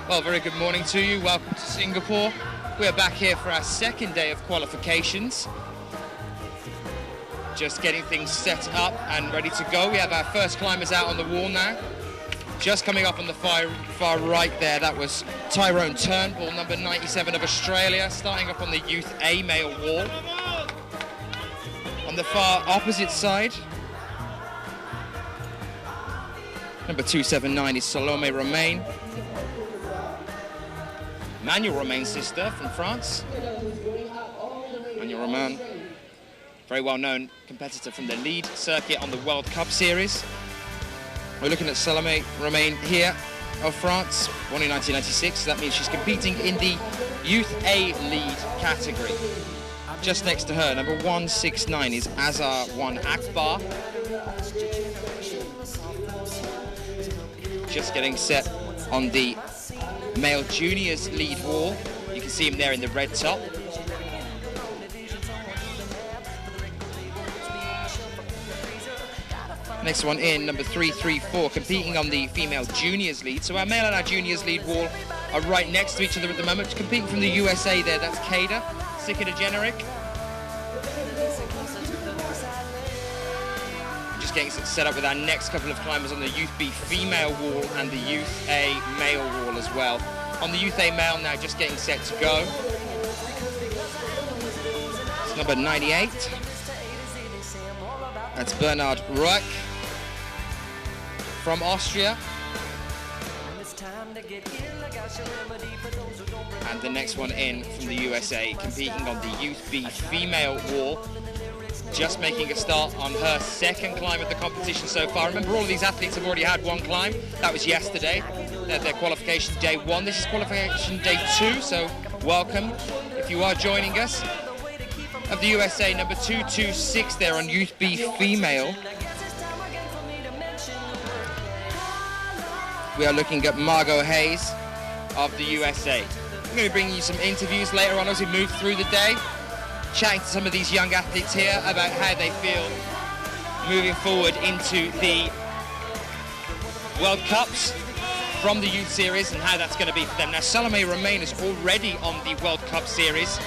Well, very good morning to you. Welcome to Singapore. We are back here for our second day of qualifications. Just getting things set up and ready to go. We have our first climbers out on the wall now. Just coming up on the far right there, that was Tyrone Turnbull, number 97 of Australia, starting up on the Youth A male wall. On the far opposite side, number 279 is Salome Romain. Manuel Romain's sister from France. Manuel Romain, very well-known competitor from the lead circuit on the World Cup Series. We're looking at Salome Romain here of France, born in 1996. So that means she's competing in the Youth A lead category. Just next to her, number 169 is Azar Wan Akbar. Just getting set on the male juniors lead wall. You can see him there in the red top. Next one in, number 334, competing on the female juniors lead. So our male and our juniors lead wall are right next to each other at the moment. Competing from the USA there, that's Kada Sikida-Generic. Just getting set up with our next couple of climbers on the Youth B female wall and the Youth A male wall as well. On the Youth A male now, just getting set to go. It's number 98. That's Bernhard Ruck from Austria. And the next one in from the USA, competing on the Youth B female wall. Just making a start on her second climb of the competition so far. Remember, all of these athletes have already had one climb. That was yesterday. They had their qualification day 1. This is qualification day 2, so welcome if you are joining us. Of the USA, number 226 there on Youth B female. We are looking at Margot Hayes of the USA. I'm going to be bringing you some interviews later on as we move through the day, chatting to some of these young athletes here about how they feel moving forward into the World Cups from the Youth Series and how that's going to be for them. Now, Salome Romain is already on the World Cup Series.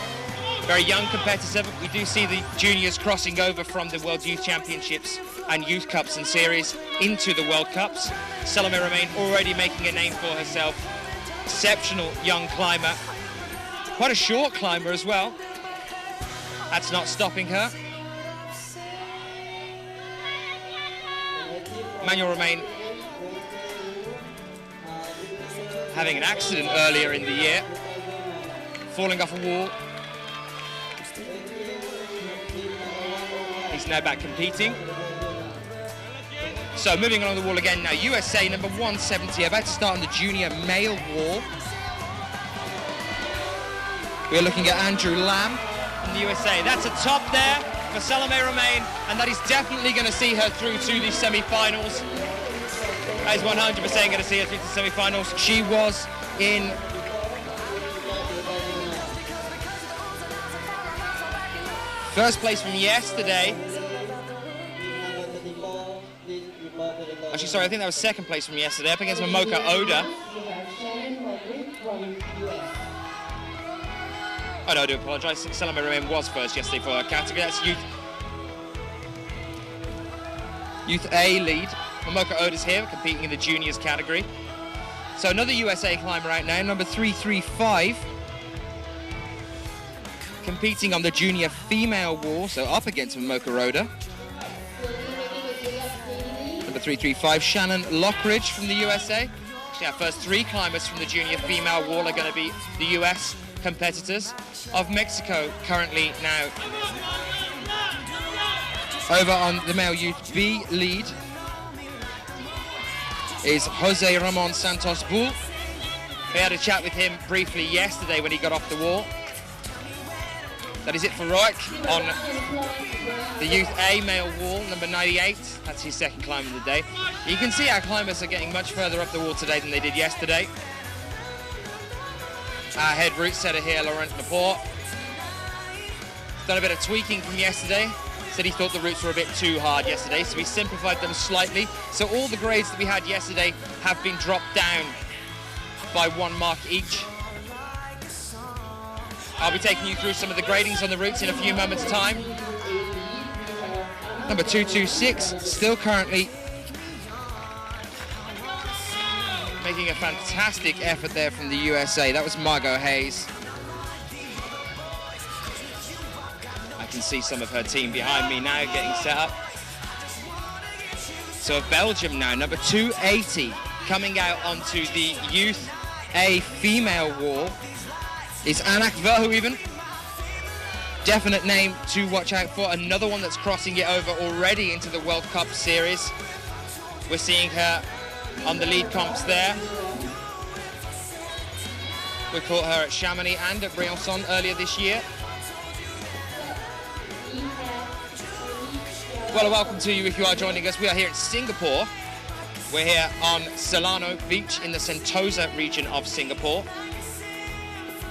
Very young competitor, but we do see the juniors crossing over from the World Youth Championships and Youth Cups and Series into the World Cups. Salome Romain already making a name for herself. Exceptional young climber. Quite a short climber as well. That's not stopping her. Manuel Romain having an accident earlier in the year, falling off a wall. He's now back competing. So moving along the wall again now, USA number 170, about to start on the junior male wall. We're looking at Andrew Lamb from the USA. That's a top there for Salome Romain, and that is definitely going to see her through to the semi-finals. That is 100% going to see her through to the semi-finals. She was in first place from yesterday. Actually, sorry, I think that was second place from yesterday, up against Momoka Oda. Oh no, I do apologise. Salome Romain was first yesterday for her category. That's Youth A lead. Momoka Oda's here, competing in the juniors category. So another USA climber out now, number 335. Competing on the junior female wall, so up against Momoka Oda. Number 335, Shannon Lockridge from the USA. Actually, our first 3 climbers from the junior female wall are going to be the US competitors. Of Mexico currently now over on the male Youth B lead is Jose Ramon Santos Bull. We had a chat with him briefly yesterday when he got off the wall. That is it for Roik on the Youth A male wall, number 98. That's his second climb of the day. You can see our climbers are getting much further up the wall today than they did yesterday. Our head route setter here, Laurent Laporte, done a bit of tweaking from yesterday. Said he thought the routes were a bit too hard yesterday, so we simplified them slightly. So all the grades that we had yesterday have been dropped down by 1 mark each. I'll be taking you through some of the gradings on the routes in a few moments' time. Number 226, still currently making a fantastic effort there from the USA. That was Margot Hayes. I can see some of her team behind me now getting set up. So Belgium now, number 280, coming out onto the Youth A female wall is Anak Verhoeven. Definite name to watch out for. Another one that's crossing it over already into the World Cup series. We're seeing her on the lead comps there. We caught her at Chamonix and at Briançon earlier this year. Well, welcome to you if you are joining us. We are here in Singapore. We're here on Solano Beach in the Sentosa region of Singapore.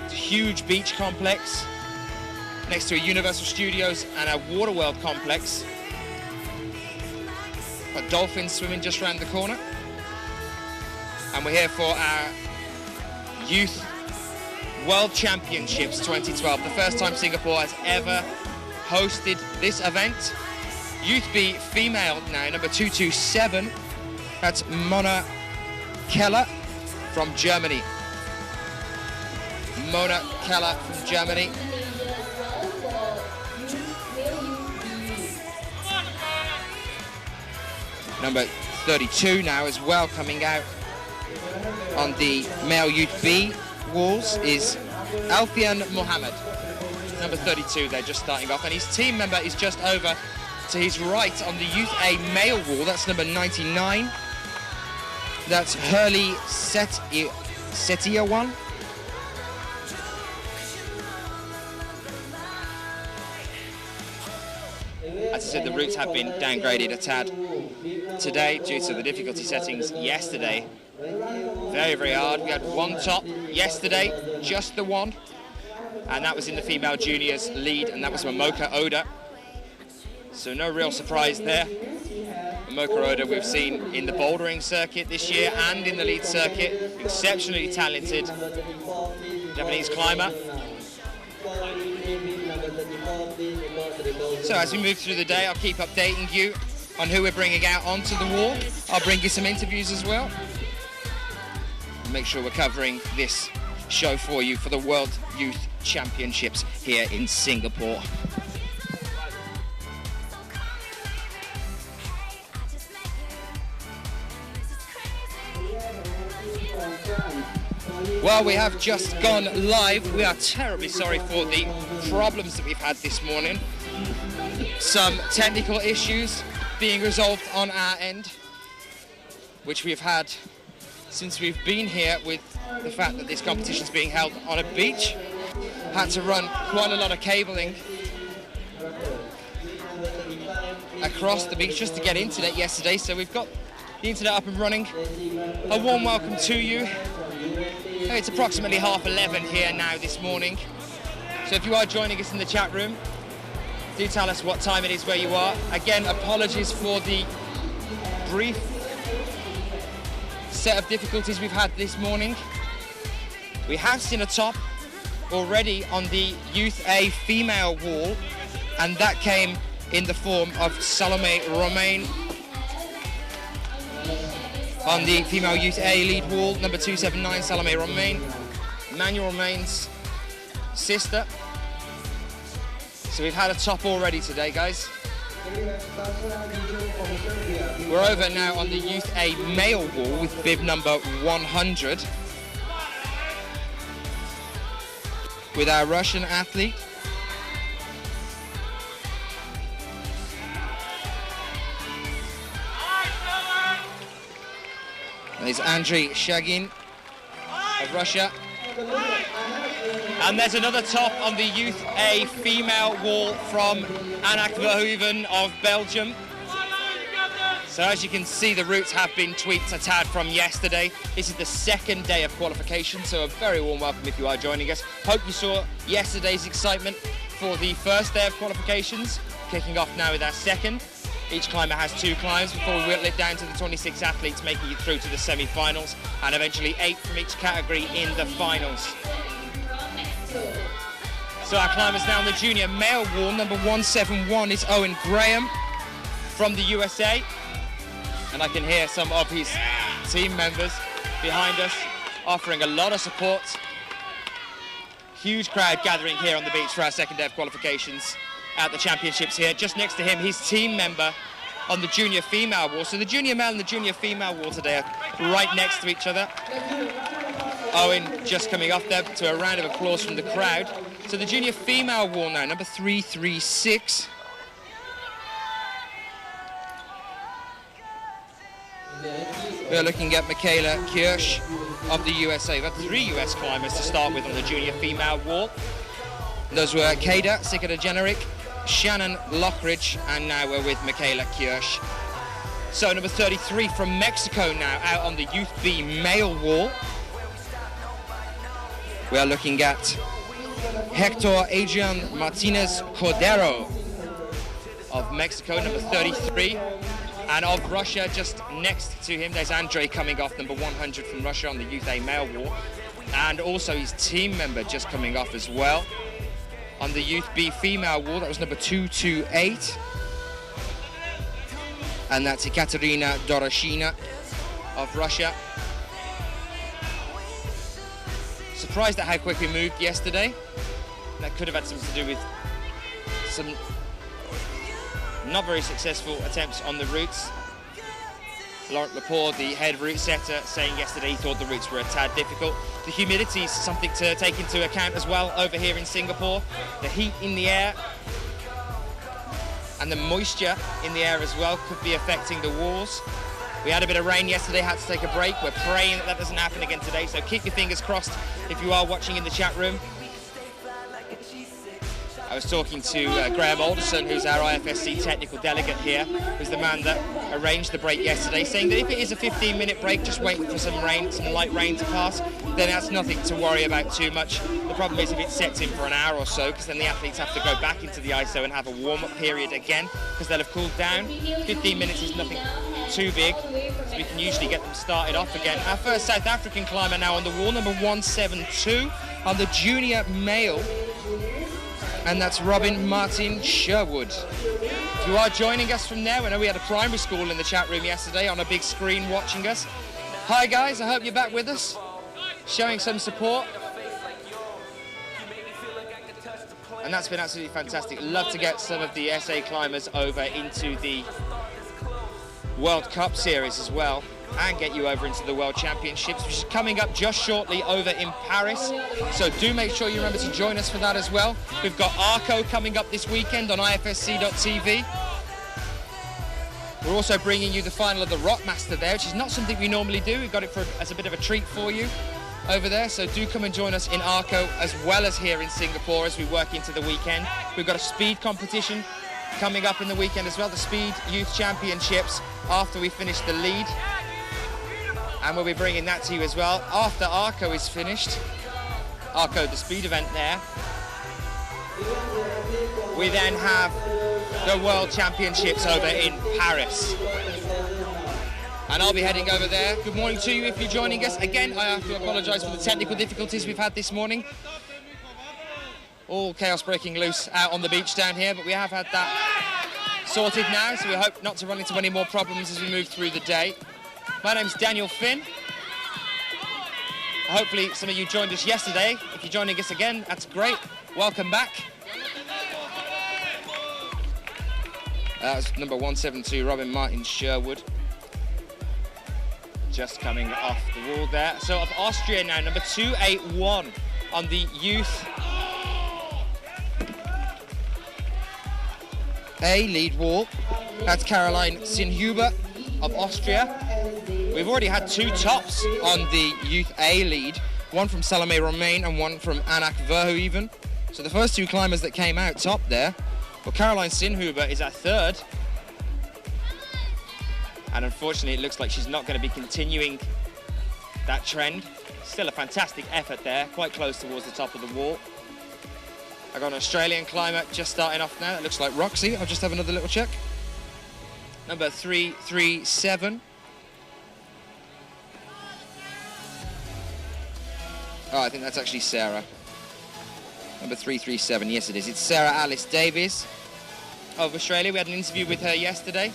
It's a huge beach complex next to a Universal Studios and a Waterworld complex. Got dolphins swimming just around the corner. And we're here for our Youth World Championships 2012. The first time Singapore has ever hosted this event. Youth B female now, number 227. That's Mona Keller from Germany. Mona Keller from Germany. Number 32 now as well, coming out on the male Youth B walls is Alfian Mohammed. Number 32, they're just starting off, and his team member is just over to his right on the Youth A male wall. That's number 99. That's Hurley Setiawan. As I said, the routes have been downgraded a tad today due to the difficulty settings yesterday. Very, very hard. We had one top yesterday, just the one, and that was in the female juniors lead, and that was Momoka Oda. So no real surprise there. Momoka Oda we've seen in the bouldering circuit this year and in the lead circuit. Exceptionally talented Japanese climber. So as we move through the day, I'll keep updating you on who we're bringing out onto the wall. I'll bring you some interviews as well. Make sure we're covering this show for you for the World Youth Championships here in Singapore. Well, we have just gone live. We are terribly sorry for the problems that we've had this morning. Some technical issues being resolved on our end, which we've had since we've been here, with the fact that this competition is being held on a beach. Had to run quite a lot of cabling across the beach just to get internet yesterday, so we've got the internet up and running. A warm welcome to you. It's approximately 11:30 here now this morning, so if you are joining us in the chat room, do tell us what time it is where you are. Again, apologies for the brief set of difficulties we've had this morning. We have seen a top already on the Youth A female wall, and that came in the form of Salome Romain on the female Youth A lead wall, number 279, Salome Romain, Manuel Romain's sister. So we've had a top already today, guys. We're over now on the Youth A male wall with bib number 100 with our Russian athlete. There's Andrei Shagin of Russia. And there's another top on the Youth A female wall from Anak Verhoeven of Belgium. So as you can see, the routes have been tweaked a tad from yesterday. This is the second day of qualification, so a very warm welcome if you are joining us. Hope you saw yesterday's excitement for the first day of qualifications, kicking off now with our second. Each climber has 2 climbs before we whittle it down to the 26 athletes making it through to the semi-finals, and eventually 8 from each category in the finals. So our climbers now on the junior male wall. Number 171 is Owen Graeme from the USA. And I can hear some of his team members behind us offering a lot of support. Huge crowd gathering here on the beach for our second day of qualifications at the championships here. Just next to him, his team member on the junior female wall. So the junior male and the junior female wall today are right next to each other. Owen just coming off there to a round of applause from the crowd. So the junior female wall now, number 336. We are looking at Michaela Kirsch of the USA. We've had 3 US climbers to start with on the junior female wall. Those were Kada Sikada-Generic, Shannon Lockridge, and now we're with Michaela Kirsch. So number 33 from Mexico now out on the Youth B male wall. We are looking at Hector Adrian Martinez Cordero of Mexico, number 33. And of Russia, just next to him, there's Andrei coming off, number 100 from Russia on the Youth A male wall. And also his team member just coming off as well. On the Youth B female wall, that was number 228. And that's Ekaterina Doroshina of Russia. Surprised at how quick we moved yesterday. That could have had something to do with some not very successful attempts on the routes. Laurent Lepore, the head route setter, saying yesterday he thought the routes were a tad difficult. The humidity is something to take into account as well over here in Singapore. The heat in the air and the moisture in the air as well could be affecting the walls. We had a bit of rain yesterday, had to take a break. We're praying that that doesn't happen again today, so keep your fingers crossed if you are watching in the chat room. I was talking to Graeme Alderson, who's our IFSC technical delegate here, who's the man that arranged the break yesterday, saying that if it is a 15-minute break, just waiting for some rain, some light rain to pass, then that's nothing to worry about too much. The problem is if it sets in for an hour or so, because then the athletes have to go back into the ISO and have a warm-up period again, because they'll have cooled down. 15 minutes is nothing too big, so we can usually get them started off again. Our first South African climber now on the wall, number 172 on the junior male. And that's Robin Martin Sherwood. If you are joining us from there, I know we had a primary school in the chat room yesterday on a big screen watching us. Hi guys, I hope you're back with us, showing some support. And that's been absolutely fantastic. Love to get some of the SA climbers over into the World Cup series as well, and get you over into the World Championships, which is coming up just shortly over in Paris. So do make sure you remember to join us for that as well. We've got ARCO coming up this weekend on IFSC.tv. We're also bringing you the final of the Rockmaster there, which is not something we normally do. We've got it as a bit of a treat for you over there. So do come and join us in ARCO as well as here in Singapore as we work into the weekend. We've got a speed competition coming up in the weekend as well, the Speed Youth Championships after we finish the lead. And we'll be bringing that to you as well after ARCO is finished. ARCO, the speed event there. We then have the World Championships over in Paris. And I'll be heading over there. Good morning to you if you're joining us. Again, I have to apologise for the technical difficulties we've had this morning. All chaos breaking loose out on the beach down here, but we have had that sorted now, so we hope not to run into any more problems as we move through the day. My name's Daniel Finn. Hopefully some of you joined us yesterday. If you're joining us again, that's great. Welcome back. That was number 172, Robin Martin Sherwood. Just coming off the wall there. So of Austria now, number 281 on the youth A lead wall. That's Caroline Sinhuber of Austria. We've already had 2 tops on the Youth A lead, one from Salome Romain and one from Anak Verhoeven. So the first 2 climbers that came out top there, well, Caroline Sinhuber is our 3rd. And unfortunately, it looks like she's not going to be continuing that trend. Still a fantastic effort there, quite close towards the top of the wall. I got an Australian climber just starting off now. It looks like Roxy. I'll just have another little check. number 337. Oh, I think that's actually Sarah. Number 337, yes it is. It's Sarah Alice Davies of Australia. We had an interview with her yesterday.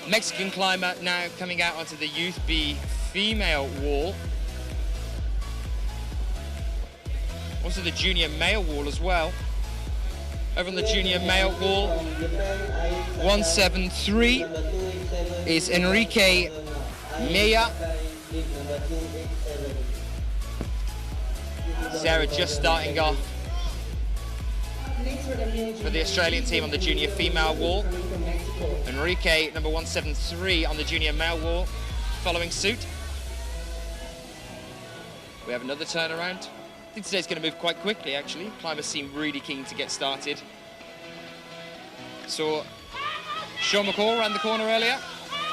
Mexican climber now coming out onto the Youth B female wall. Also the junior male wall as well. Over on the junior male wall, 173 is Enrique Mejia. Sarah just starting off for the Australian team on the junior female wall. Enrique, number 173 on the junior male wall, following suit. We have another turnaround. I think today's going to move quite quickly, actually. Climbers seem really keen to get started. Saw Sean McCall around the corner earlier.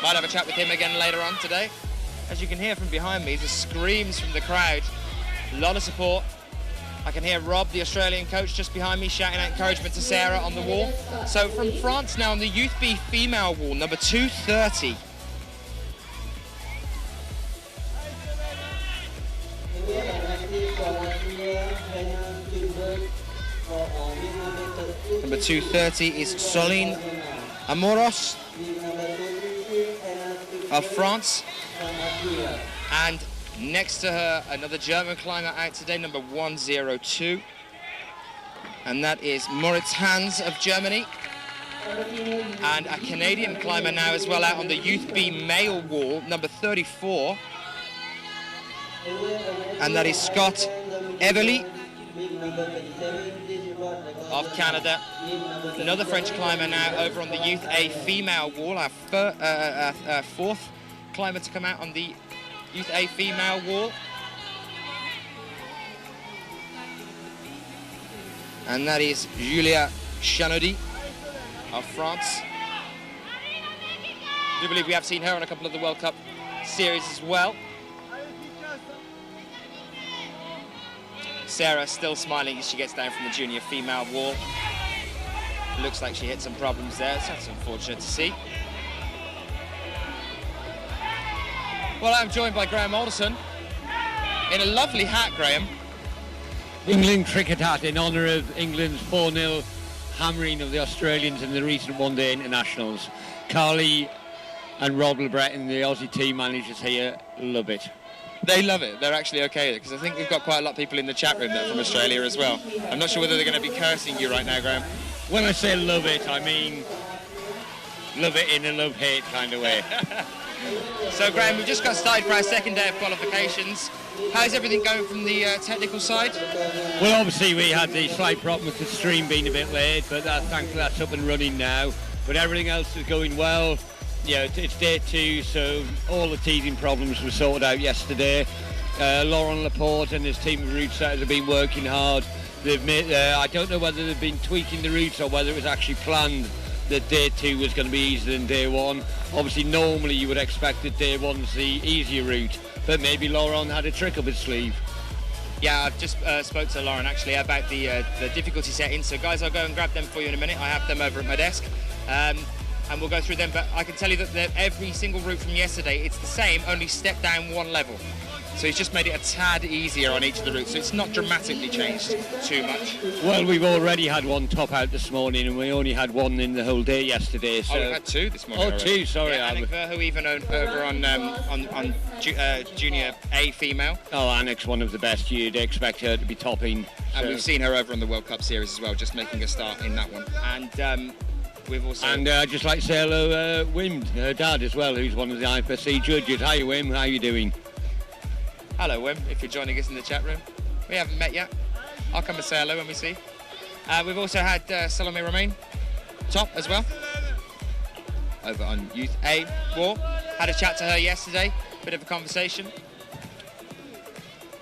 Might have a chat with him again later on today. As you can hear from behind me, the screams from the crowd. A lot of support. I can hear Rob, the Australian coach, just behind me shouting out encouragement to Sarah on the wall. So from France now on the Youth B female wall, number 230. Number 230 is Soline Amoros of France. And next to her, another German climber out today, number 102. And that is Moritz Hans of Germany. And a Canadian climber now as well out on the Youth B male wall, number 34. And that is Scott Everly of Canada. Another French climber now over on the Youth A female wall, our fourth climber to come out on the Youth A female wall. And that is Julia Chanody of France. I do believe we have seen her on a couple of the World Cup series as well. Sarah still smiling as she gets down from the junior female wall. Looks like she hit some problems there, so that's unfortunate to see. Well, I'm joined by Graeme Alderson in a lovely hat, Graeme. England cricket hat in honour of England's 4-0 hammering of the Australians in the recent one-day internationals. Carly and Rob LeBreton, the Aussie team managers here, love it. They love it. They're actually okay with it, because I think we've got quite a lot of people in the chat room that are from Australia as well. I'm not sure whether they're going to be cursing you right now, Graeme. When I say love it, I mean love it in a love-hate kind of way. So, Graeme, we've just got started for our second day of qualifications. How's everything going from the technical side? Well, obviously we had the slight problem with the stream being a bit late, but thankfully that's up and running now. But everything else is going well. Yeah, it's day 2, so all the teething problems were sorted out yesterday. Laurent Laporte and his team of route setters have been working hard. They've made, I don't know whether they've been tweaking the routes or whether it was actually planned that day 2 was going to be easier than day 1. Obviously, normally you would expect that day 1's the easier route, but maybe Laurent had a trick up his sleeve. Yeah, I've just spoke to Lauren actually about the difficulty settings. So guys, I'll go and grab them for you in a minute. I have them over at my desk. And we'll go through them, but I can tell you that every single route from yesterday, it's the same, only step down 1 level. So he's just made it a tad easier on each of the routes, so it's not dramatically changed too much. Well, we've already had 1 top out this morning, and we only had 1 in the whole day yesterday. So. Oh, we've had 2 this morning. Oh, already. 2, sorry. Yeah, Annick Verhoeven even over on Junior A female. Oh, Annick's one of the best. You'd expect her to be topping. And we've seen her over on the World Cup series as well, just making a start in that one. And we've also... And I'd just like to say hello, Wim, her dad as well, who's one of the IFSC judges. Hi, Wim, how are you doing? Hello, Wim, if you're joining us in the chat room. We haven't met yet. I'll come and say hello when we see. We've also had Salome Romain, top as well, over on Youth A War. Had a chat to her yesterday, bit of a conversation.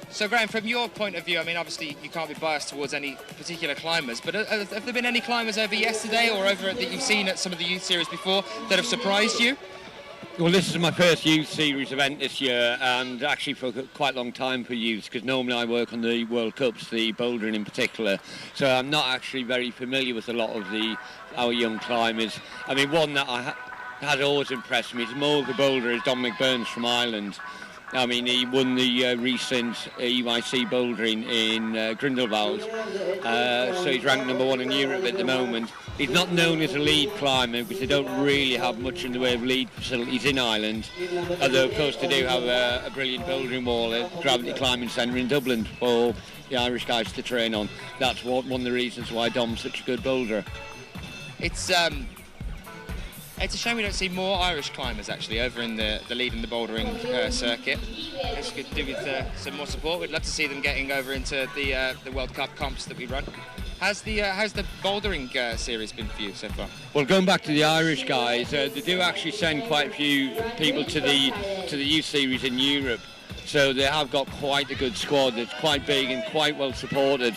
So, Graeme, from your point of view, I mean, obviously you can't be biased towards any particular climbers, but have there been any climbers over yesterday or over that you've seen at some of the youth series before that have surprised you? Well, this is my first youth series event this year, and actually for quite a long time for youth, because normally I work on the World Cups, the bouldering in particular, so I'm not actually very familiar with a lot of our young climbers. I mean, one that has always impressed me is more the boulder is Dominic Burns from Ireland. I mean, he won the recent EYC bouldering in Grindelwald, so he's ranked number 1 in Europe at the moment. He's not known as a lead climber because they don't really have much in the way of lead facilities in Ireland, although of course they do have a brilliant bouldering wall at Gravity Climbing Centre in Dublin for the Irish guys to train on. That's one of the reasons why Dom's such a good boulderer. It's a shame we don't see more Irish climbers actually over in the lead in the bouldering circuit. It's good to do with some more support. We'd love to see them getting over into the World Cup comps that we run. How's the bouldering series been for you so far? Well, going back to the Irish guys, they do actually send quite a few people to the youth series in Europe. So they have got quite a good squad that's quite big and quite well supported.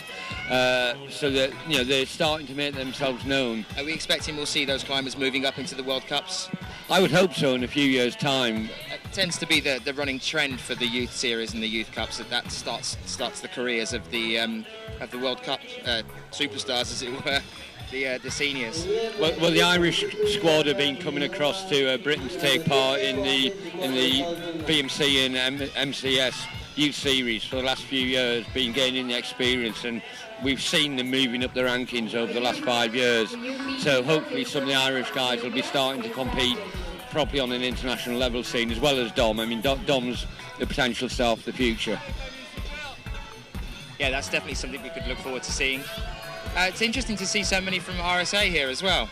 So that they're starting to make themselves known. Are we expecting we'll see those climbers moving up into the World Cups? I would hope so in a few years' time. It tends to be the running trend for the youth series and the youth cups that starts the careers of the World Cup superstars, as it were. The seniors. Well, the Irish squad have been coming across to Britain to take part in the BMC and MCS youth series for the last few years, been gaining the experience, and we've seen them moving up the rankings over the last 5 years. So hopefully some of the Irish guys will be starting to compete properly on an international level soon, as well as Dom. I mean, Dom's the potential star for the future. Yeah, that's definitely something we could look forward to seeing. It's interesting to see so many from RSA here as well.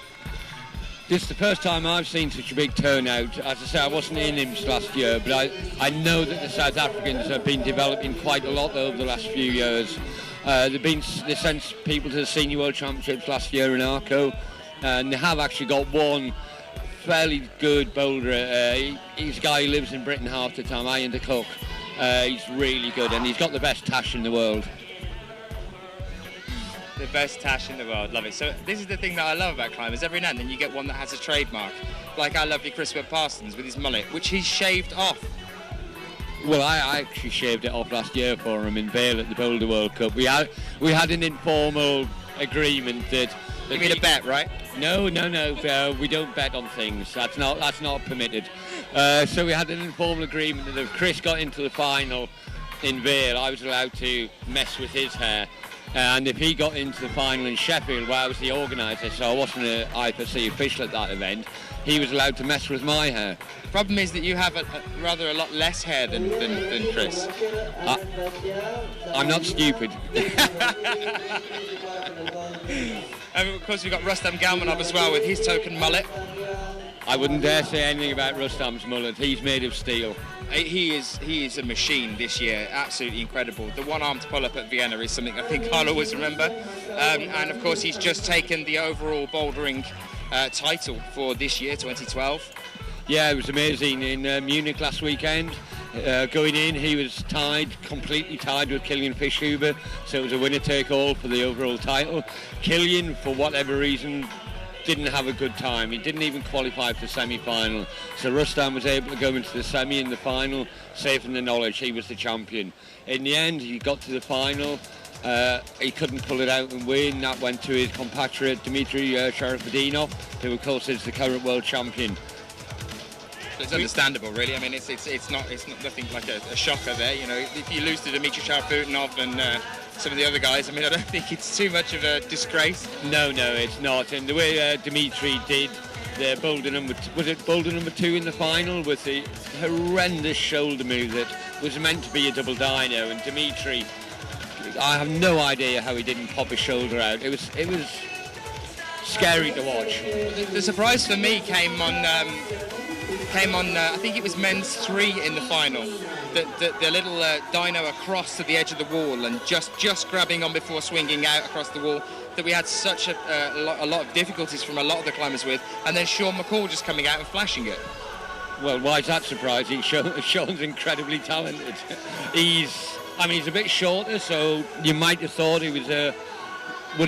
This is the first time I've seen such a big turnout. As I say, I wasn't in IMS last year, but I know that the South Africans have been developing quite a lot over the last few years. They sent people to the Senior World Championships last year in Arco, and they have actually got one fairly good boulderer. He's a guy who lives in Britain half the time, Ian de Cook. He's really good, and he's got the best tash in the world. The best tash in the world, love it. So this is the thing that I love about climbers. Every now and then you get one that has a trademark, like our lovely Chris Webb-Parsons with his mullet, which he's shaved off. Well, I actually shaved it off last year for him in Vale at the Boulder World Cup. We had an informal agreement that... You mean a bet, right? No, we don't bet on things. That's not permitted. So we had an informal agreement that if Chris got into the final in Vale, I was allowed to mess with his hair. And if he got into the final in Sheffield, where I was the organiser, so I wasn't an IFSC official at that event, he was allowed to mess with my hair. The problem is that you have a lot less hair than Chris. I'm not stupid. And of course we've got Rustam Galmanov as well with his token mullet. I wouldn't dare say anything about Rustam's mullet. He's made of steel. He is a machine this year, absolutely incredible. The one-armed pull-up at Vienna is something I think I'll always remember. And of course he's just taken the overall bouldering title for this year, 2012. Yeah, it was amazing in Munich last weekend. Going in, he was completely tied with Kilian Fischhuber, so it was a winner-take-all for the overall title. Kilian, for whatever reason, didn't have a good time. He didn't even qualify for the semi-final. So Rustam was able to go into the semi and the final, safe in the knowledge he was the champion. In the end, he got to the final. He couldn't pull it out and win. That went to his compatriot Dmitry Sharafadinov, who of course is the current world champion. It's understandable, really. I mean, it's not nothing like a shocker there. You know, if you lose to Dmitry Sharafadinov and some of the other guys, I mean, I don't think it's too much of a disgrace. No, it's not. And the way Dmitry did the boulder number 2 in the final with the horrendous shoulder move that was meant to be a double dyno, and Dmitry, I have no idea how he didn't pop his shoulder out. It was scary to watch. The surprise for me came on I think it was men's 3 in the final. The little dyno across to the edge of the wall and just grabbing on before swinging out across the wall, that we had such a lot of difficulties from a lot of the climbers with, and then Sean McCall just coming out and flashing it. Well, why is that surprising? Sean's incredibly talented. He's a bit shorter, so you might have thought he would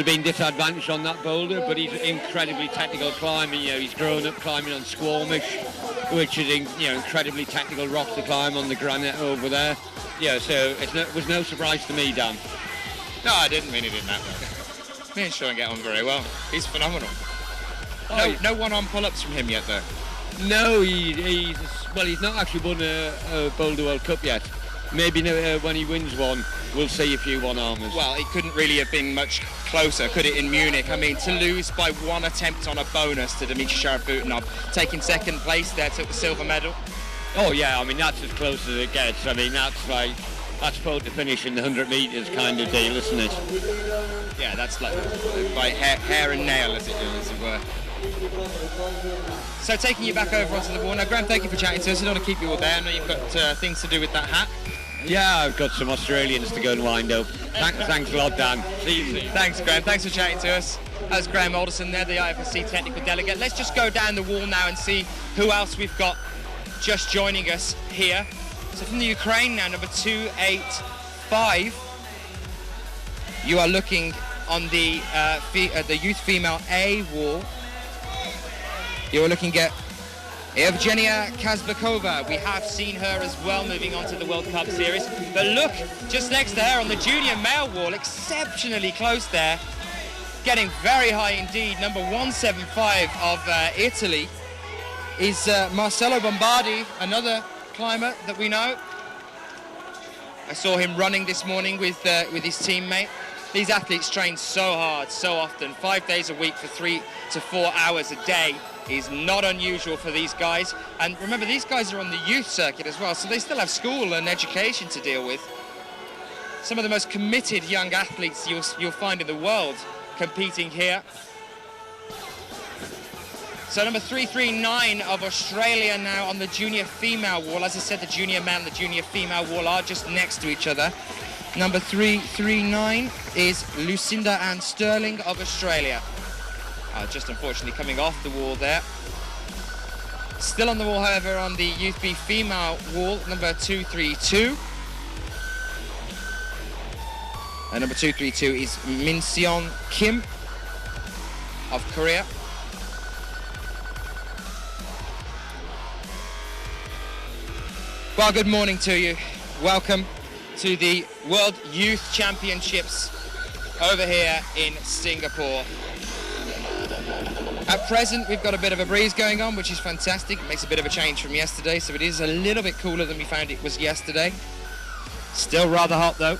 have been disadvantaged on that boulder, but he's an incredibly technical climber. You know, he's grown up climbing on Squamish, which is incredibly technical rock to climb on the granite over there. Yeah, so it was no surprise to me, Dan. No, I didn't mean it in that way. Me and Sean get on very well. He's phenomenal. No one-on pull-ups from him yet, though. No, he's not actually won a Boulder World Cup yet. Maybe when he wins one, we'll see a few one-armers. Well, it couldn't really have been much closer, could it, in Munich? I mean, to lose by one attempt on a bonus to Dmitry Sharabutinov, taking second place there, took the silver medal. Oh, yeah, I mean, that's as close as it gets. I mean, that's pole to finish in the 100 metres kind of deal, isn't it? Yeah, that's like by hair and nail, as it were. So taking you back over onto the wall. Now, Graeme, thank you for chatting to us. I don't want to keep you all there. I know you've got things to do with that hat. Yeah, I've got some Australians to go and wind up. Thanks a lot, Dan. See you soon. Thanks, Graeme. Thanks for chatting to us. That's Graeme Alderson there, the IFSC technical delegate. Let's just go down the wall now and see who else we've got just joining us here. So from the Ukraine now, number 285. You are looking on the youth female A wall. You're looking at Evgenia Kazbekova. We have seen her as well moving on to the World Cup Series. But look, just next to her on the junior male wall, exceptionally close there. Getting very high indeed. Number 175 of Italy is Marcello Bombardi, another climber that we know. I saw him running this morning with his teammate. These athletes train so hard, so often, 5 days a week for 3 to 4 hours a day is not unusual for these guys. And remember, these guys are on the youth circuit as well, so they still have school and education to deal with. Some of the most committed young athletes you'll find in the world competing here. So number 339 of Australia now on the junior female wall. As I said, the junior male and the junior female wall are just next to each other. Number 339 is Lucinda Ann Sterling of Australia. Just unfortunately coming off the wall there. Still on the wall, however, on the Youth B female wall, number 232. And number 232 is Min Seon Kim of Korea. Well, good morning to you. Welcome to the World Youth Championships over here in Singapore. At present, we've got a bit of a breeze going on, which is fantastic. It makes a bit of a change from yesterday, so it is a little bit cooler than we found it was yesterday. Still rather hot, though.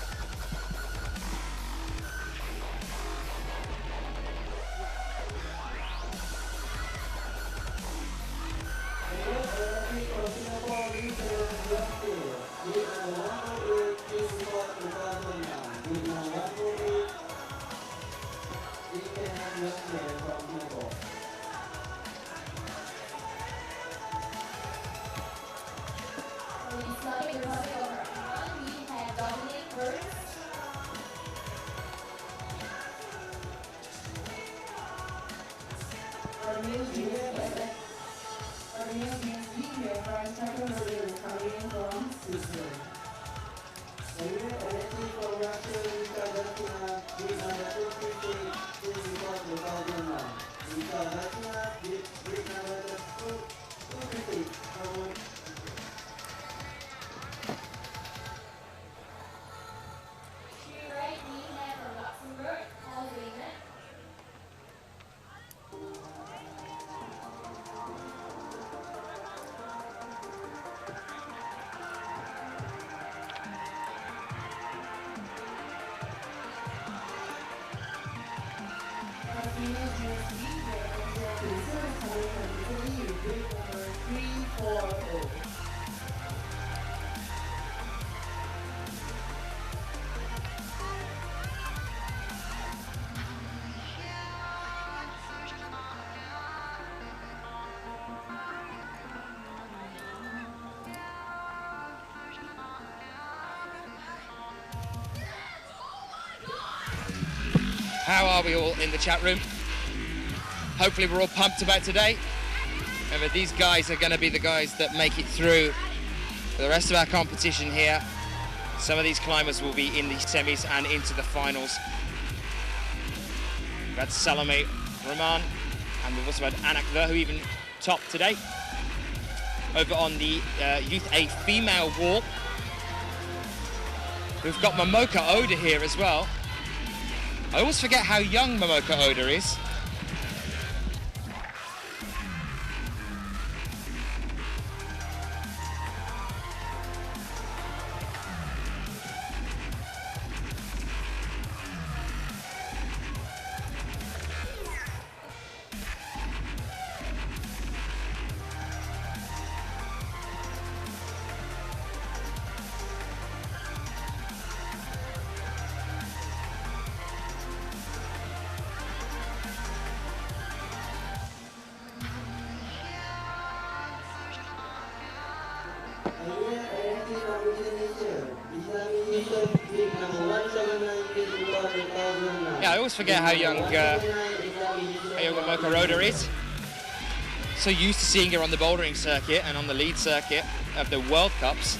How are we all in the chat room? Hopefully we're all pumped about today. Remember, these guys are going to be the guys that make it through the rest of our competition here. Some of these climbers will be in the semis and into the finals. We've had Salome Roman, and we've also had Anak Ver, who even topped today. over on the Youth A female wall. We've got Momoka Oda here as well. I always forget how young Momoka Oda is. Yeah, I always forget how young Momoka Oda is. So used to seeing her on the bouldering circuit and on the lead circuit of the World Cups.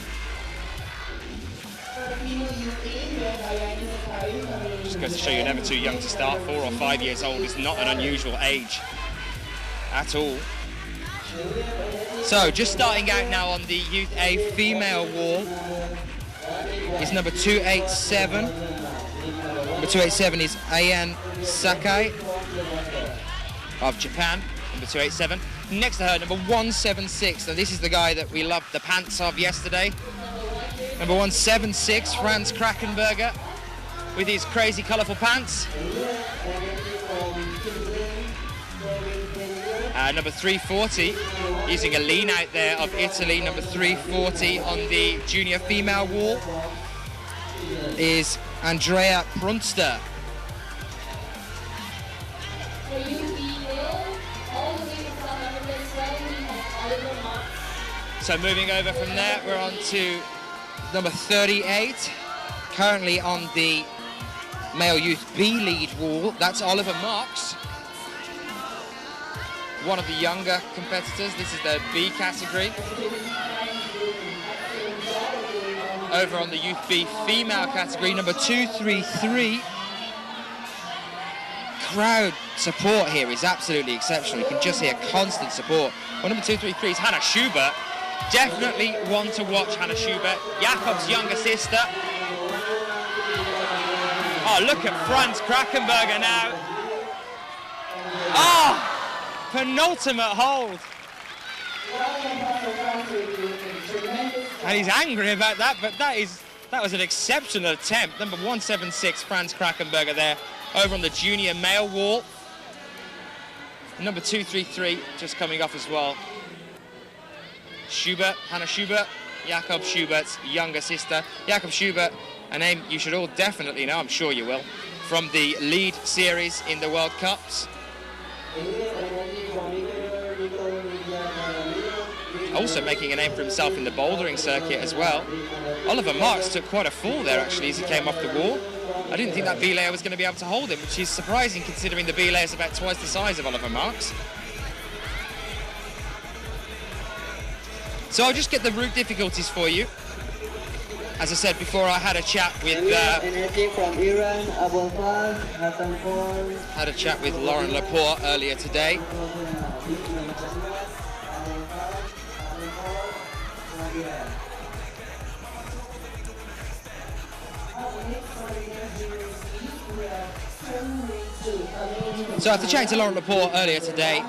Just goes to show you're never too young to start. 4 or 5 years old is not an unusual age at all. So just starting out now on the Youth A female wall is number 287. Number 287 is Ayan Sakai of Japan, number 287. Next to her, number 176. Now this is the guy that we loved the pants of yesterday. Number 176, Franz Krakenberger, with his crazy colourful pants. Number 340, using a lean out there of Italy, number 340 on the junior female wall is Andrea Prunster. So moving over from there, we're on to number 38, currently on the male youth B lead wall. That's Oliver Marks, one of the younger competitors. This is the B category. Over on the Youth B female category, number 233. Crowd support here is absolutely exceptional. You can just hear constant support. Well, number 233 is Hannah Schubert. Definitely one to watch, Hannah Schubert, Jakob's younger sister. Oh, look at Franz Krakenberger now. Oh! Penultimate hold. And he's angry about that, but that was an exceptional attempt. Number 176, Franz Krakenberger there, over on the junior male wall. Number 233 just coming off as well. Schubert, Hannah Schubert, Jakob Schubert's younger sister. Jakob Schubert, a name you should all definitely know, I'm sure you will, from the lead series in the World Cups. Also making a name for himself in the bouldering circuit as well. Oliver Marks took quite a fall there actually as he came off the wall. I didn't think that belayer was going to be able to hold him, which is surprising considering the belayer is about twice the size of Oliver Marks. So I'll just get the route difficulties for you. As I said before, I had a chat with Lauren Laporte earlier today. So after chatting to Lauren Laporte earlier today,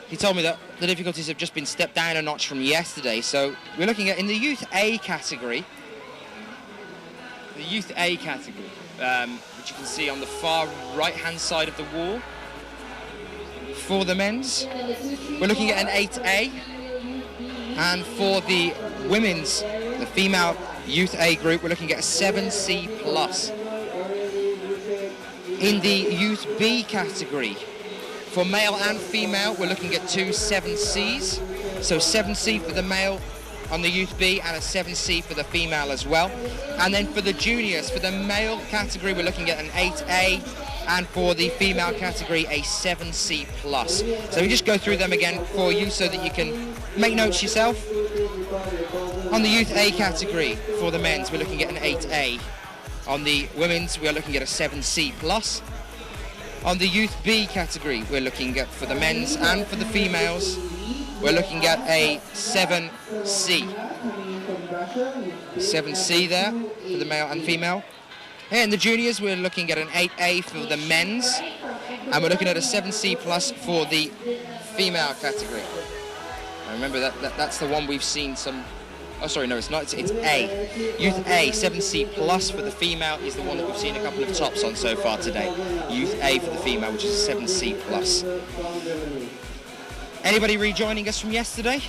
he told me that the difficulties have just been stepped down a notch from yesterday. So we're looking at, in the Youth A category, which you can see on the far right-hand side of the wall. For the men's, we're looking at an 8A. And for the women's, the female Youth A group, we're looking at a 7C+. In the Youth B category, for male and female, we're looking at 2 7Cs. So 7C for the male on the Youth B and a 7C for the female as well. And then for the juniors, for the male category, we're looking at an 8A, and for the female category, a 7C+. So we just go through them again for you so that you can make notes yourself. On the Youth A category, for the men's, we're looking at an 8A. On the women's, we're looking at a 7C+. On the Youth B category, we're looking at, for the men's and for the females, we're we're looking at a 7C. 7C there for the male and female. Here in the juniors, we're looking at an 8A for the men's, and we're looking at a 7C plus for the female category. And remember that's the one we've seen some. Oh, sorry, no, it's not. It's A. Youth A, 7C plus for the female is the one that we've seen a couple of tops on so far today. Youth A for the female, which is a 7C plus. Anybody rejoining us from yesterday?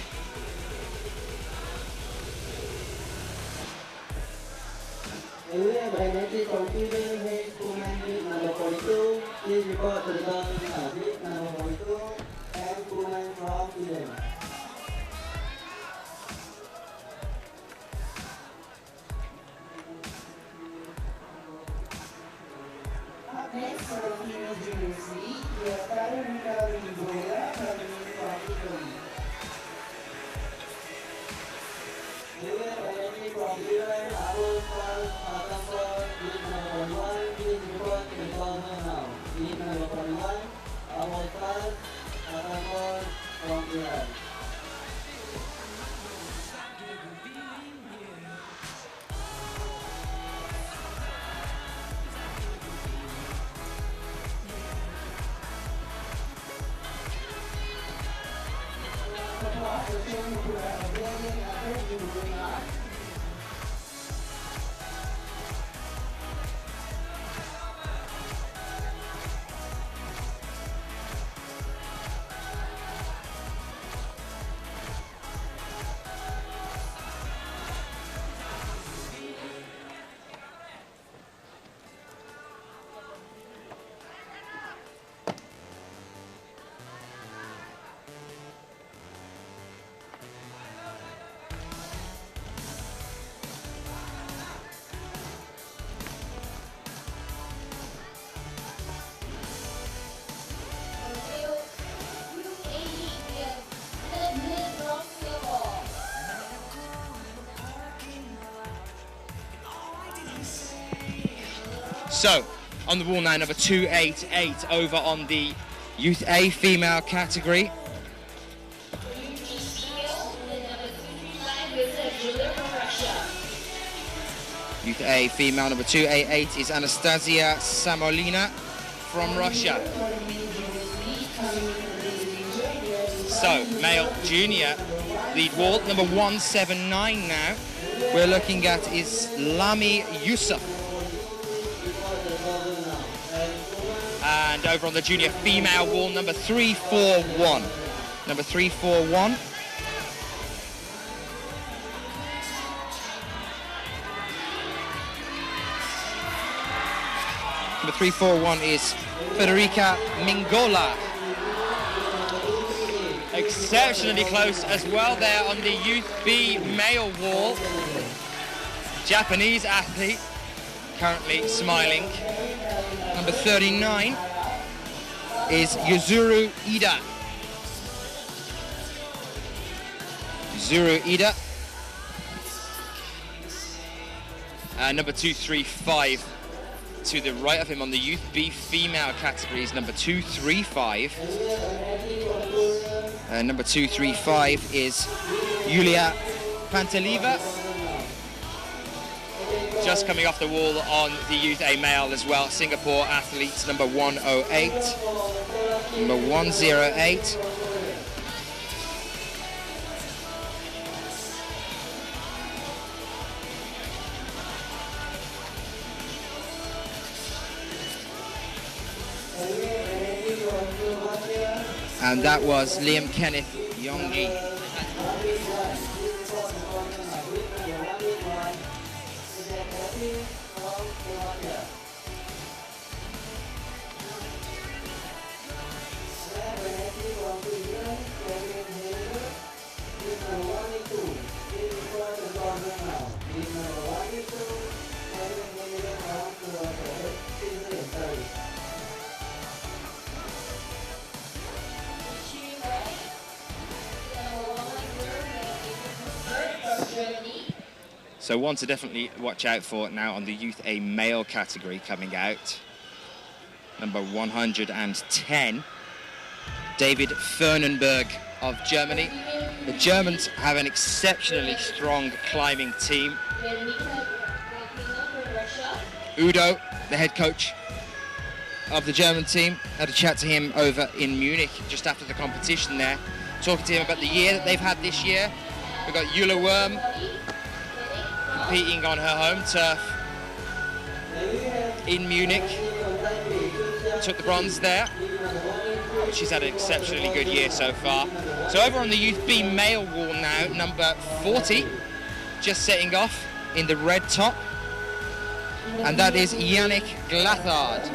So, on the wall now, number 288 over on the Youth A female category. Youth A female number 288 is Anastasia Samolina from Russia. So, male junior lead wall, number 179 now. We're looking at is Lami Yusuf. And over on the junior female wall, number 341. Number 341. Number 341 is Federica Mingola. Exceptionally close as well there on the Youth B male wall. Japanese athlete, currently smiling. Number 39 is Yuzuru Ida. Yuzuru Ida. Number 235 to the right of him on the Youth B female category is number 235. Number 235 is Yulia Pantelieva. Just coming off the wall on the Youth A male as well. Singapore athletes number 108. Number 108. And that was Liam Kenneth Yonggi. So one to definitely watch out for now on the Youth A male category coming out. Number 110. David Fernenberg of Germany. The Germans have an exceptionally strong climbing team. Udo, the head coach of the German team, had a chat to him over in Munich just after the competition there, talking to him about the year that they've had this year. We've got Jule Worm competing on her home turf in Munich. Took the bronze there. She's had an exceptionally good year so far. So over on the Youth B male wall now, number 40, just setting off in the red top. And that is Yannick Glathard.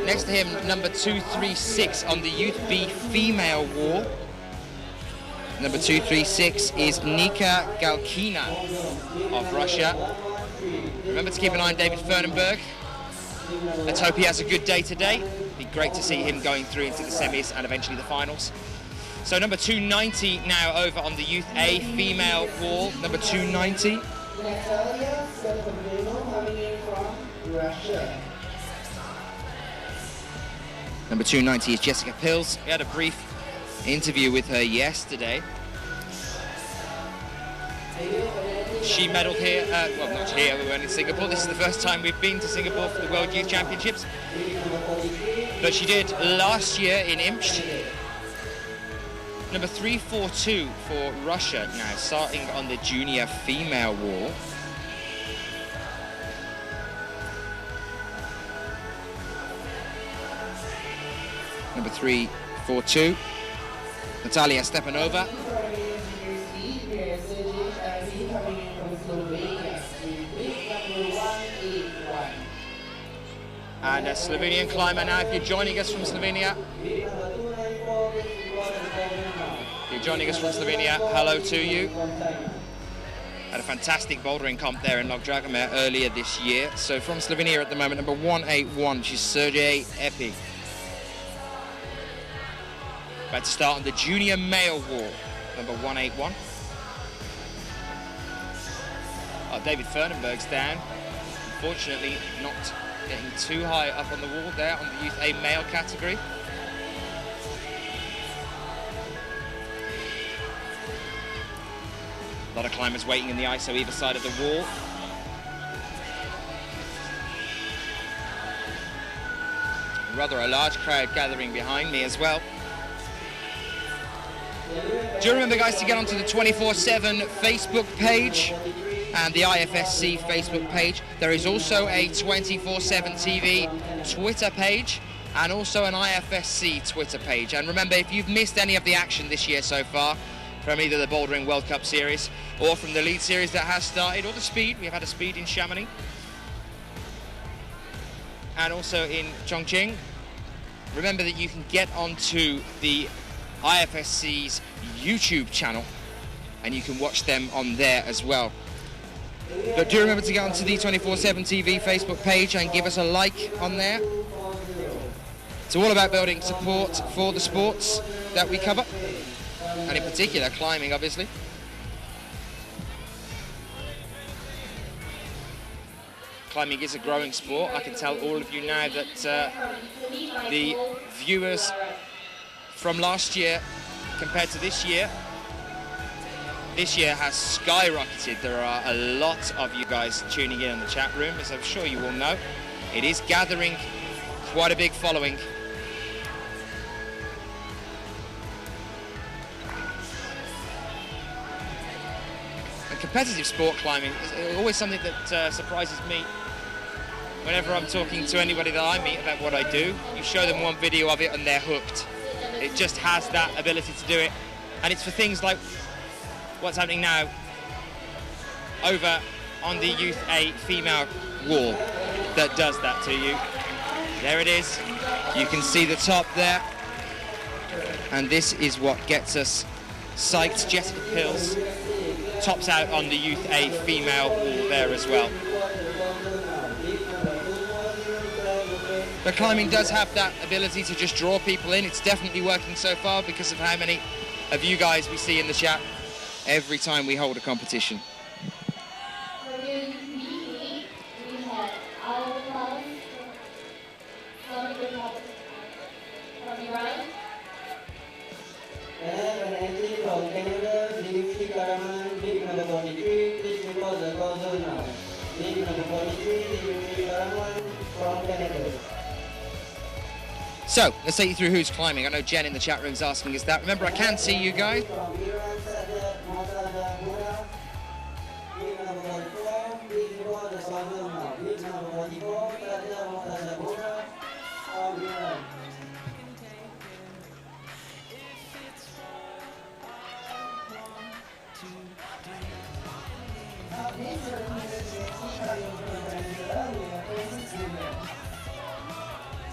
Next to him, number 236 on the Youth B female wall. Number 236 is Nika Galkina of Russia. Remember to keep an eye on David Fernenberg. Let's hope he has a good day today. It'd be great to see him going through into the semis and eventually the finals. So number 290 now over on the Youth A female wall. Number 290. Number 290 is Jessica Pills. We had a brief interview with her yesterday. She medalled here, well not here, we weren't in Singapore. This is the first time we've been to Singapore for the World Youth Championships. But she did last year in Imst. Number 342 for Russia now, starting on the junior female wall. Number 342, Natalia Stepanova. And a Slovenian climber now. If you're joining us from Slovenia, hello to you. Had a fantastic bouldering comp there in Log-Dragomer earlier this year. So from Slovenia at the moment, number 181, she's Sergej Epi. About to start on the junior male wall, number 181. Oh, David Fernenberg's down. Unfortunately, not getting too high up on the wall there on the Youth A male category. A lot of climbers waiting in the ISO either side of the wall. Rather a large crowd gathering behind me as well. Do you remember, guys, to get onto the 24/7 Facebook page and the IFSC Facebook page? There is also a 24/7 TV Twitter page and also an IFSC Twitter page. And remember, if you've missed any of the action this year so far, from either the Bouldering World Cup Series or from the Lead Series that has started, or the Speed, we've had a Speed in Chamonix, and also in Chongqing, remember that you can get onto the IFSC's YouTube channel and you can watch them on there as well. But do remember to get onto the 24/7 TV Facebook page and give us a like on there. It's all about building support for the sports that we cover, and in particular climbing, obviously. Climbing is a growing sport. I can tell all of you now that the viewers from last year compared to this year has skyrocketed. There are a lot of you guys tuning in the chat room, as I'm sure you all know. It is gathering quite a big following. And competitive sport climbing is always something that surprises me. Whenever I'm talking to anybody that I meet about what I do, you show them one video of it and they're hooked. It just has that ability to do it. And it's for things like what's happening now over on the Youth A female wall that does that to you. There it is. You can see the top there. And this is what gets us psyched. Jessica Pills tops out on the Youth A female wall there as well. But climbing does have that ability to just draw people in. It's definitely working so far because of how many of you guys we see in the chat every time we hold a competition. So, let's take you through who's climbing. I know Jen in the chat room is asking us that. Remember, I can see you guys.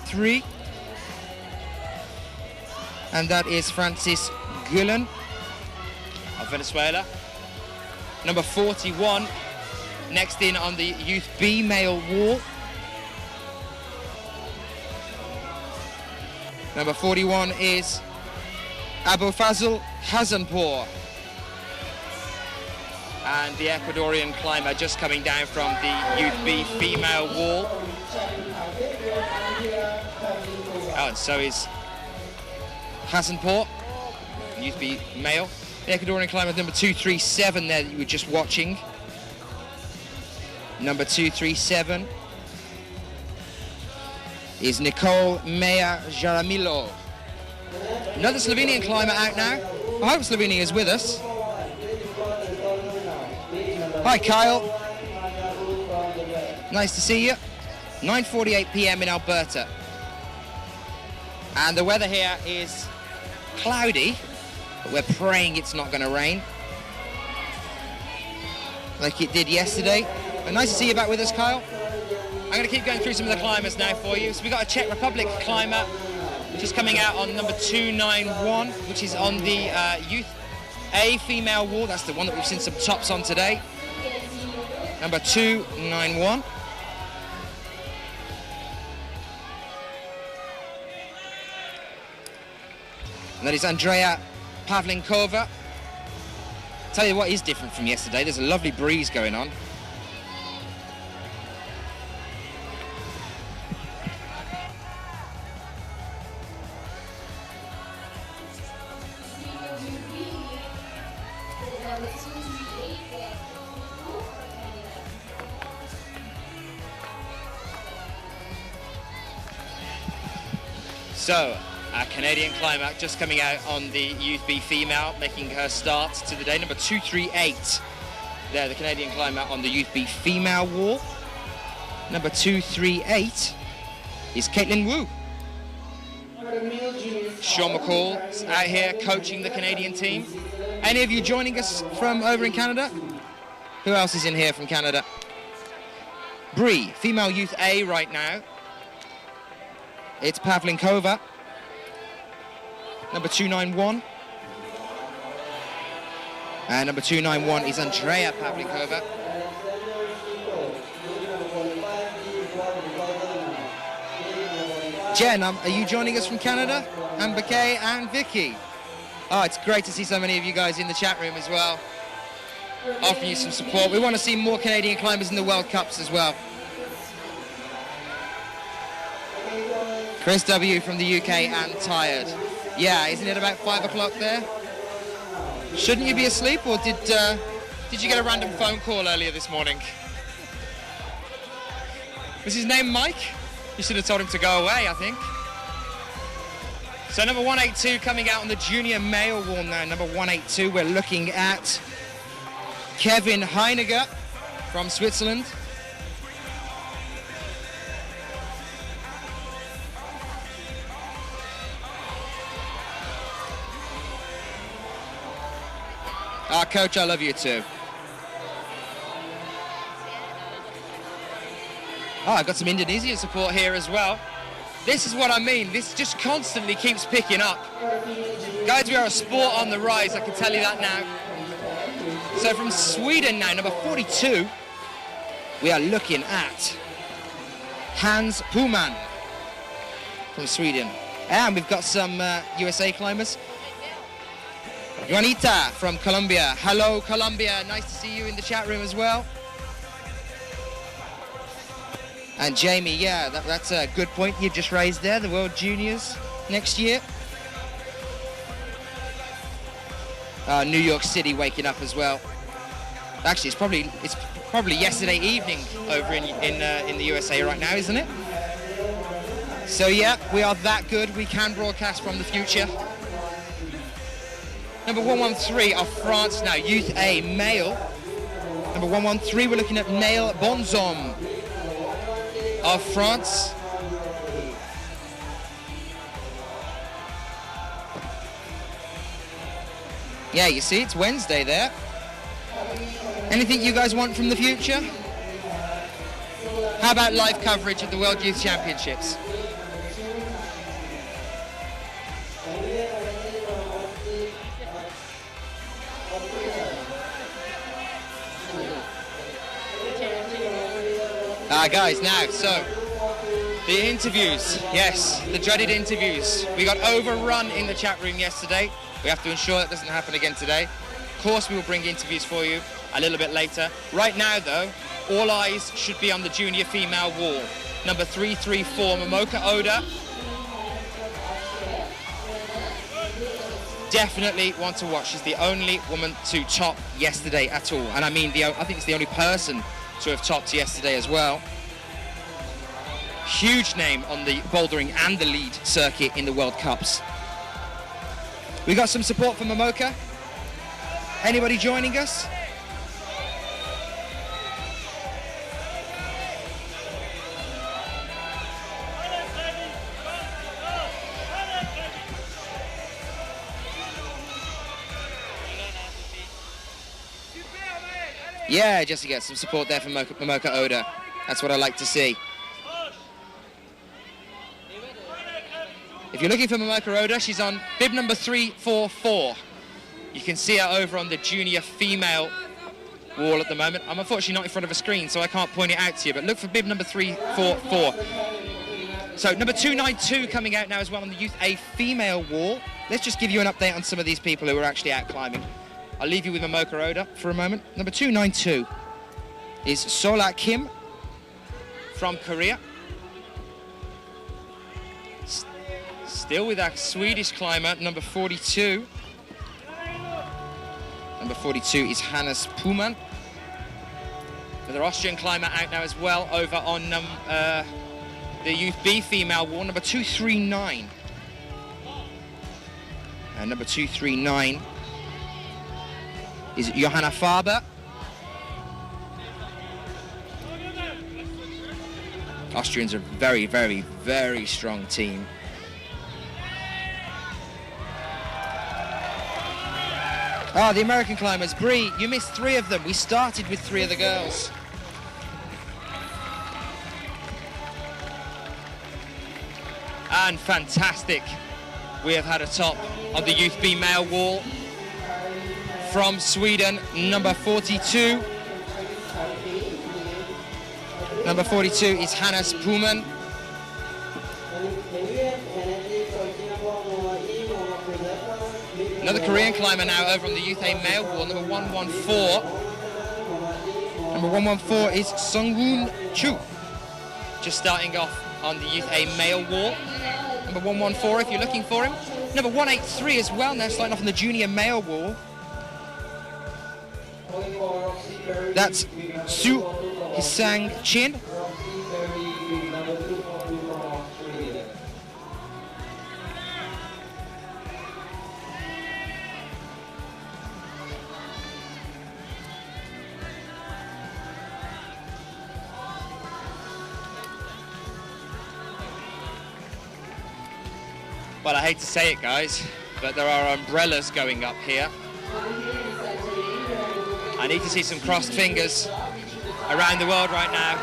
Three. And that is Francis Gulen of Venezuela. Number 41, next in on the Youth B male wall. Number 41 is Abu Fazl Hazanpour. And the Ecuadorian climber just coming down from the Youth B female wall. Oh, and so is Hazanpour, Youth B male. The Ecuadorian climber number 237 there that you were just watching. Number 237 is Nicole Mea Jaramillo. Another Slovenian climber out now. I hope Slovenia is with us. Hi Kyle. Nice to see you. 9:48 p.m. in Alberta. And the weather here is cloudy, but we're praying it's not going to rain like it did yesterday. But nice to see you back with us, Kyle. I'm going to keep going through some of the climbers now for you. So we've got a Czech Republic climber just coming out on number 291, which is on the Youth A female wall. That's the one that we've seen some tops on today. Number 291. And that is Andrea Pavlinkova. Tell you what is different from yesterday, there's a lovely breeze going on. So, a Canadian climber just coming out on the Youth B female, making her start to the day. Number 238 there, the Canadian climber on the Youth B female wall. Number 238 is Caitlin Wu. Sean McCall is out here coaching the Canadian team. Any of you joining us from over in Canada? Who else is in here from Canada? Bree, female Youth A right now. It's Pavlinkova. Number 291. And number 291 is Andrea Pavlinkova. Jen, are you joining us from Canada? And Bakay and Vicky. Oh, it's great to see so many of you guys in the chat room as well, offering you some support. We want to see more Canadian climbers in the World Cups as well. Chris W from the UK and tired. Yeah, isn't it about 5 o'clock there? Shouldn't you be asleep, or did you get a random phone call earlier this morning? Was his name Mike? You should have told him to go away, I think. So number 182 coming out on the junior male wall now. Number 182, we're looking at Kevin Heiniger from Switzerland. Coach, I love you too. Oh, I've got some Indonesian support here as well. This is what I mean. This just constantly keeps picking up. Guys, we are a sport on the rise, I can tell you that now. So from Sweden now, number 42, we are looking at Hans Puman from Sweden. And we've got some USA climbers. Juanita from Colombia. Hello, Colombia. Nice to see you in the chat room as well. And Jamie, yeah, that's a good point you've just raised there. The World Juniors next year. New York City waking up as well. Actually, it's probably yesterday evening over in the USA right now, isn't it? So yeah, we are that good. We can broadcast from the future. Number 113 of France now, Youth A male. Number 113, we're looking at male Bonzom of France. Yeah, you see, it's Wednesday there. Anything you guys want from the future? How about live coverage of the World Youth Championships? Guys, now, so the interviews, yes, the dreaded interviews. We got overrun in the chat room yesterday. We have to ensure that doesn't happen again today. Of course, we will bring interviews for you a little bit later. Right now, though, all eyes should be on the junior female wall. Number 334, Momoka Oda. Definitely want to watch. She's the only woman to top yesterday at all. And I mean, I think it's the only person to have topped yesterday as well. Huge name on the bouldering and the lead circuit in the World Cups. We got some support from Momoka. Anybody joining us? Yeah, just to get some support there from Momoka Oda. That's what I like to see. If you're looking for Momoka Oda, she's on bib number 344. You can see her over on the junior female wall at the moment. I'm unfortunately not in front of a screen, so I can't point it out to you, but look for bib number 344. So number 292 coming out now as well on the Youth A female wall. Let's just give you an update on some of these people who are actually out climbing. I'll leave you with Momoka Oda for a moment. Number 292 is Sola Kim from Korea. Still with our Swedish climber, number 42. Number 42 is Hannes Puman. Another Austrian climber out now as well over on the Youth B female wall, number 239. And number 239 is Johanna Faber. Austrians are a very, very, very strong team. Ah, the American climbers. Bree, you missed 3 of them. We started with 3 of the girls. And fantastic. We have had a top of the Youth B male wall from Sweden, number 42. Number 42 is Hannes Puman. Another Korean climber now over on the Youth A male wall, number 114. Number 114 is Sungwoon Chu. Just starting off on the Youth A male wall. Number 114 if you're looking for him. Number 183 as well now, starting off on the junior male wall. That's Su Hisang Chin. Well, I hate to say it, guys, but there are umbrellas going up here. I need to see some crossed fingers around the world right now.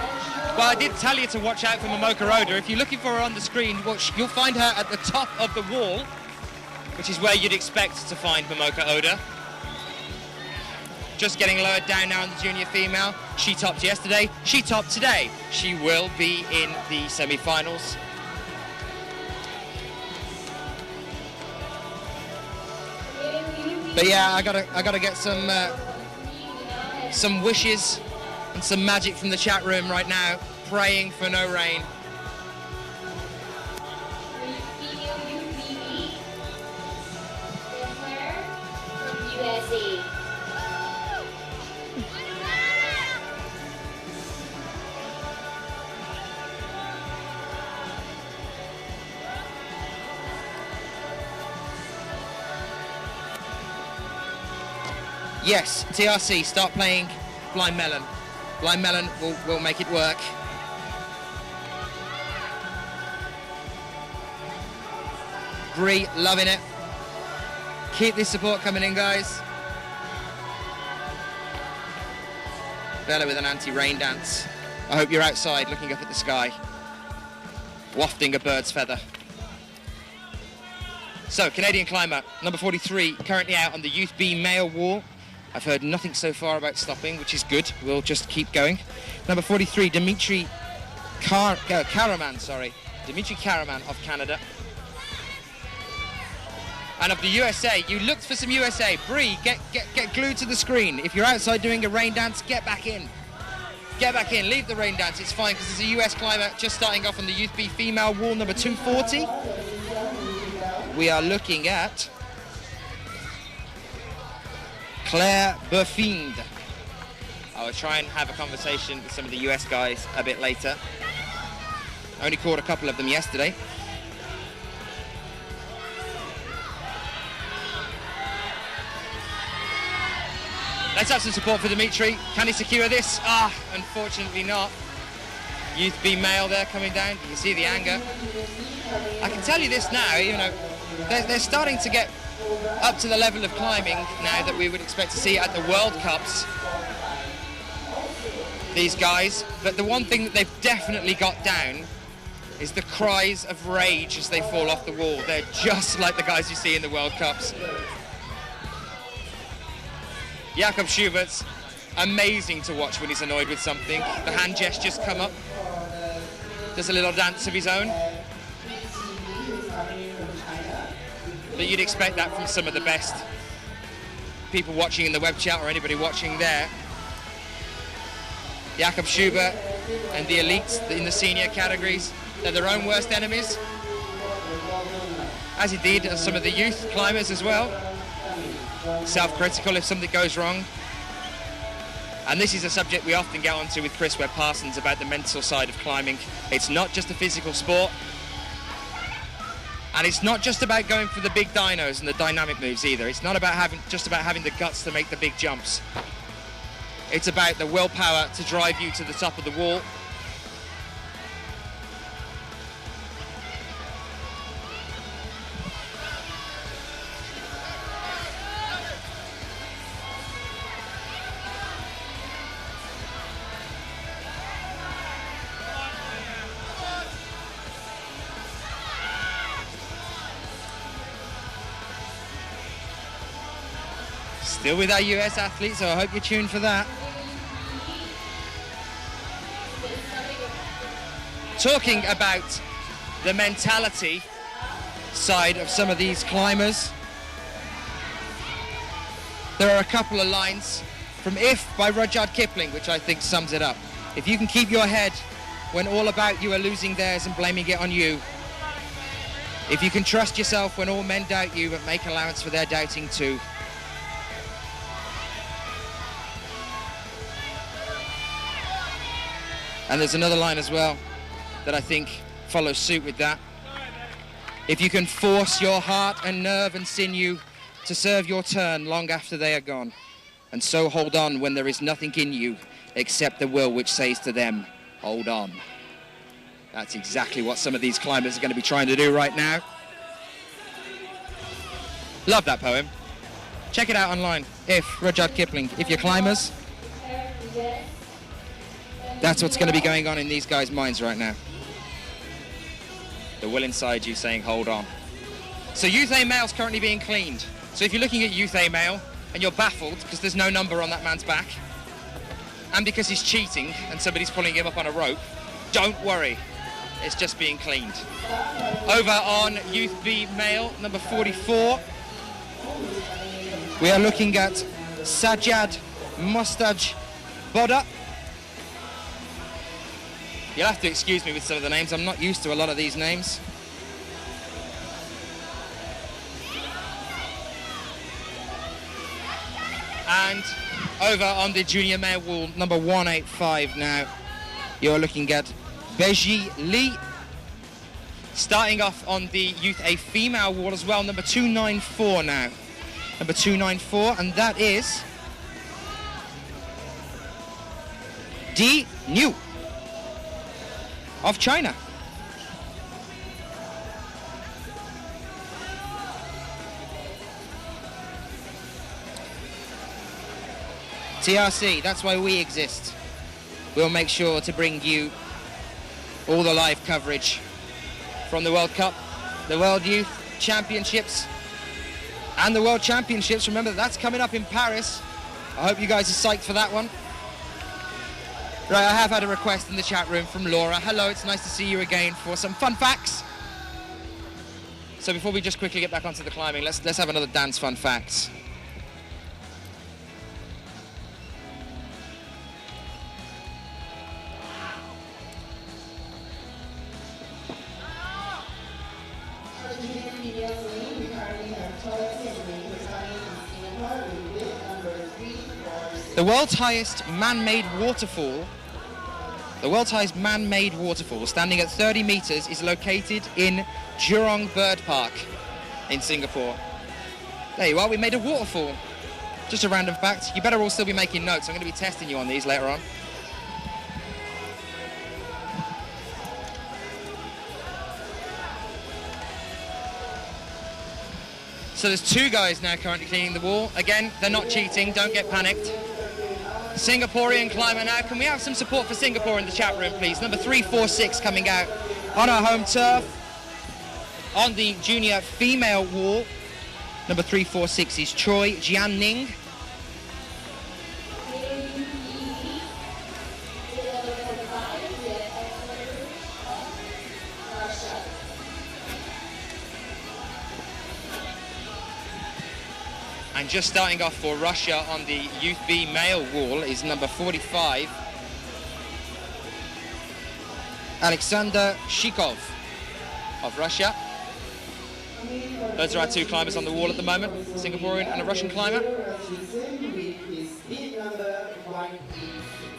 Well, I did tell you to watch out for Momoka Oda. If you're looking for her on the screen, you'll find her at the top of the wall, which is where you'd expect to find Momoka Oda. Just getting lowered down now on the junior female. She topped yesterday, she topped today. She will be in the semi-finals. But yeah, I gotta get some wishes and some magic from the chat room right now, praying for no rain. Yes, TRC, start playing Blind Melon. Blind Melon will make it work. Bree, loving it. Keep this support coming in, guys. Bella with an anti-rain dance. I hope you're outside looking up at the sky, wafting a bird's feather. So, Canadian climber, number 43, currently out on the Youth B male wall. I've heard nothing so far about stopping, which is good. We'll just keep going. Number 43, Dimitri Karaman, Dimitri Karaman of Canada. And of the USA, you looked for some USA. Bree, get glued to the screen. If you're outside doing a rain dance, get back in. Get back in, leave the rain dance, it's fine, because there's a US climber just starting off on the Youth B female wall, number 240. We are looking at Claire Burfind. I will try and have a conversation with some of the US guys a bit later. I only caught a couple of them yesterday. Let's have some support for Dimitri. Can he secure this? Unfortunately not. Youth B male there coming down. You can see the anger. I can tell you this now, you know, they're starting to get up to the level of climbing now that we would expect to see at the World Cups. These guys. But the one thing that they've definitely got down is the cries of rage as they fall off the wall. They're just like the guys you see in the World Cups. Jakob Schubert's amazing to watch when he's annoyed with something. The hand gestures come up. Does a little dance of his own. But you'd expect that from some of the best people watching in the web chat or anybody watching there. Jakob Schubert and the elites in the senior categories, they're their own worst enemies. As indeed are some of the youth climbers as well. Self-critical if something goes wrong. And this is a subject we often get onto with Chris Webb-Parsons about the mental side of climbing. It's not just a physical sport. And it's not just about going for the big dynos and the dynamic moves either. It's not about just about having the guts to make the big jumps. It's about the willpower to drive you to the top of the wall. Still with our US athletes, so I hope you're tuned for that. Talking about the mentality side of some of these climbers, there are a couple of lines from If by Rudyard Kipling, which I think sums it up. If you can keep your head when all about you are losing theirs and blaming it on you, if you can trust yourself when all men doubt you but make allowance for their doubting too, and there's another line as well that I think follows suit with that. If you can force your heart and nerve and sinew to serve your turn long after they are gone, and so hold on when there is nothing in you except the will which says to them, hold on. That's exactly what some of these climbers are going to be trying to do right now. Love that poem. Check it out online. If, Rudyard Kipling. If you're climbers, that's what's going to be going on in these guys' minds right now. The will inside you saying, hold on. So Youth A male's currently being cleaned. So if you're looking at Youth A male and you're baffled because there's no number on that man's back, and because he's cheating and somebody's pulling him up on a rope, don't worry. It's just being cleaned. Over on Youth B male, number 44, we are looking at Sajjad Mustaj Boda. You'll have to excuse me with some of the names. I'm not used to a lot of these names. And over on the junior male wall, number 185 now, you're looking at Beji Lee. Starting off on the Youth A female wall as well, number 294 now. Number 294, and that is Di Niu of China. TRC, that's why we exist. We'll make sure to bring you all the live coverage from the World Cup, the World Youth Championships, and the World Championships. Remember, that's coming up in Paris. I hope you guys are psyched for that one. Right, I have had a request in the chat room from Laura. Hello, it's nice to see you again for some fun facts. So before we just quickly get back onto the climbing, let's have another dance fun facts. The world's highest man-made waterfall, standing at 30 meters, is located in Jurong Bird Park in Singapore. There you are, we made a waterfall. Just a random fact. You better all still be making notes. I'm going to be testing you on these later on. So there's two guys now currently cleaning the wall. Again, they're not cheating, don't get panicked. Singaporean climber now. Can we have some support for Singapore in the chat room, please? Number 346 coming out on our home turf. On the junior female wall, number 346 is Choi Jianning. And just starting off for Russia on the Youth B male wall is number 45, Alexander Shikov of Russia. Those are our two climbers on the wall at the moment, Singaporean and a Russian climber.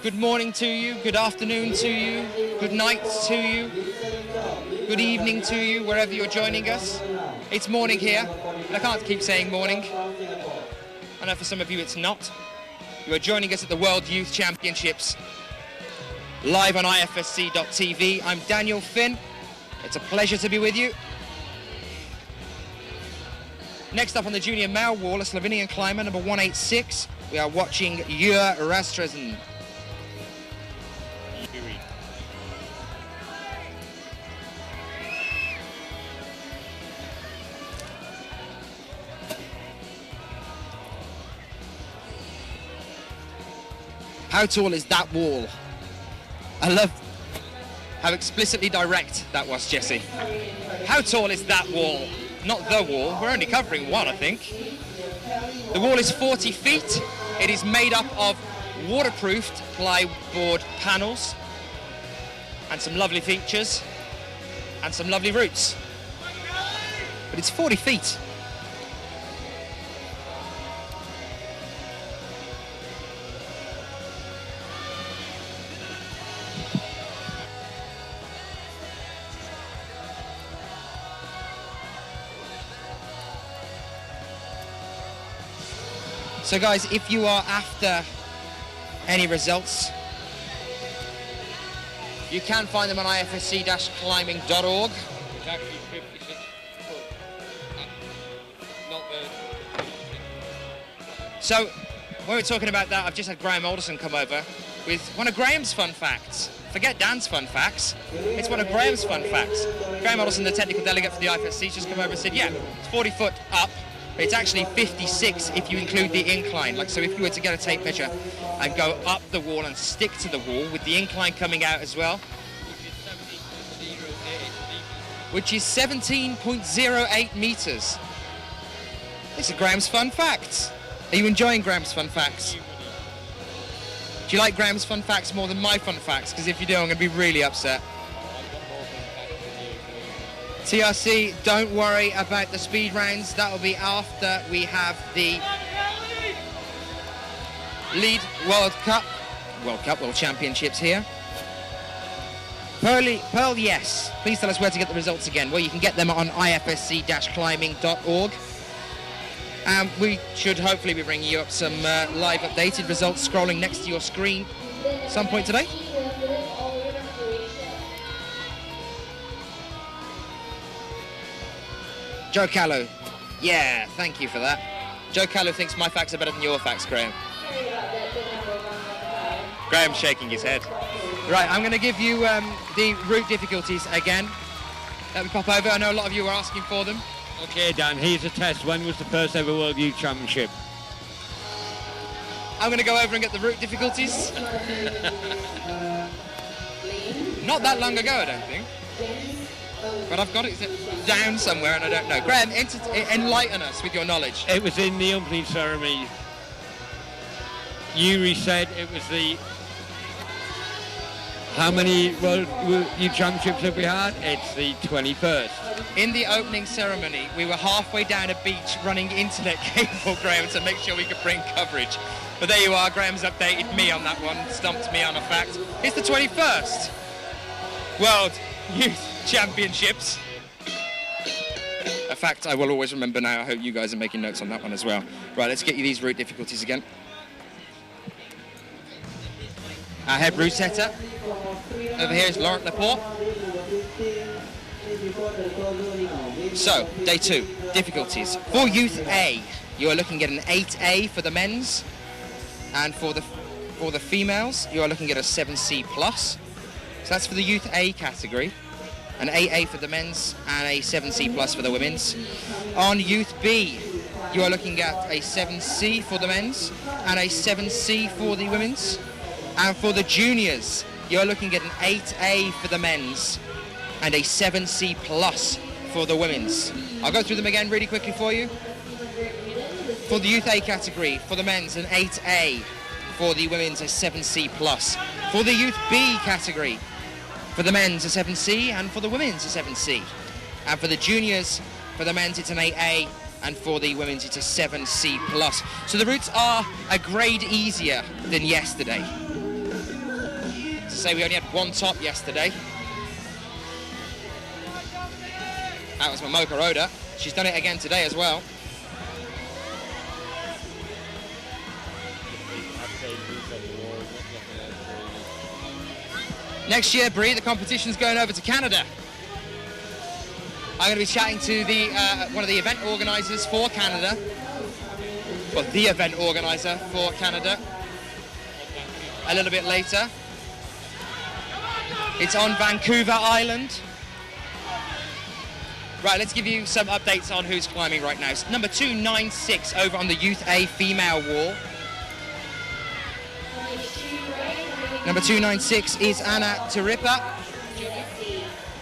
Good morning to you, good afternoon to you, good night to you, good evening to you, wherever you're joining us. It's morning here, and I can't keep saying morning. I know for some of you it's not. You are joining us at the World Youth Championships, live on IFSC.tv. I'm Daniel Finn. It's a pleasure to be with you. Next up on the junior male wall, a Slovenian climber, number 186. We are watching Jure Rastresen. How tall is that wall? I love how explicitly direct that was, Jesse. How tall is that wall? Not the wall, we're only covering one, I think. The wall is 40 feet. It is made up of waterproofed plywood panels and some lovely features and some lovely routes. But it's 40 feet. So guys, if you are after any results, you can find them on ifsc-climbing.org. It's actually 56 foot. Not the... So, when we're talking about that, I've just had Graeme Alderson come over with one of Graeme's fun facts. Forget Dan's fun facts, it's one of Graeme's fun facts. Graeme Alderson, the technical delegate for the IFSC, just come over and said, yeah, it's 40 foot up. It's actually 56 if you include the incline. Like, so if you were to get a tape measure and go up the wall and stick to the wall with the incline coming out as well, which is 17.08 meters. This is Graeme's fun facts. Are you enjoying Graeme's fun facts? Do you like Graeme's fun facts more than my fun facts? Because if you do, I'm going to be really upset. TRC, don't worry about the speed rounds. That will be after we have the lead World Championships here. Pearl, yes. Please tell us where to get the results again. Well, you can get them on ifsc-climbing.org. We should hopefully be bringing you up some live updated results scrolling next to your screen some point today. Joe Callow. Yeah, thank you for that. Joe Callow thinks my facts are better than your facts, Graeme. Graham's shaking his head. Right, I'm going to give you the route difficulties again. Let me pop over. I know a lot of you are asking for them. Okay, Dan, here's a test. When was the first ever World Youth Championship? I'm going to go over and get the route difficulties. Not that long ago, I don't think. But I've got it down somewhere and I don't know. Graeme, enlighten us with your knowledge. It was in the opening ceremony. Yuri said it was the... How many World Youth Championships have we had? It's the 21st. In the opening ceremony, we were halfway down a beach running internet cable, Graeme, to make sure we could bring coverage. But there you are, Graham's updated me on that one, stumped me on a fact. It's the 21st World Youth Championships. A fact I will always remember now. I hope you guys are making notes on that one as well. Right, let's get you these route difficulties again. Our head route setter. Over here is Laurent Laporte. So, day 2, difficulties. For Youth A, you are looking at an 8A for the men's, and for the females, you are looking at a 7C+. So that's for the Youth A category. An 8A for the men's and a 7C+ for the women's. On Youth B, you are looking at a 7C for the men's and a 7C for the women's. And for the juniors, you're looking at an 8A for the men's and a 7C+ for the women's. I'll go through them again really quickly for you. For the Youth A category, for the men's, an 8A. For the women's, a 7C+. For the Youth B category, for the men's, a 7C, and for the women's, a 7C. And for the juniors, for the men's, it's an 8A, and for the women's, it's a 7C+. So the routes are a grade easier than yesterday. To say we only had one top yesterday. That was Momoka Oda. She's done it again today as well. Next year, Bree, the competition's going over to Canada. I'm going to be chatting to the one of the event organisers for Canada. Well, the event organiser for Canada. A little bit later. It's on Vancouver Island. Right, let's give you some updates on who's climbing right now. So number 296 over on the Youth A female wall. Number 296 is Anna Tiripa.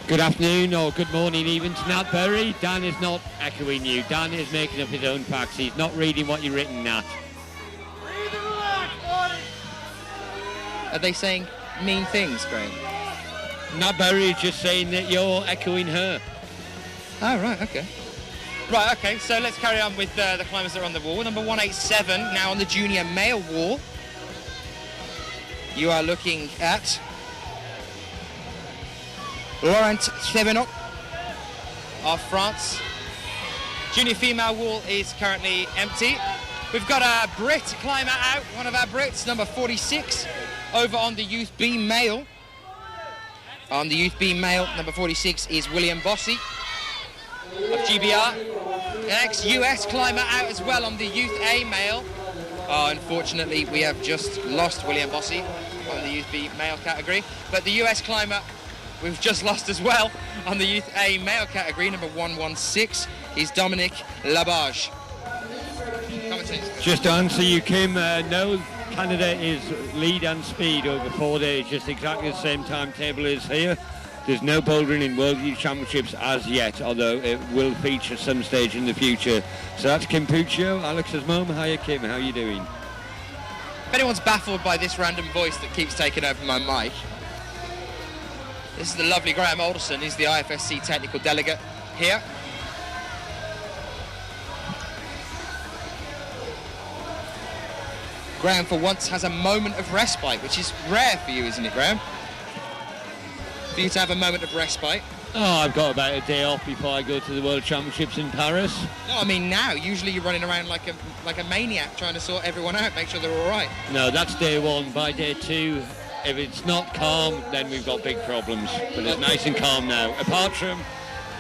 Good afternoon, or good morning even to Nat Berry. Dan is not echoing you. Dan is making up his own facts. He's not reading what you've written, Nat. Are they saying mean things, Graeme? Nat Berry is just saying that you're echoing her. Oh, right, okay. Right, okay, so let's carry on with the climbers that are on the wall. Number 187, now on the junior male wall. You are looking at Laurent Thévenot of France. Junior female wall is currently empty. We've got a Brit climber out, one of our Brits, number 46, over on the Youth B male. On the Youth B male, number 46 is William Bossy of GBR. An ex-US climber out as well on the Youth A male. Oh, unfortunately, we have just lost William Bossy on the Youth B male category. But the US climber, we've just lost as well on the Youth A male category. Number 116 is Dominic Labage. Just to answer you, Kim, no, Canada is lead and speed over 4 days, just exactly the same timetable as here. There's no bouldering in World Youth Championships as yet, although it will feature some stage in the future. So that's Kim Puccio, Alex's mum. Hiya, Kim, how are you doing? If anyone's baffled by this random voice that keeps taking over my mic, this is the lovely Graeme Alderson. He's the IFSC technical delegate here. Graeme, for once, has a moment of respite, which is rare for you, isn't it, Graeme? For you to have a moment of respite. Oh, I've got about a day off before I go to the World Championships in Paris. No, I mean now. Usually you're running around like a maniac trying to sort everyone out, make sure they're all right. No, that's day one. By day two, if it's not calm, then we've got big problems. But it's nice and calm now, apart from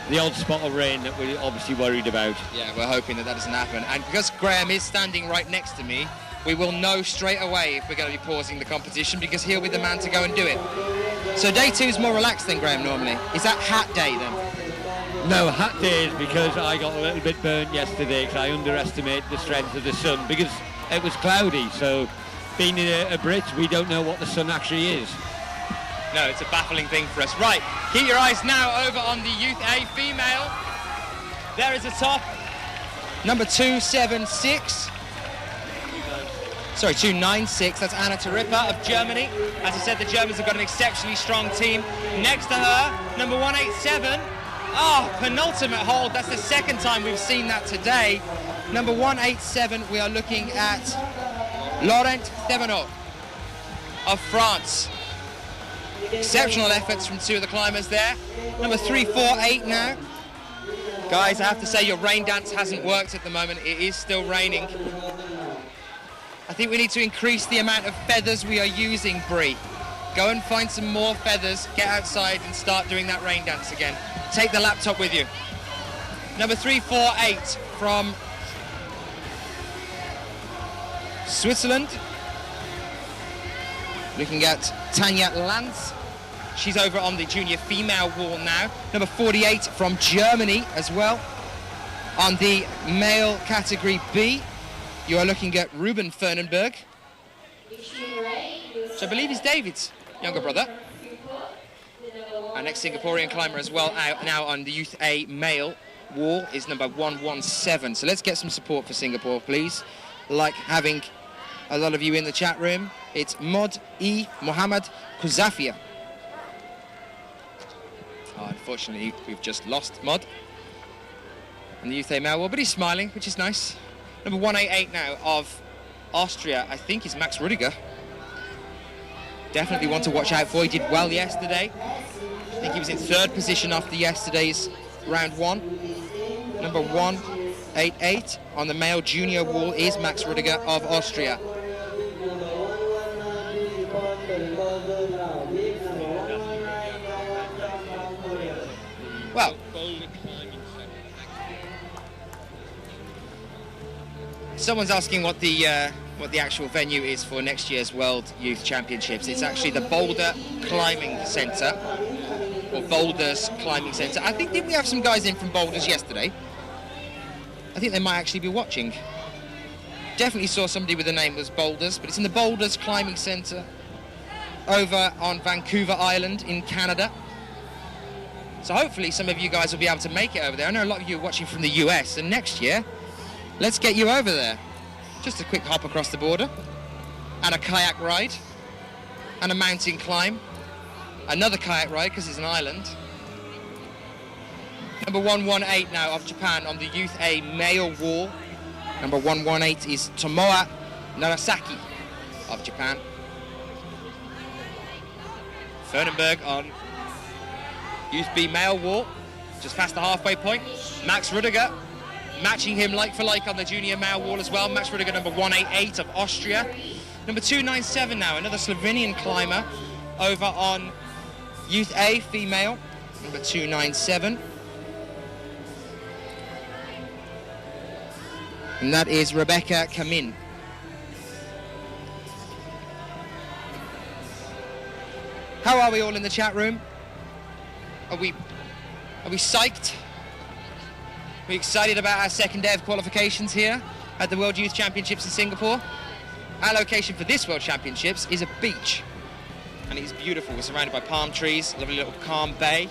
the odd spot of rain that we're obviously worried about. Yeah, we're hoping that doesn't happen. And because Graeme is standing right next to me, we will know straight away if we're going to be pausing the competition, because he'll be the man to go and do it. So day two is more relaxed than Graeme normally. Is that hat day then? No, hat day is because I got a little bit burnt yesterday because I underestimated the strength of the sun because it was cloudy. So being in a Brit, we don't know what the sun actually is. No, it's a baffling thing for us. Right, keep your eyes now over on the Youth A female. There is a top. Number 276. Sorry, 296. That's Anna Tarippa of Germany. As I said, the Germans have got an exceptionally strong team. Next to her, number 187. Penultimate hold. That's the second time we've seen that today. Number 187, we are looking at Laurent Thévenot of France. Exceptional efforts from two of the climbers there. Number 348 now. Guys, I have to say your rain dance hasn't worked at the moment. It is still raining. I think we need to increase the amount of feathers we are using, Bree. Go and find some more feathers, get outside and start doing that rain dance again. Take the laptop with you. Number 348 from Switzerland. Looking at Tanya Lanz. She's over on the junior female wall now. Number 48 from Germany as well. On the male category B, you are looking at Ruben Fernenberg. So I believe he's David's younger brother. Our next Singaporean climber as well out now on the Youth A male wall is number 117. So let's get some support for Singapore, please. Like having a lot of you in the chat room. It's Mod E. Mohammed Kuzafia. Unfortunately, we've just lost Mod on the Youth A male wall, but he's smiling, which is nice. Number 188 now of Austria, I think, is Max Rudiger. Definitely one to watch out for. He did well yesterday. I think he was in third position after yesterday's round one. Number 188 on the male junior wall is Max Rudiger of Austria. Well, someone's asking what the actual venue is for next year's World Youth Championships. It's actually the Boulder Climbing Centre, or Boulders Climbing Centre. I think, did we have some guys in from Boulders yesterday? I think they might actually be watching. Definitely saw somebody with the name was Boulders, but it's in the Boulders Climbing Centre over on Vancouver Island in Canada. So hopefully some of you guys will be able to make it over there. I know a lot of you are watching from the US, and next year, let's get you over there. Just a quick hop across the border, and a kayak ride, and a mountain climb, another kayak ride because it's an island. Number 118 now of Japan on the Youth A male wall. Number 118 is Tomoa Narasaki of Japan. Fernenberg on Youth B male wall, just past the halfway point. Max Rudiger matching him like for like on the junior male wall as well. Max Rudiger, number 188 of Austria. Number 297 now, another Slovenian climber over on Youth A female, number 297. And that is Rebecca Kamin. How are we all in the chat room? Are we psyched? Are we excited about our second day of qualifications here at the World Youth Championships in Singapore? Our location for this World Championships is a beach, and it is beautiful. We're surrounded by palm trees, lovely little calm bay.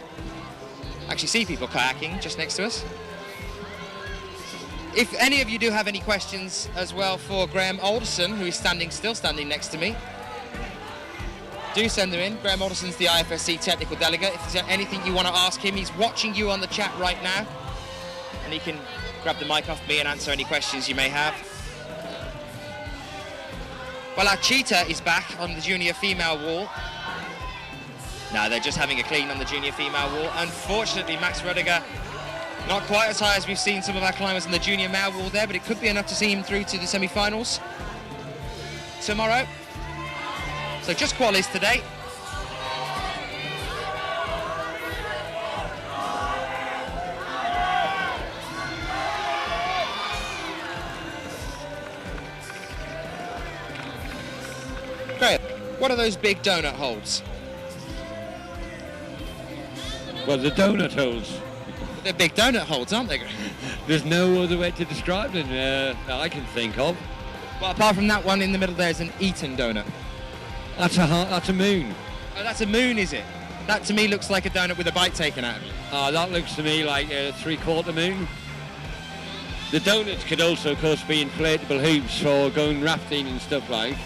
I actually see people kayaking just next to us. If any of you do have any questions as well for Graeme Alderson, who is still standing next to me, do send them in. Graeme Alderson's the IFSC technical delegate. If there's anything you want to ask him, he's watching you on the chat right now, and he can grab the mic off me and answer any questions you may have. Well, our cheetah is back on the junior female wall. No, they're just having a clean on the junior female wall. Unfortunately, Max Rödiger, not quite as high as we've seen some of our climbers on the junior male wall there, but it could be enough to see him through to the semi-finals tomorrow. So just qualis today. Great. What are those big donut holds? Well, the donut holes. They're big donut holds, aren't they? There's no other way to describe them that I can think of. Well, apart from that one in the middle, there's an Eton donut. That's a moon. Oh, that's a moon, is it? That to me looks like a donut with a bite taken out of it. That looks to me like a three-quarter moon. The donuts could also, of course, be inflatable hoops for going rafting and stuff like.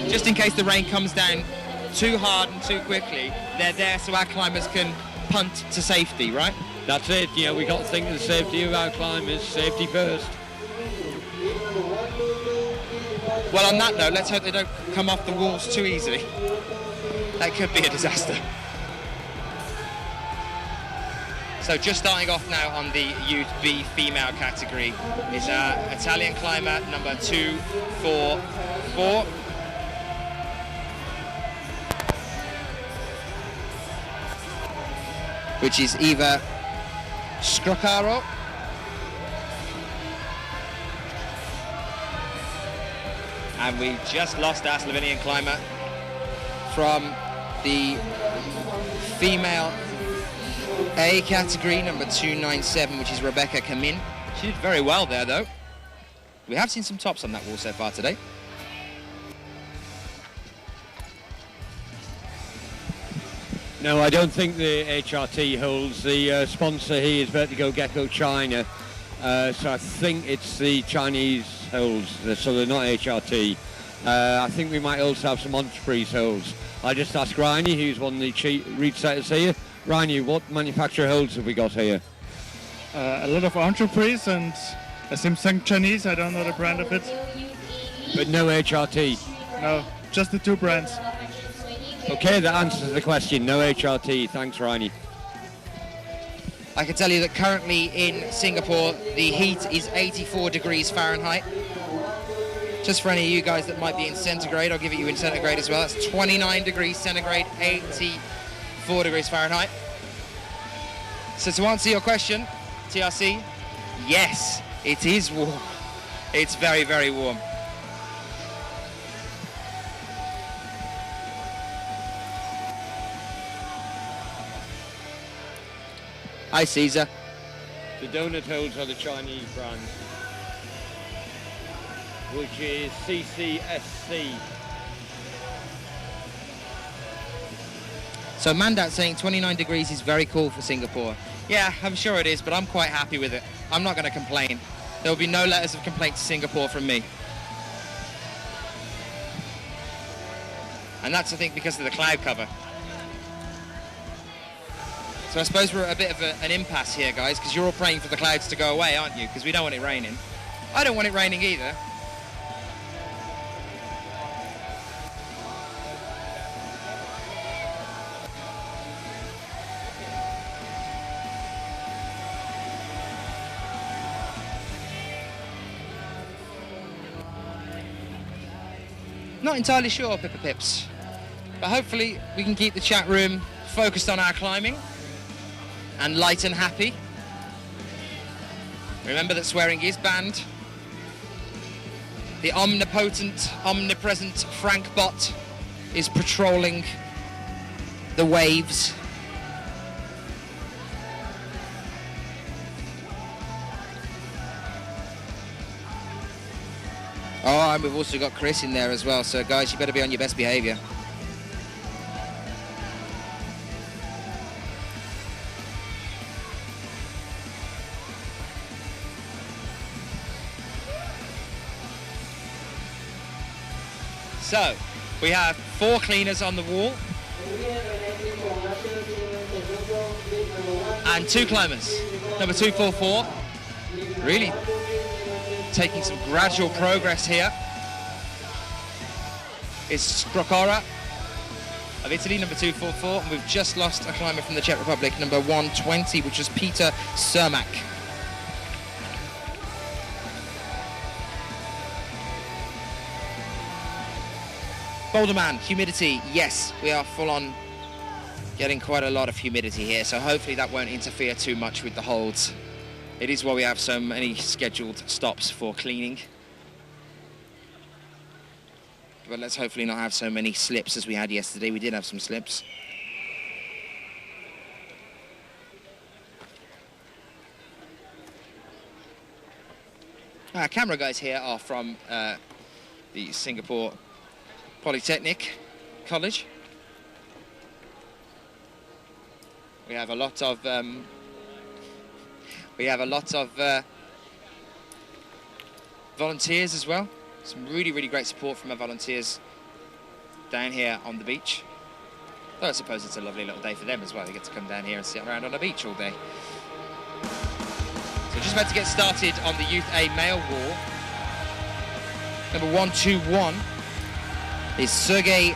Just in case the rain comes down too hard and too quickly, they're there so our climbers can punt to safety, right? That's it. You know, we got to think of the safety of our climbers. Safety first. Well, on that note, let's hope they don't come off the walls too easily. That could be a disaster. So just starting off now on the Youth B female category is Italian climber number 244. Which is Eva Scrocaro. And we just lost our Slovenian climber from the female A category, number 297, which is Rebecca Kamin. She did very well there, though. We have seen some tops on that wall so far today. No, I don't think the HRT holds. The sponsor here is Vertigo Gecko China. So I think it's the Chinese holds, so they're not HRT. I think we might also have some entreprise holds. I just asked Rainy, who's one of the read setters here. Rainy, what manufacturer holds have we got here? A lot of entreprise and some Chinese, I don't know the brand of it. But no HRT? No, just the two brands. Okay, that answers the question. No HRT. Thanks, Rainy. I can tell you that currently in Singapore, the heat is 84 degrees Fahrenheit. Just for any of you guys that might be in centigrade, I'll give it you in centigrade as well. That's 29 degrees centigrade, 84 degrees Fahrenheit. So to answer your question, TRC, yes, it is warm. It's very, very warm. Hi, Caesar. The donut holds are the Chinese brand, which is CCSC. So Mandat saying 29 degrees is very cool for Singapore. Yeah, I'm sure it is, but I'm quite happy with it. I'm not going to complain. There will be no letters of complaint to Singapore from me. And that's, I think, because of the cloud cover. So I suppose we're at a bit of an impasse here, guys, because you're all praying for the clouds to go away, aren't you? Because we don't want it raining. I don't want it raining either. Not entirely sure, Pippa Pips. But hopefully we can keep the chat room focused on our climbing and light and happy. Remember that swearing is banned. The omnipotent, omnipresent Frank Bot is patrolling the waves. Oh, and we've also got Chris in there as well, so guys, you better be on your best behaviour. So, we have 4 cleaners on the wall and 2 climbers. Number 244, really taking some gradual progress here is Skrokora. of Italy, number 244, and we've just lost a climber from the Czech Republic, number 120, which was Peter Cermak. Boulderman, humidity, yes, we are full on getting quite a lot of humidity here, so hopefully that won't interfere too much with the holds. It is why we have so many scheduled stops for cleaning. But let's hopefully not have so many slips as we had yesterday. We did have some slips. Our camera guys here are from the Singapore Polytechnic College. We have a lot of volunteers as well. Some really, really great support from our volunteers down here on the beach. Though I suppose it's a lovely little day for them as well. They get to come down here and sit around on the beach all day. So just about to get started on the Youth A male wall. Number 121 is Sergei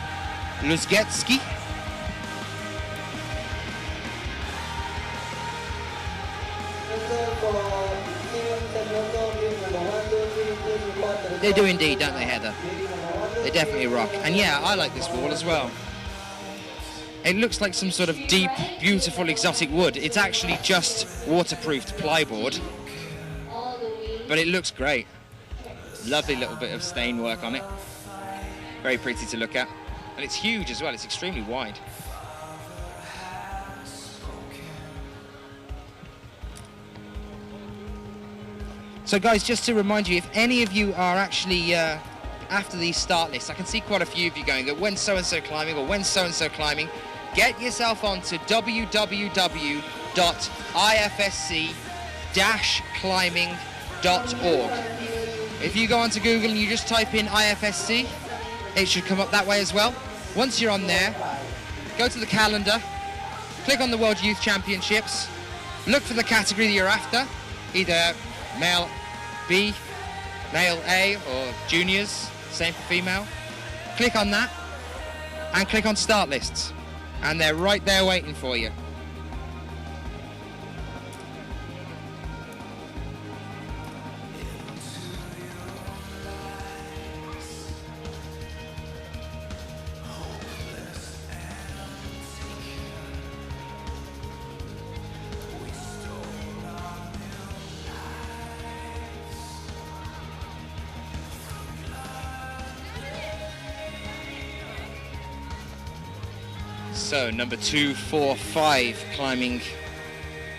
Luzgetsky. They do indeed, don't they, Heather? They definitely rock. And yeah, I like this wall as well. It looks like some sort of deep, beautiful, exotic wood. It's actually just waterproofed plyboard, but it looks great. Lovely little bit of stain work on it. Very pretty to look at. And it's huge as well, it's extremely wide. So guys, just to remind you, if any of you are actually after these start lists, I can see quite a few of you going, when so-and-so climbing or when so-and-so climbing, get yourself onto www.ifsc-climbing.org. If you go onto Google and you just type in IFSC, it should come up that way as well. Once you're on there, go to the calendar, click on the World Youth Championships, look for the category that you're after, either male B, male A, or juniors, same for female. Click on that and click on start lists, and they're right there waiting for you. So number 245 climbing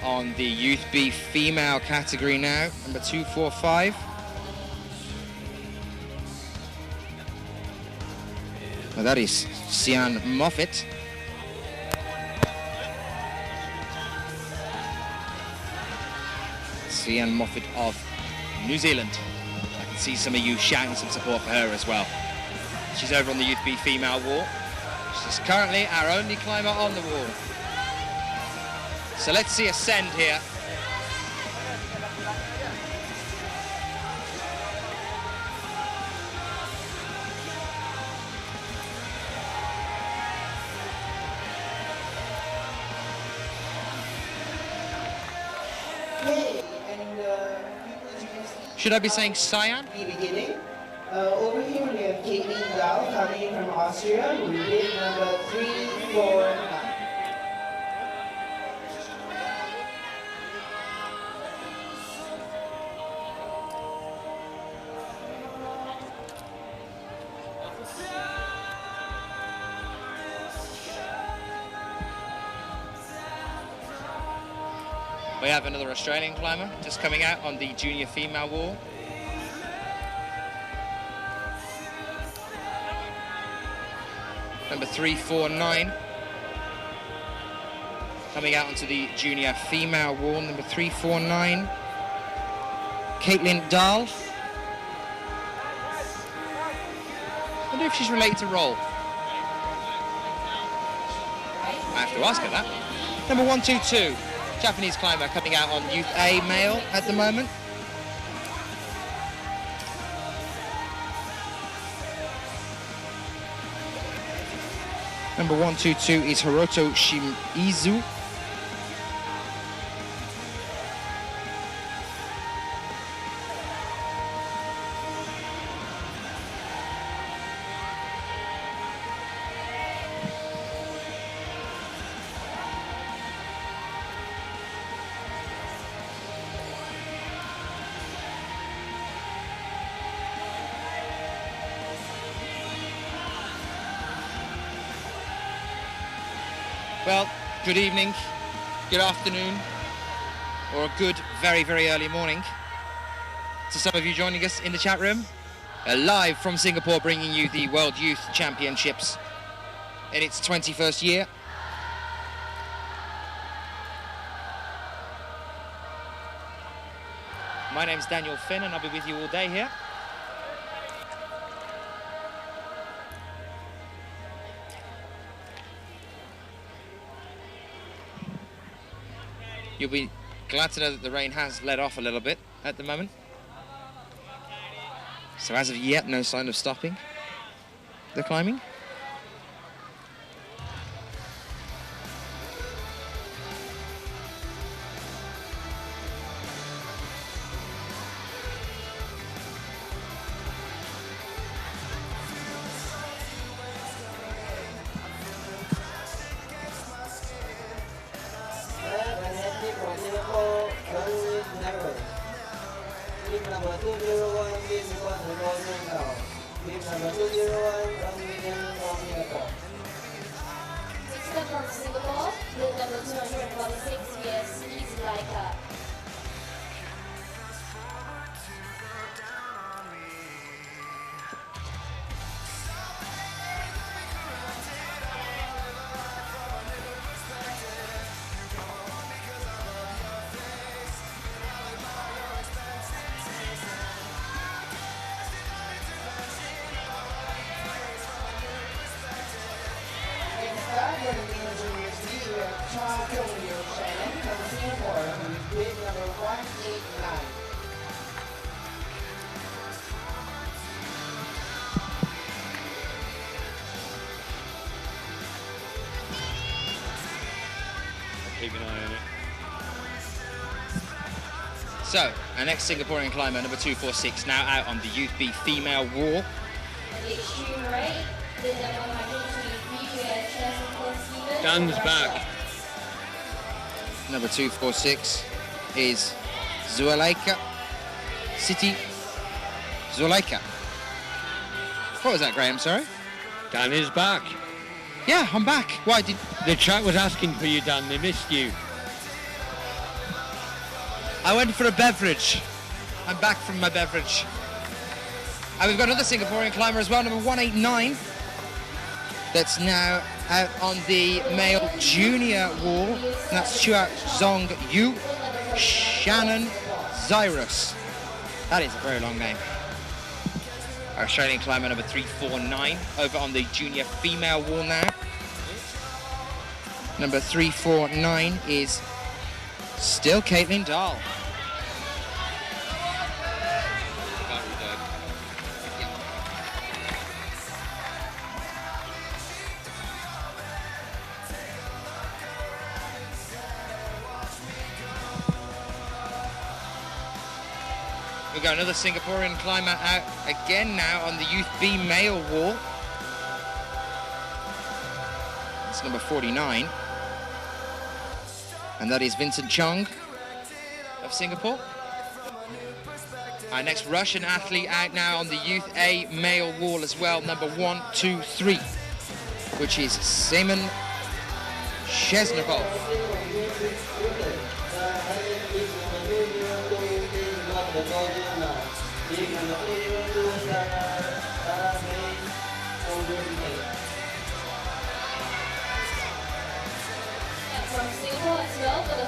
on the Youth B female category now. Number 245. Well, that is Sian Moffat. Sian Moffat of New Zealand. I can see some of you shouting some support for her as well. She's over on the Youth B female wall. She's currently our only climber on the wall. So let's see a send here. Should I be saying Cyan? Beginning. Over here we have Caitlin Dahl coming in from Austria with bid number 349. We have another Australian climber just coming out on the junior female wall. Number 349. Coming out onto the junior female wall, number 349. Caitlin Dahl. I wonder if she's related to Roll. I have to ask her that. Number 122. Japanese climber coming out on Youth A male at the moment. Number 122 is Hiroto Shimizu. Well, good evening, good afternoon, or a good, very, very early morning to some of you joining us in the chat room. Live from Singapore, bringing you the World Youth Championships in its 21st year. My name's Daniel Finn, and I'll be with you all day here. You'll be glad to know that the rain has let off a little bit at the moment. So as of yet, no sign of stopping the climbing. From Singapore, with number 246, IFSC Zulaika. Keep an eye on it. So, our next Singaporean climber, number 246, now out on the Youth B female wall. Extreme right, the number 123, Chester Dan's back. Number 246 is Zulaika City. Zulaika. What was that, Graeme? Sorry? Dan is back. Yeah, I'm back. Why did... The chat was asking for you, Dan. They missed you. I went for a beverage. I'm back from my beverage. And we've got another Singaporean climber as well, number 189. That's now out on the male junior wall. And that's Chua Zong Yu, Shannon Zyrus. That is a very long name. Our Australian climber number 349 over on the junior female wall now. Number 349 is still Caitlin Dahl. We've got another Singaporean climber out again now on the Youth B male wall. It's number 49. And that is Vincent Chung of Singapore. Our next Russian athlete out now on the Youth A male wall as well, number 123, which is Semen Sheznikov.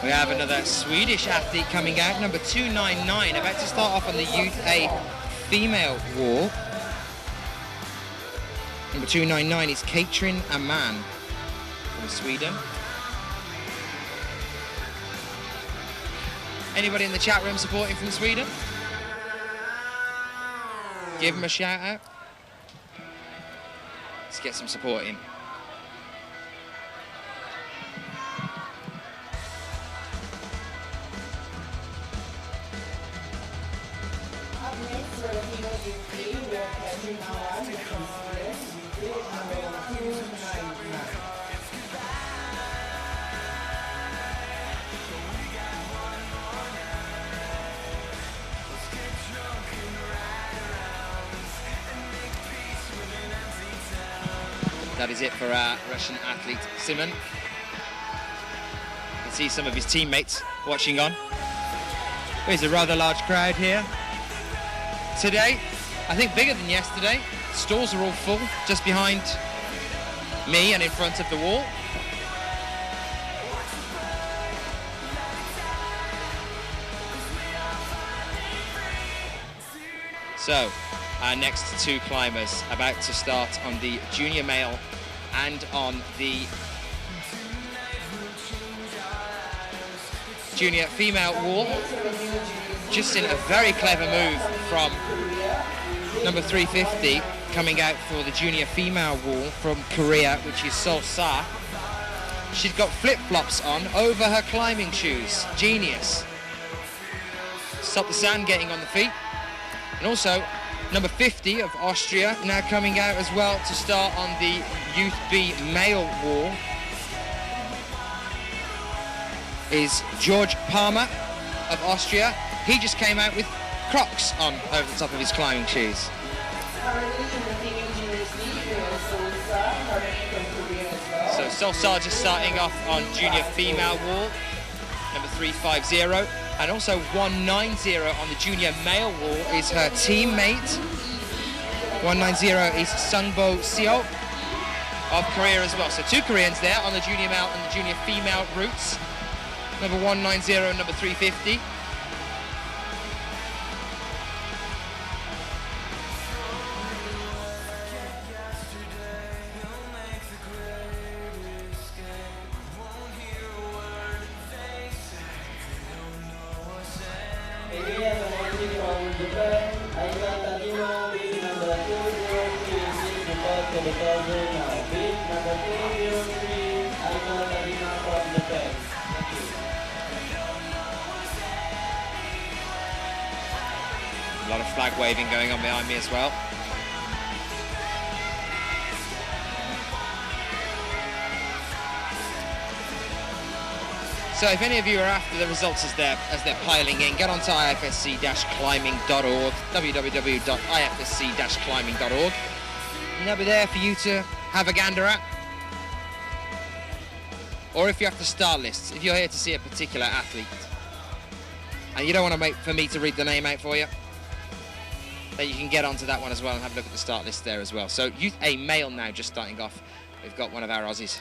We have another Swedish athlete coming out, number 299, about to start off on the Youth A female wall. Number 299 is Katrin Aman from Sweden. Anybody in the chat room supporting from Sweden? Give them a shout out. Let's get some support in. 350, we have Patrick Awan from Sweden, with number 299. That is it for our Russian athlete, Simon. You can see some of his teammates watching on. There's a rather large crowd here. Today, I think bigger than yesterday. Stalls are all full, just behind me and in front of the wall. So, our next two climbers about to start on the junior male and on the junior female wall. Just seen a very clever move from number 350 coming out for the junior female wall from Korea, which is Sol-sa. She's got flip-flops on over her climbing shoes. Genius. Stop the sand getting on the feet. And also, number 50 of Austria now coming out as well to start on the Youth B male wall is George Palmer of Austria. He just came out with Crocs on over the top of his climbing shoes. So Sol-sa just starting off on junior female wall, number 350. And also 190 on the junior male wall is her teammate. 190 is Sungbo Seo of Korea as well. So two Koreans there on the junior male and the junior female routes. Number 190 and number 350. A lot of flag waving going on behind me as well. So if any of you are after the results as they're piling in, get onto ifsc-climbing.org, www.ifsc-climbing.org, and they'll be there for you to have a gander at. Or if you have the start lists, if you're here to see a particular athlete and you don't want to wait for me to read the name out for you, then you can get onto that one as well and have a look at the start list there as well. So Youth A male now just starting off. We've got one of our Aussies,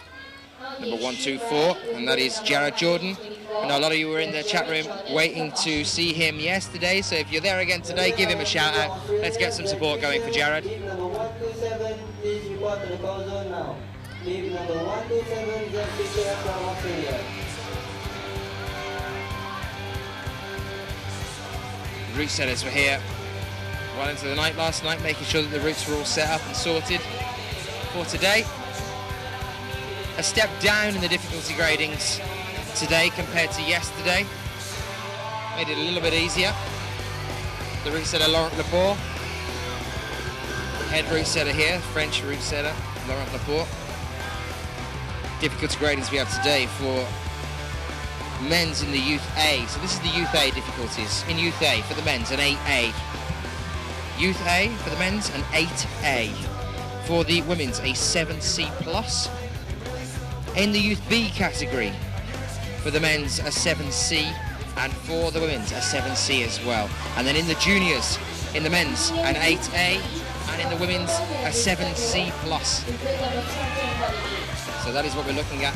number 124, and that is Jared Jordan. I know a lot of you were in the chat room waiting to see him yesterday, so if you're there again today, give him a shout out. Let's get some support going for Jared. Number 127, please report to the call zone now. Leave number 127, get picture from Australia. Route setters were here well into the night last night, making sure that the routes were all set up and sorted for today. A step down in the difficulty gradings today compared to yesterday. Made it a little bit easier. The route setter Laurent Laporte. Head route setter here, French route setter Laurent Laporte. Difficulty gradings we have today for men's in the Youth A. So this is the Youth A difficulties. In Youth A for the men's, an 8A. Youth A for the men's, an 8A. For the women's, a 7C+. In the Youth B category, for the men's, a 7C, and for the women's, a 7C as well. And then in the juniors, in the men's, an 8A, and in the women's, a 7C+. So that is what we're looking at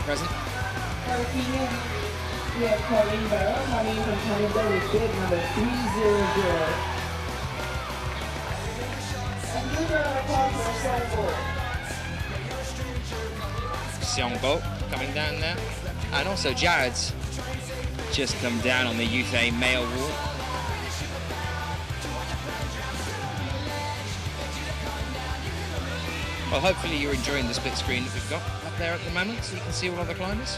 present. We have Colleen Barrow coming from Canada with bid number 300. And give her a call for Seongbo coming down there. And also Jared's just come down on the Youth A male wall. Well, hopefully you're enjoying the split screen that we've got up there at the moment, so you can see all other climbers.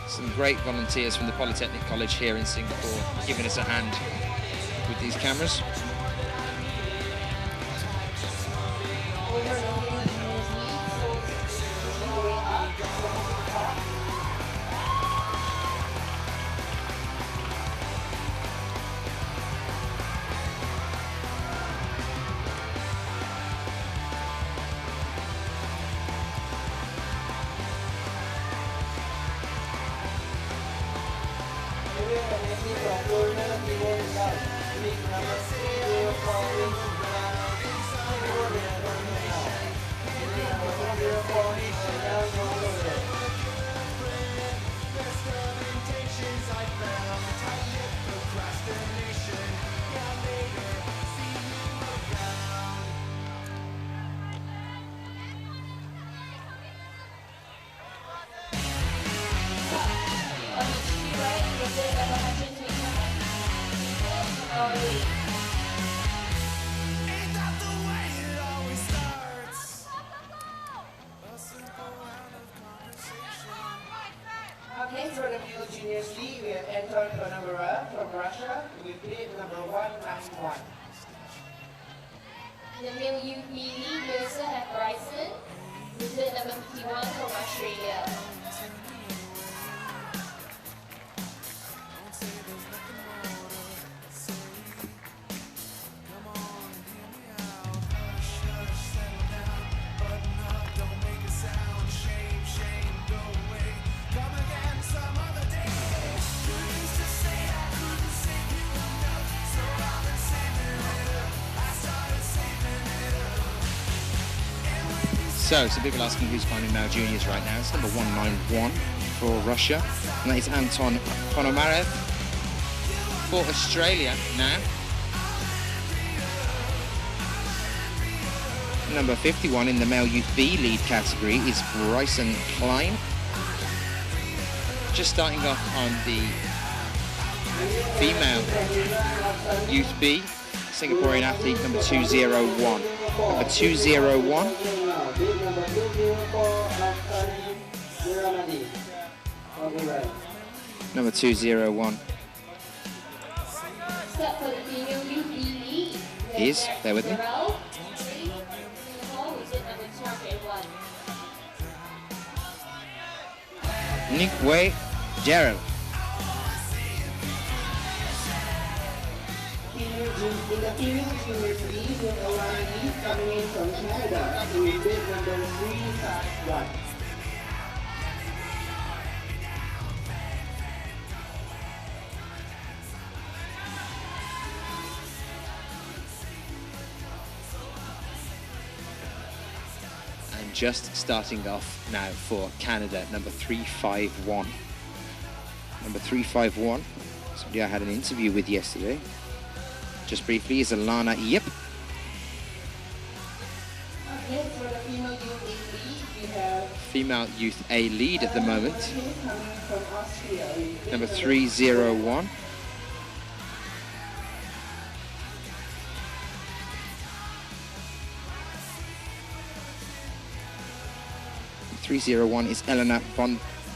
Some great volunteers from the Polytechnic College here in Singapore giving us a hand with these cameras. Okay, for the male junior C, we have Anton Konamura from Russia with bid number 191. The male youth B league, we also have Bryson with bid number 51 from Australia. So, some people asking who's climbing male juniors right now. It's number 191 for Russia, and that is Anton Ponomarev for Australia now. Number 51 in the male youth B lead category is Bryson Klein. Just starting off on the female youth B, Singaporean athlete number 201. Number 201. Number 201 is, bear with me, Nick Wei Gerald. In the female junior C, we have Alana coming in from Canada with bid number 361. And just starting off now for Canada, number 351. Number 351, somebody I had an interview with yesterday, just briefly, is Alana Yip. Okay, for the female youth A lead, we have Female youth A lead at the moment, coming from Austria with number 301. .301 is Elena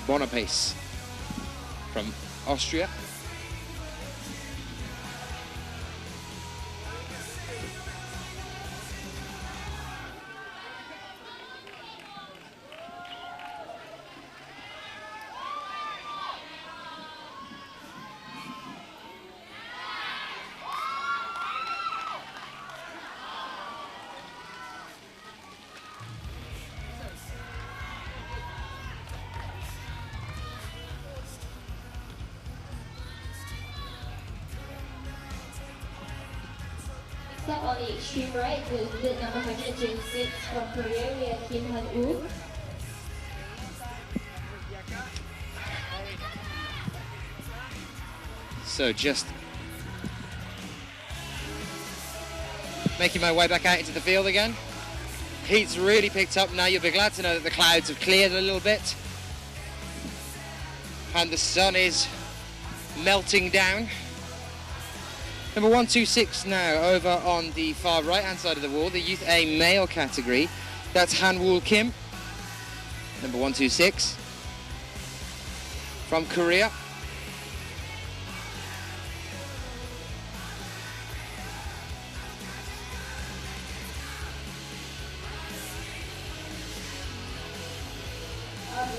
Bonapace from Austria. Step on the extreme right with bid number 126 from Korea, we have Kim Han-woo. So just making my way back out into the field again. Heat's really picked up now. You'll be glad to know that the clouds have cleared a little bit and the sun is melting down. Number 126 now over on the far right hand side of the wall, the Youth A male category. That's Han-woo Kim, number 126. from Korea.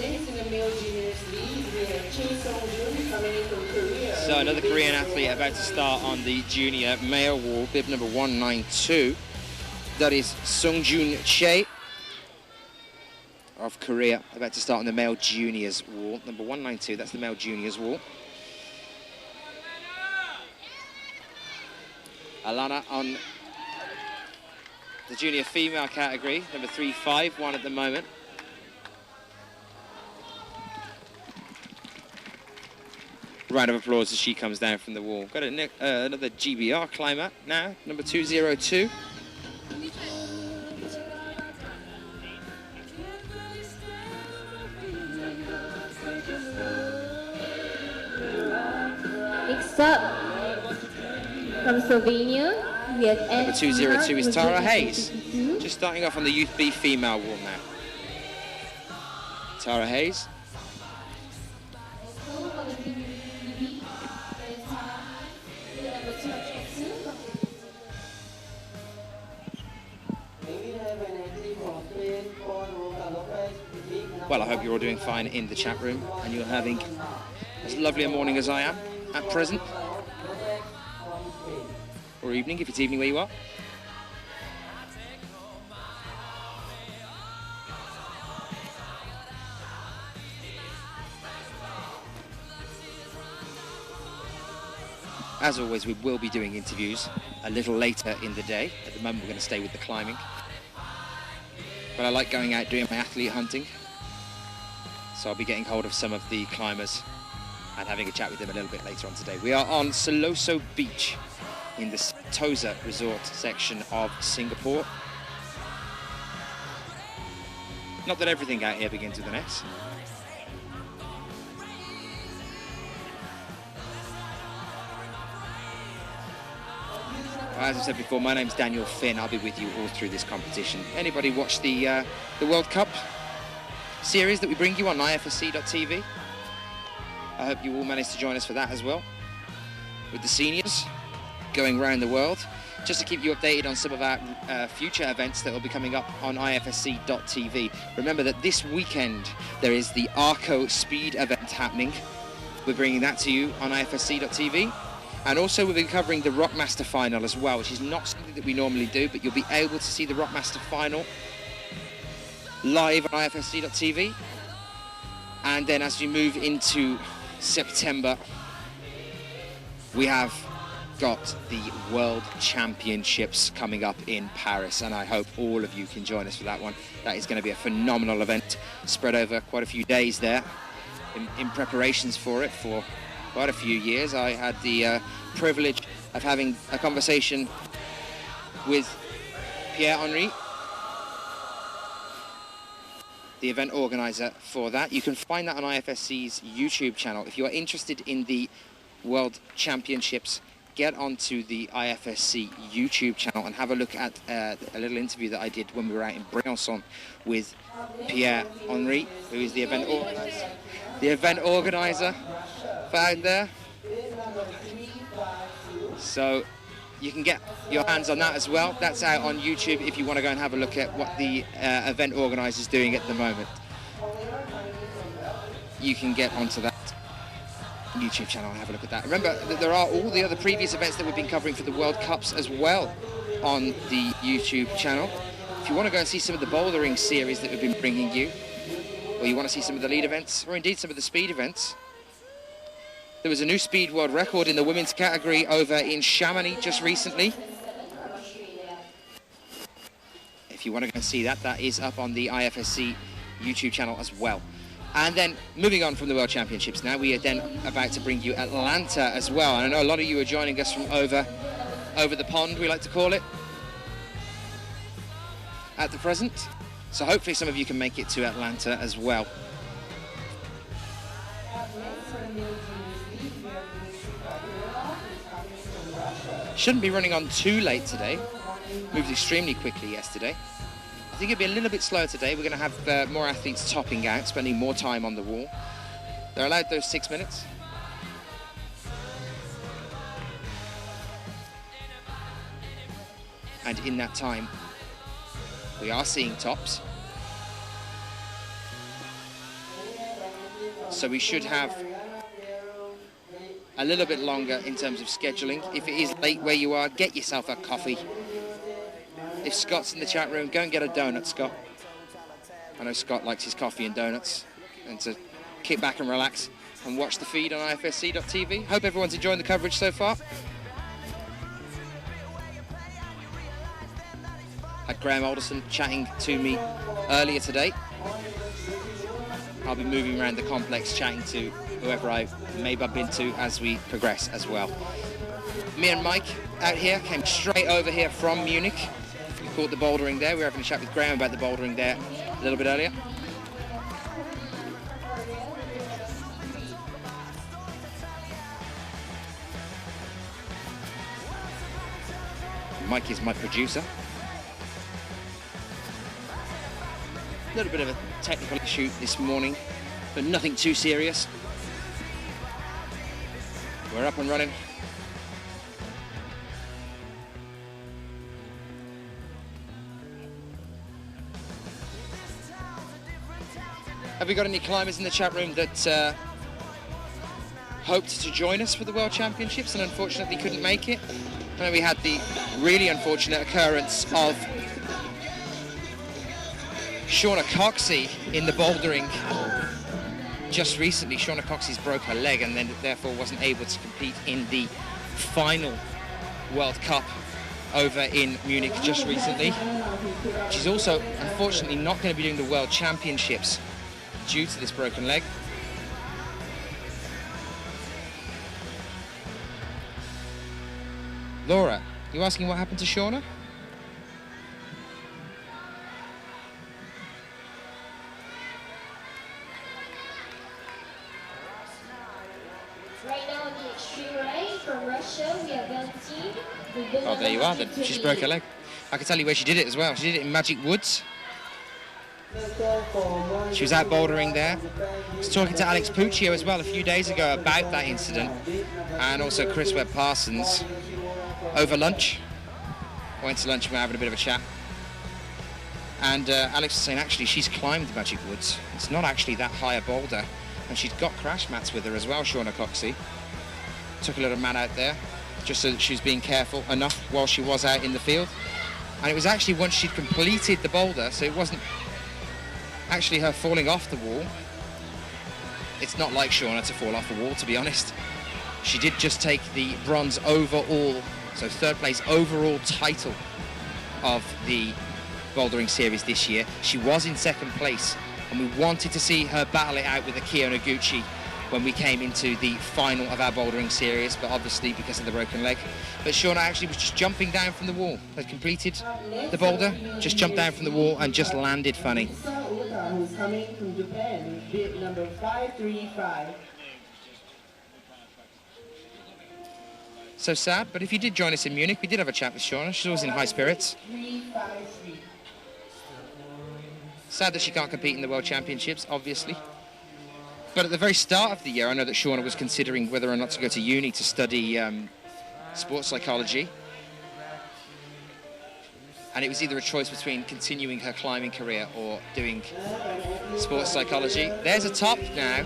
Next in the male juniors league, we have Chae Sung-jun coming in from Korea. So another Korean athlete about to start on the junior male wall, bib number 192. That is Sung-jun Chae of Korea, about to start on the male juniors wall. Number 192, that's the male juniors wall. Alana on the junior female category, number 351 at the moment. Round of applause as she comes down from the wall. Got another GBR climber now, number 202. Next up, from Slovenia, we have Number 202 is Tara Hayes. Just starting off on the Youth B female wall now. Tara Hayes. Well, I hope you're all doing fine in the chat room and you're having as lovely a morning as I am at present. Or evening, if it's evening where you are. As always, we will be doing interviews a little later in the day. At the moment, we're going to stay with the climbing. But I like going out doing my athlete hunting. So I'll be getting hold of some of the climbers and having a chat with them a little bit later on today. We are on Siloso Beach in the Sentosa Resort section of Singapore. Not that everything out here begins with an S. As I said before, my name's Daniel Finn. I'll be with you all through this competition. Anybody watch the World Cup series that we bring you on IFSC.tv? I hope you all managed to join us for that as well, with the seniors going around the world. Just to keep you updated on some of our future events that will be coming up on IFSC.tv. Remember that this weekend there is the Arco Speed event happening. We're bringing that to you on IFSC.tv. And also we'll be covering the Rockmaster Final as well, which is not something that we normally do, but you'll be able to see the Rockmaster Final live on IFSC.tv. And then as we move into September, we have got the World Championships coming up in Paris, and I hope all of you can join us for that one. That is going to be a phenomenal event, spread over quite a few days there in preparations for it for quite a few years. I had the privilege of having a conversation with Pierre-Henri, the event organizer for that. You can find that on IFSC's YouTube channel. If you are interested in the World Championships, get onto the IFSC YouTube channel and have a look at a little interview that I did when we were out in Briançon with Pierre-Henri, who is the event organizer. The event organizer found there. So you can get your hands on that as well. That's out on YouTube if you want to go and have a look at what the event organizer is doing at the moment. You can get onto that YouTube channel and have a look at that. Remember that there are all the other previous events that we've been covering for the World Cups as well on the YouTube channel. If you want to go and see some of the bouldering series that we've been bringing you, or you want to see some of the lead events, or indeed some of the speed events, there was a new speed world record in the women's category over in Chamonix just recently. If you want to go and see that, that is up on the IFSC YouTube channel as well. And then moving on from the World Championships now, we are then about to bring you Atlanta as well. And I know a lot of you are joining us from over the pond, we like to call it, at the present. So hopefully some of you can make it to Atlanta as well. Shouldn't be running on too late today. Moved extremely quickly yesterday. I think it'll be a little bit slower today. We're going to have more athletes topping out, spending more time on the wall. They're allowed those 6 minutes. And in that time, we are seeing tops. So we should have a little bit longer in terms of scheduling. If it is late where you are, get yourself a coffee. If Scott's in the chat room, go and get a donut, Scott. I know Scott likes his coffee and donuts. And to kick back and relax and watch the feed on IFSC.tv. Hope everyone's enjoying the coverage so far. Had Graeme Alderson chatting to me earlier today. I'll be moving around the complex chatting to whoever I may bump into as we progress as well. Me and Mike out here came straight over here from Munich. We caught the bouldering there. We were having a chat with Graeme about the bouldering there a little bit earlier. Mike is my producer. A little bit of a technical issue this morning, but nothing too serious. We're up and running. Have we got any climbers in the chat room that hoped to join us for the World Championships and unfortunately couldn't make it? I know we had the really unfortunate occurrence of Shauna Coxey in the bouldering just recently. Shauna Coxey's broke her leg and then therefore wasn't able to compete in the final World Cup over in Munich just recently. She's also unfortunately not going to be doing the World Championships due to this broken leg. Laura, you asking what happened to Shauna? Right now on the extreme right from Russia, we have Valentin. Oh, there you are then. She's broke her leg. I can tell you where she did it as well. She did it in Magic Woods. She was out bouldering there. I was talking to Alex Puccio as well a few days ago about that incident, and also Chris Webb-Parsons over lunch. I went to lunch and we were having a bit of a chat. And Alex was saying actually she's climbed Magic Woods. It's not actually that high a boulder. And she'd got crash mats with her as well, Shauna Coxey. Took a little man out there just so that she was being careful enough while she was out in the field. And it was actually once she'd completed the boulder, so it wasn't actually her falling off the wall. It's not like Shauna to fall off a wall, to be honest. She did just take the bronze overall, so third place overall title of the bouldering series this year. She was in second place, and we wanted to see her battle it out with Akio Noguchi when we came into the final of our bouldering series, but obviously because of the broken leg. But Shauna actually was just jumping down from the wall. Had completed the boulder, just jumped down from the wall and just landed funny. Who's coming from Japan, bid number 535. So sad, but if you did join us in Munich, we did have a chat with Shauna. She's always in high spirits. 353. Sad that she can't compete in the World Championships, obviously. But at the very start of the year, I know that Shauna was considering whether or not to go to uni to study sports psychology. And it was either a choice between continuing her climbing career or doing sports psychology. There's a top now.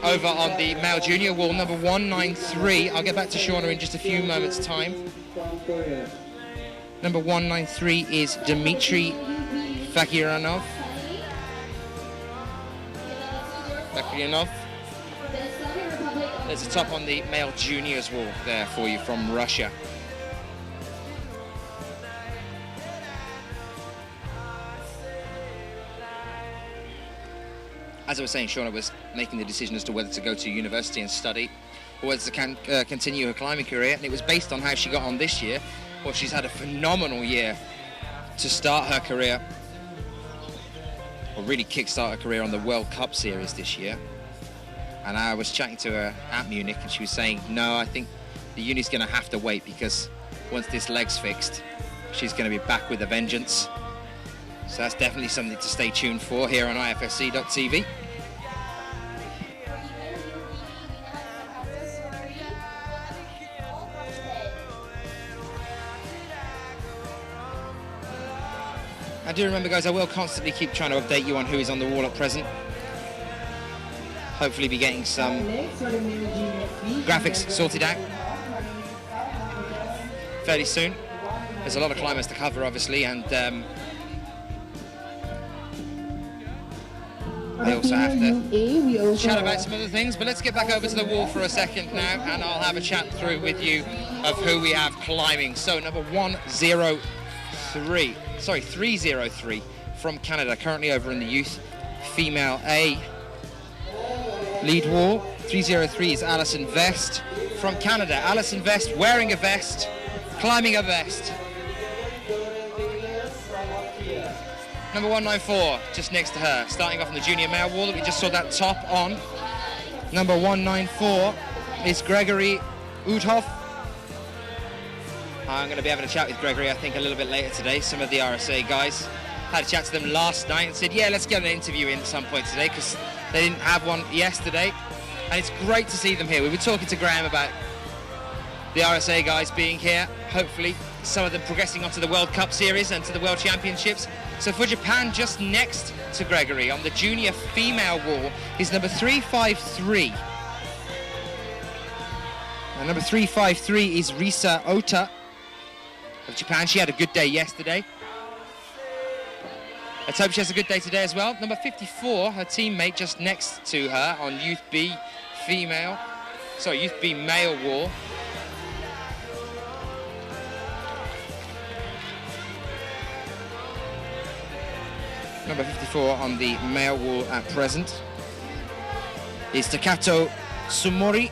Over on the male junior wall, number 193. I'll get back to Shauna in just a few moments' time. Number 193 is Dmitry Fakiranov. There's a top on the male juniors wall there for you from Russia. As I was saying, Shauna was making the decision as to whether to go to university and study or whether to continue her climbing career, and it was based on how she got on this year. Well, she's had a phenomenal year to start her career, or really kickstart her career on the World Cup Series this year. And I was chatting to her at Munich, and she was saying, no, I think the uni's going to have to wait, because once this leg's fixed, she's going to be back with a vengeance. So that's definitely something to stay tuned for here on IFSC.tv. I do remember, guys, I will constantly keep trying to update you on who is on the wall at present. Hopefully be getting some graphics sorted out fairly soon. There's a lot of climbers to cover, obviously, and I also have to chat about some other things, but let's get back over to the wall for a second now, and I'll have a chat through with you of who we have climbing. So number 303 from Canada, currently over in the youth female A lead wall. 303 is Alison Vest from Canada. Alison Vest wearing a vest, climbing a vest. Number 194, just next to her, starting off on the junior male wall that we just saw that top on. Number 194 is Gregory Uthoff. I'm going to be having a chat with Gregory, I think, a little bit later today. Some of the RSA guys had a chat to them last night and said, yeah, let's get an interview in at some point today, because they didn't have one yesterday. And it's great to see them here. We were talking to Graeme about the RSA guys being here, hopefully some of them progressing onto the World Cup Series and to the World Championships. So for Japan, just next to Gregory on the junior female wall is number 353. And number 353 is Risa Ota of Japan. She had a good day yesterday. Let's hope she has a good day today as well. Number 54, her teammate just next to her on Youth B male wall. Number 54 on the male wall at present is Takato Sumori.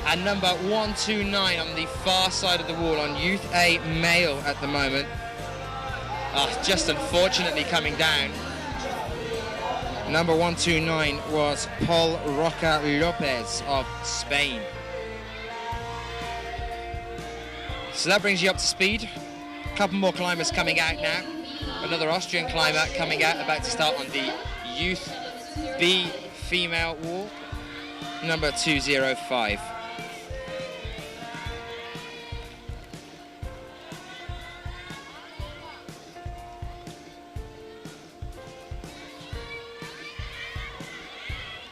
And number 129 on the far side of the wall on Youth A male at the moment. Just unfortunately coming down. Number 129 was Paul Roca Lopez of Spain. So that brings you up to speed. A couple more climbers coming out now. Another Austrian climber coming out, about to start on the Youth B female wall, number 205.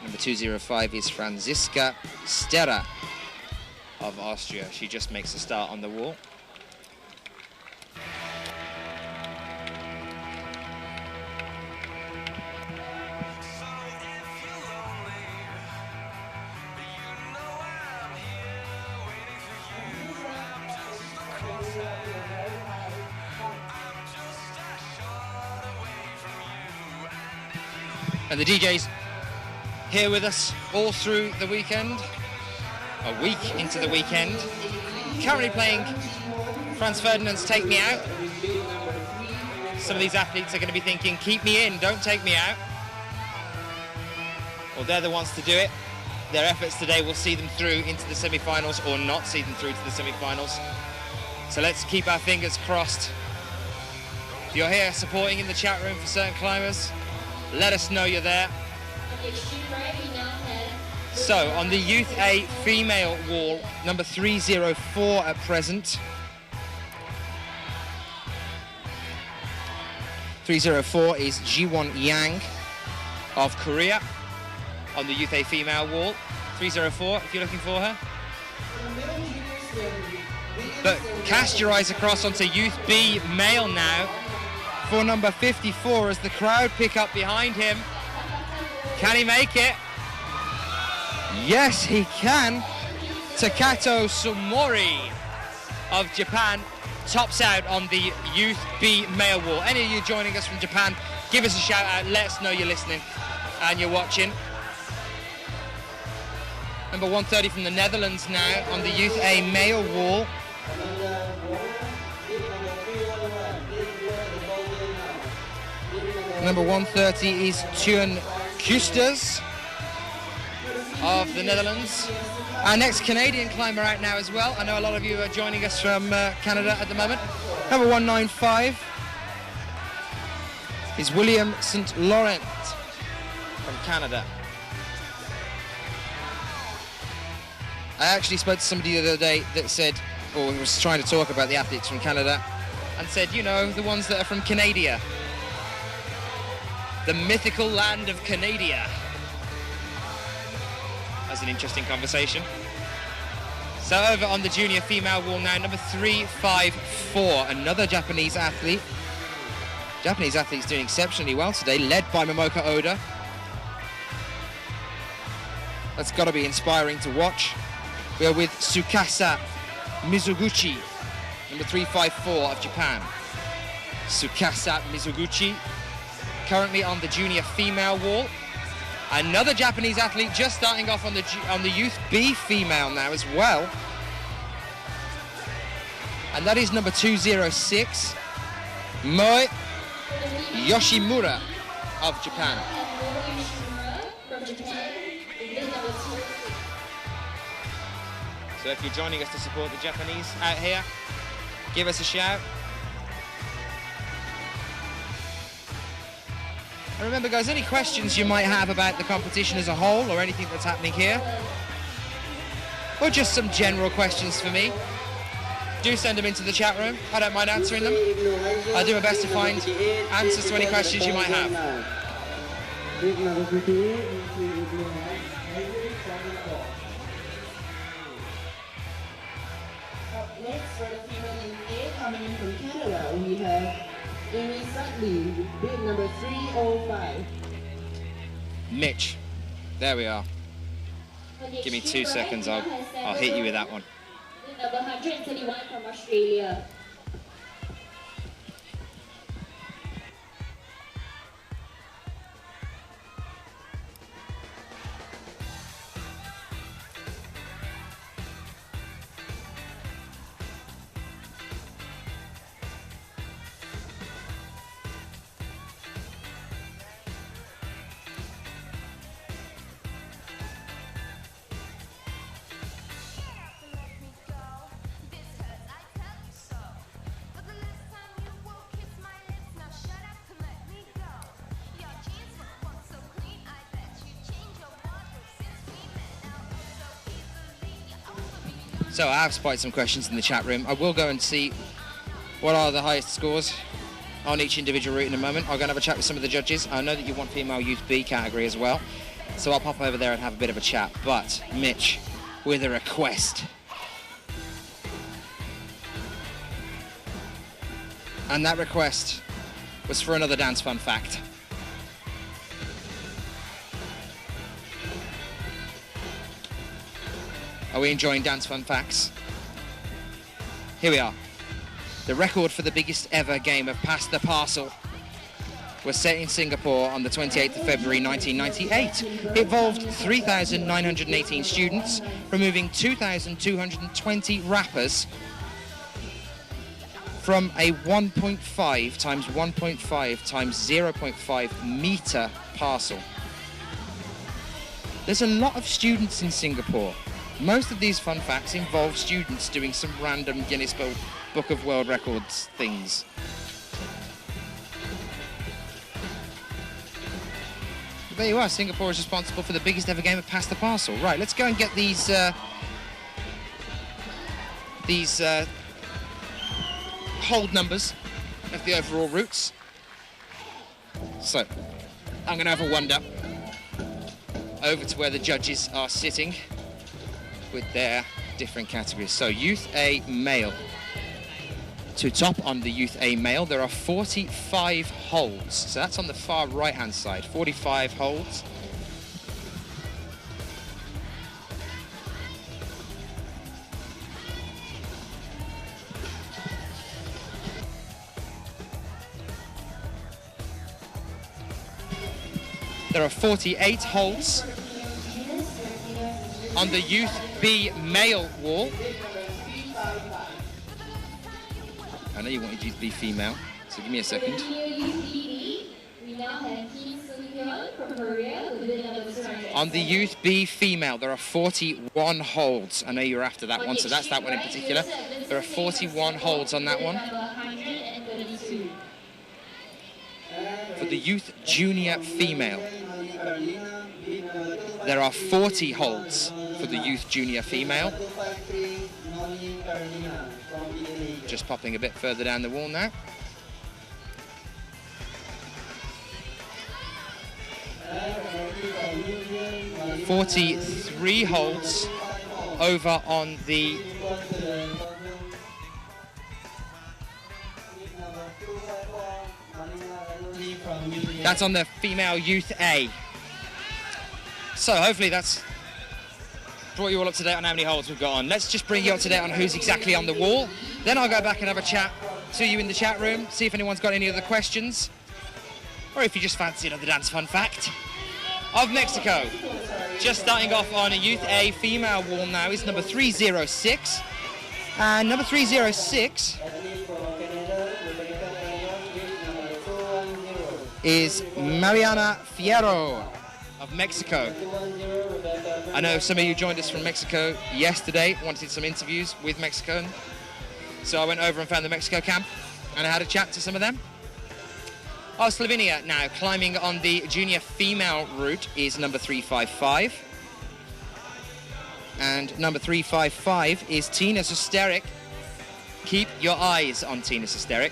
Number 205 is Franziska Sterra of Austria. She just makes a start on the wall. And the DJ's here with us all through the weekend, a week into the weekend. Currently playing Franz Ferdinand's Take Me Out. Some of these athletes are going to be thinking, keep me in, don't take me out. Well, they're the ones to do it. Their efforts today will see them through into the semi-finals or not see them through to the semi-finals. So let's keep our fingers crossed. If you're here supporting in the chat room for certain climbers, let us know you're there. So on the Youth A female wall, number 304 at present. 304 is Jiwon Yang of Korea on the Youth A female wall. 304 if you're looking for her. But cast your eyes across onto Youth B male now for number 54 as the crowd pick up behind him. Can he make it? Yes, he can. Takato Sumori of Japan tops out on the Youth B male wall. Any of you joining us from Japan, give us a shout out. Let us know you're listening and you're watching. Number 130 from the Netherlands now on the Youth A male wall. Number 130 is Tuan Kusters of the Netherlands. Our next Canadian climber out now as well. I know a lot of you are joining us from Canada at the moment. Number 195 is William St. Laurent from Canada. I actually spoke to somebody the other day that said, or was trying to talk about the athletes from Canada, and said, you know, the ones that are from Canada. The mythical land of Canada. That's an interesting conversation. So over on the junior female wall now, number 354, another Japanese athlete. Japanese athletes doing exceptionally well today, led by Momoka Oda. That's got to be inspiring to watch. We are with Tsukasa Mizoguchi, number 354 of Japan. Tsukasa Mizoguchi, currently on the junior female wall. Another Japanese athlete just starting off on the youth B female now as well. And that is number 206, Moi Yoshimura of Japan. So if you're joining us to support the Japanese out here, give us a shout. And remember guys, any questions you might have about the competition as a whole or anything that's happening here, or just some general questions for me, do send them into the chat room. I don't mind answering them. I'll do my best to find answers to any questions you might have. Up next for the female in A, coming in from Canada, we have Amy Sutley, bid number 305. Mitch, there we are. Give me 2 seconds, I'll hit you with that one. Number 131 from Australia. So I have spotted some questions in the chat room. I will go and see what are the highest scores on each individual route in a moment. I'll go and have a chat with some of the judges. I know that you want female youth B category as well, so I'll pop over there and have a bit of a chat. But Mitch, with a request. And that request was for another dance fun fact. Are we enjoying dance fun facts? Here we are. The record for the biggest ever game of Pass the Parcel was set in Singapore on the 28th of February 1998. It involved 3,918 students removing 2,220 wrappers from a 1.5 times 1.5 times 0.5 meter parcel. There's a lot of students in Singapore. Most of these fun facts involve students doing some random Guinness Book of World Records things. But there you are, Singapore is responsible for the biggest ever game of Pass the Parcel. Right, let's go and get these hold numbers of the overall routes. So, I'm going to have a wander over to where the judges are sitting with their different categories. So Youth A male. To top on the Youth A male, there are 45 holds. So that's on the far right-hand side, 45 holds. There are 48 holds on the Youth B male wall. I know you wanted Youth B female, so give me a second. On the Youth B female, there are 41 holds. I know you're after that one, so that's that one in particular. There are 41 holds on that one. For the Youth Junior female, there are 40 holds for the youth junior female. 253, Noni Carolina from Italy. Just popping a bit further down the wall now. And 43 holds over on the that's on the female youth A. So hopefully that's brought you all up to date on how many holds we've got on. Let's just bring you up to date on who's exactly on the wall. Then I'll go back and have a chat to you in the chat room, see if anyone's got any other questions, or if you just fancy another dance fun fact of Mexico. Just starting off on a youth A female wall now is number 306. And number 306 is Mariana Fierro of Mexico. I know some of you joined us from Mexico yesterday, wanted some interviews with Mexico. So I went over and found the Mexico camp and I had a chat to some of them. Oh, Slovenia now climbing on the junior female route is number 355. And number 355 is Tina Sosteric. Keep your eyes on Tina Sosteric.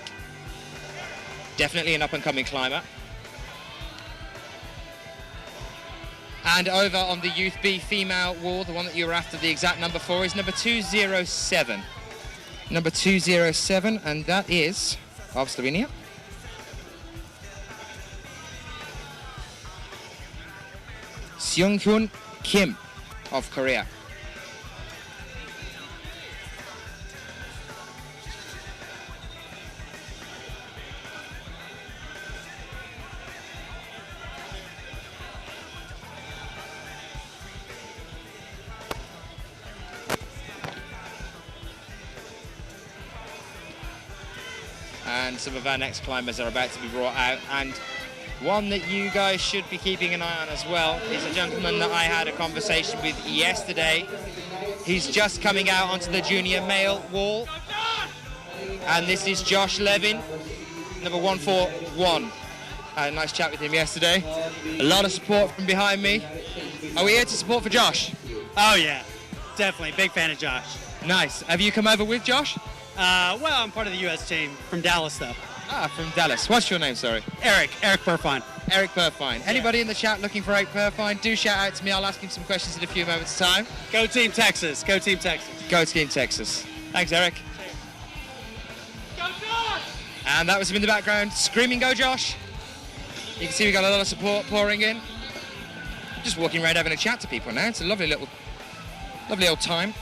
Definitely an up-and-coming climber. And over on the Youth B female wall, the one that you were after the exact number for, is number 207. Number 207, and that is of Slovenia. Seung-Hoon Kim of Korea. And some of our next climbers are about to be brought out, and one that you guys should be keeping an eye on as well is a gentleman that I had a conversation with yesterday. He's just coming out onto the junior male wall, and this is Josh Levin, number 141. I had a nice chat with him yesterday. A lot of support from behind me. Are we here to support for Josh? Oh yeah, definitely. Big fan of Josh. Nice. Have you come over with Josh? Well, I'm part of the US team from Dallas, though. Ah, from Dallas. What's your name, sorry? Eric Perfine. Eric Perfine. Anybody in the chat looking for Eric Perfine, do shout out to me. I'll ask him some questions in a few moments' time. Go Team Texas. Go Team Texas. Go Team Texas. Thanks, Eric. Go Josh! And that was him in the background, screaming, "Go Josh!" You can see we got a lot of support pouring in. Just walking around having a chat to people now. It's a lovely old time.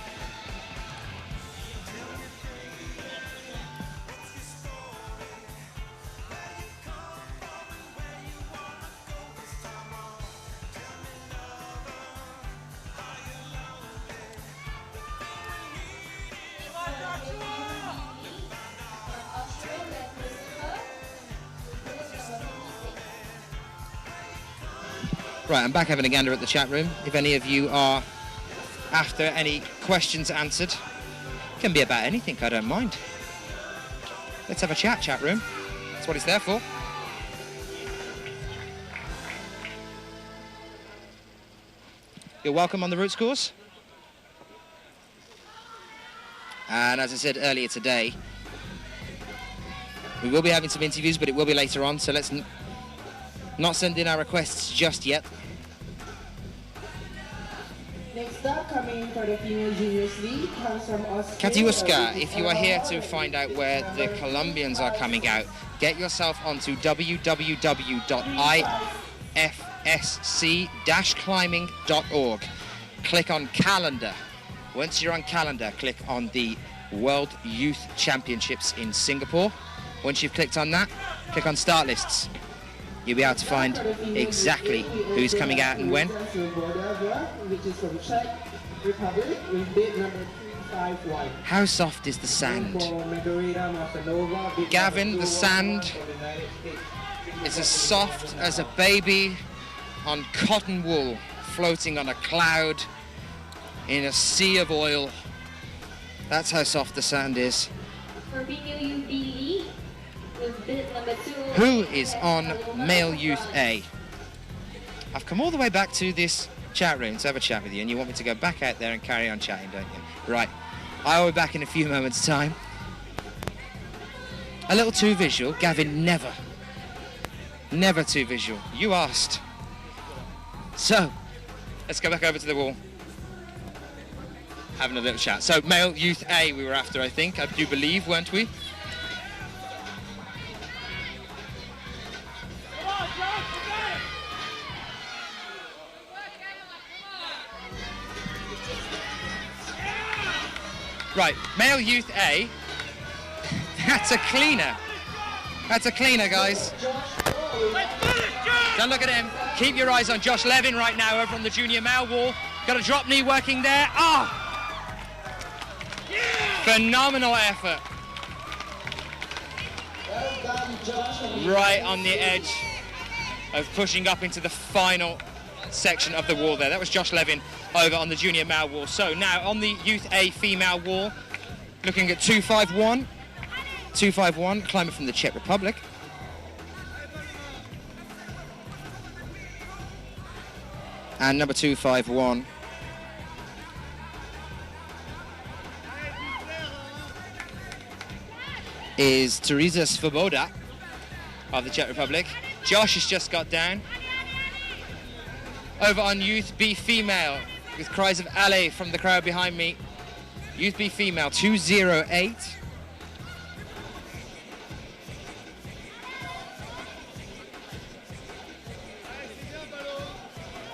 Right, I'm back having a gander at the chat room. If any of you are after any questions answered, can be about anything, I don't mind. Let's have a chat room. That's what it's there for. You're welcome on the Roots course. And as I said earlier today, we will be having some interviews, but it will be later on, so let's not send in our requests just yet. Next up, coming for the female juniors league, comes from Katiuska, if you are here to find out where the Colombians are coming out, get yourself onto www.ifsc-climbing.org. Click on calendar. Once you're on calendar, click on the World Youth Championships in Singapore. Once you've clicked on that, click on start lists. You'll be able to find exactly who's coming out and when. Which is from Czech Republic with bid number 351. How soft is the sand? Gavin, the sand is as soft as a baby on cotton wool floating on a cloud in a sea of oil. That's how soft the sand is. For female youth B league, with bid number 2. Who is on male youth A? I've come all the way back to this chat room to have a chat with you, and you want me to go back out there and carry on chatting, don't you? Right. I will be back in a few moments' time. A little too visual. Gavin, never too visual. You asked. So, let's go back over to the wall. Having a little chat. So, male youth A we were after, I think. I do believe, weren't we? Right, male youth A. That's a cleaner. That's a cleaner, guys. Don't look at him. Keep your eyes on Josh Levin right now over on the junior male wall. Got a drop knee working there. Ah! Phenomenal effort. Right on the edge of pushing up into the final section of the wall there. That was Josh Levin over on the junior male wall. So now on the youth A female wall, looking at 251. 251, climber from the Czech Republic. And number 251 is Teresa Svoboda of the Czech Republic. Josh has just got down. Over on Youth B female, with cries of alley from the crowd behind me. Youth B female, 208.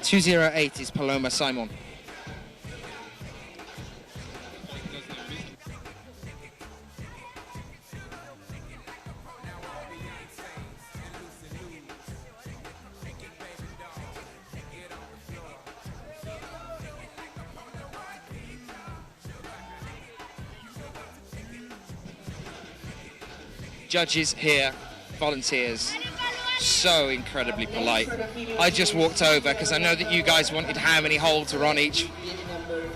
.208 is Paloma Simon. Judges here, volunteers, so incredibly polite. I just walked over because I know that you guys wanted how many holds are on each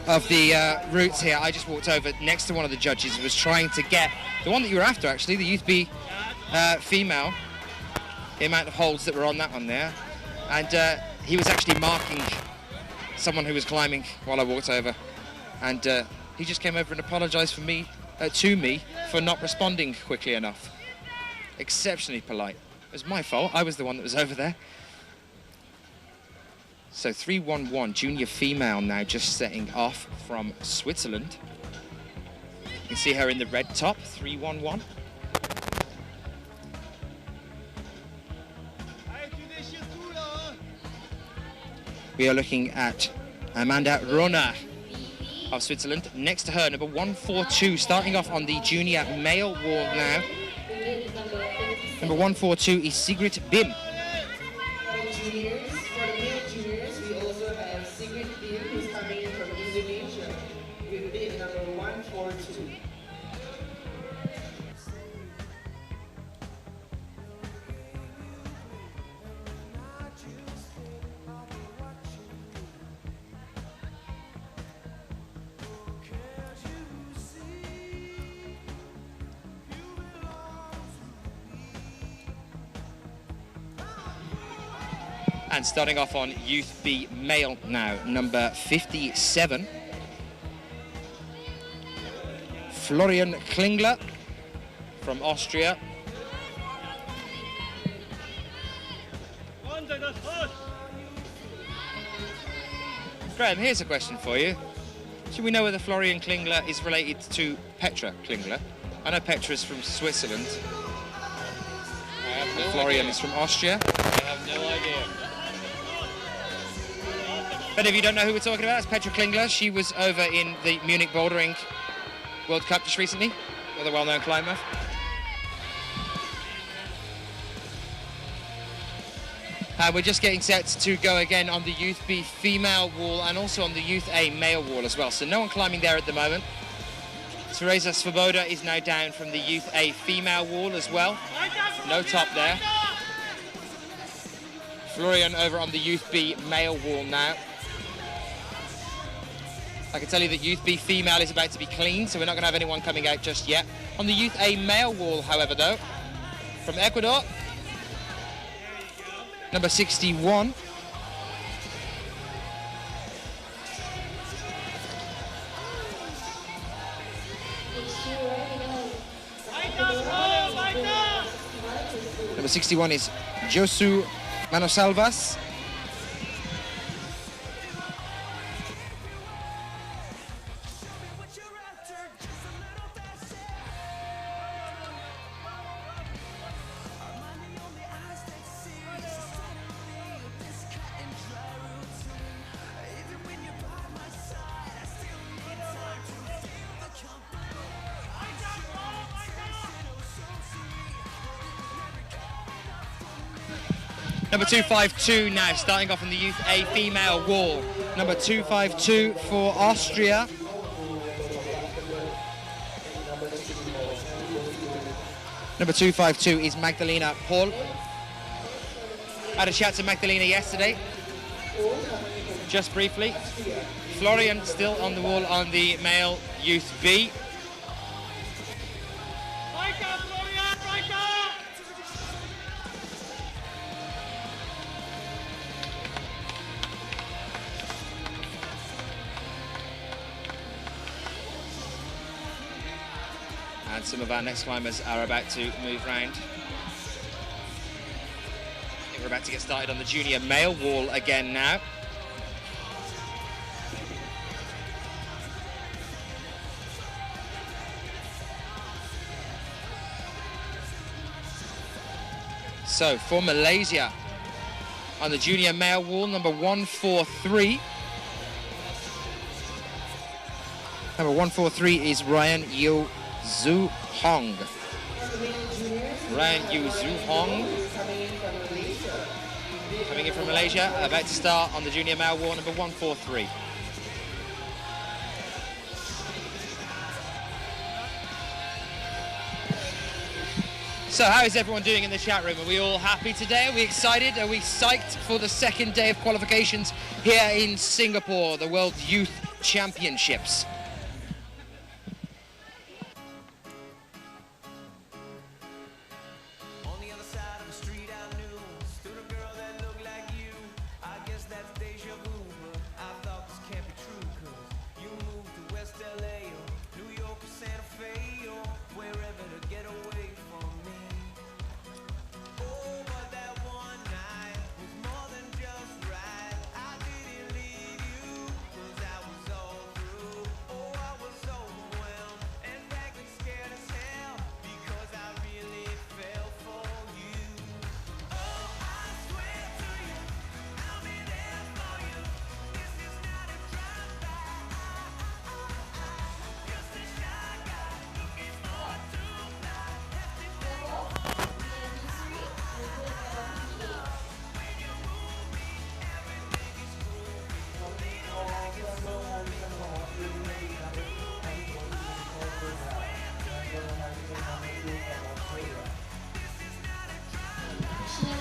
of the routes here. I just walked over next to one of the judges who was trying to get the one that you were after, actually, the Youth B female, the amount of holds that were on that one there. And he was actually marking someone who was climbing while I walked over. And he just came over and apologized to me for not responding quickly enough. Exceptionally polite. It was my fault. I was the one that was over there. So 311, junior female now just setting off from Switzerland. You can see her in the red top, 311. We are looking at Amanda Rona of Switzerland. Next to her, number 142, starting off on the junior male wall now. Number 142 is Sigrid Bim. For the male juniors, we also have Sigrid Bim, who's coming in from Indonesia, with bid number 142. And starting off on Youth B male now, number 57. Florian Klingler from Austria. Graeme, here's a question for you. Should we know whether Florian Klingler is related to Petra Klingler? I know Petra's from Switzerland. Florian is from Austria. I have no idea. But if you don't know who we're talking about, it's Petra Klingler. She was over in the Munich Bouldering World Cup just recently, with a well-known climber. We're just getting set to go again on the Youth B female wall and also on the Youth A male wall as well. So no one climbing there at the moment. Teresa Svoboda is now down from the Youth A female wall as well. No top there. Florian over on the Youth B male wall now. I can tell you that Youth B female is about to be cleaned, so we're not going to have anyone coming out just yet. On the Youth A male wall, however, though, from Ecuador, number 61 Number 61 is Josu Manosalvas. Number 252 now, starting off on the Youth A female wall. Number 252 for Austria. Number 252 is Magdalena Paul. I had a chat to Magdalena yesterday, just briefly. Florian still on the wall on the male Youth B. And some of our next climbers are about to move round. I think we're about to get started on the junior male wall again now. So for Malaysia, on the junior male wall, number 143. Number 143 is Ryan Yu Zhu Hong. Ryan Yu Zhu Hong. Coming in from Malaysia, about to start on the junior male wall, number 143. So how is everyone doing in the chat room? Are we all happy today? Are we excited? Are we psyched for the second day of qualifications here in Singapore, the World Youth Championships?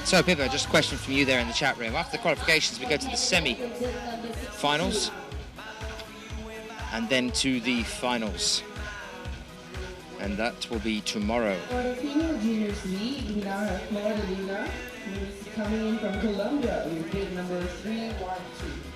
So, Pippa, just a question from you there in the chat room. After the qualifications, we go to the semi-finals and then to the finals. And that will be tomorrow. For the female juniors league, we now have Magdalena, who is coming in from Colombia with gate number 312.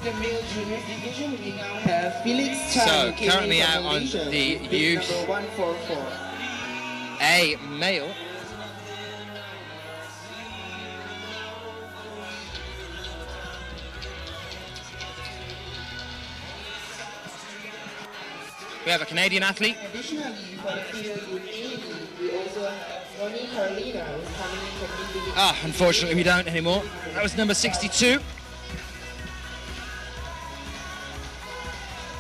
The male juniors division, we now have Felix Chan. So, currently out on the youth number 144. A male. We have a Canadian athlete. Additionally, for the female youth, we also have Ronnie Carolina, who's coming in from Indonesia. Ah, unfortunately we don't anymore. That was number 62.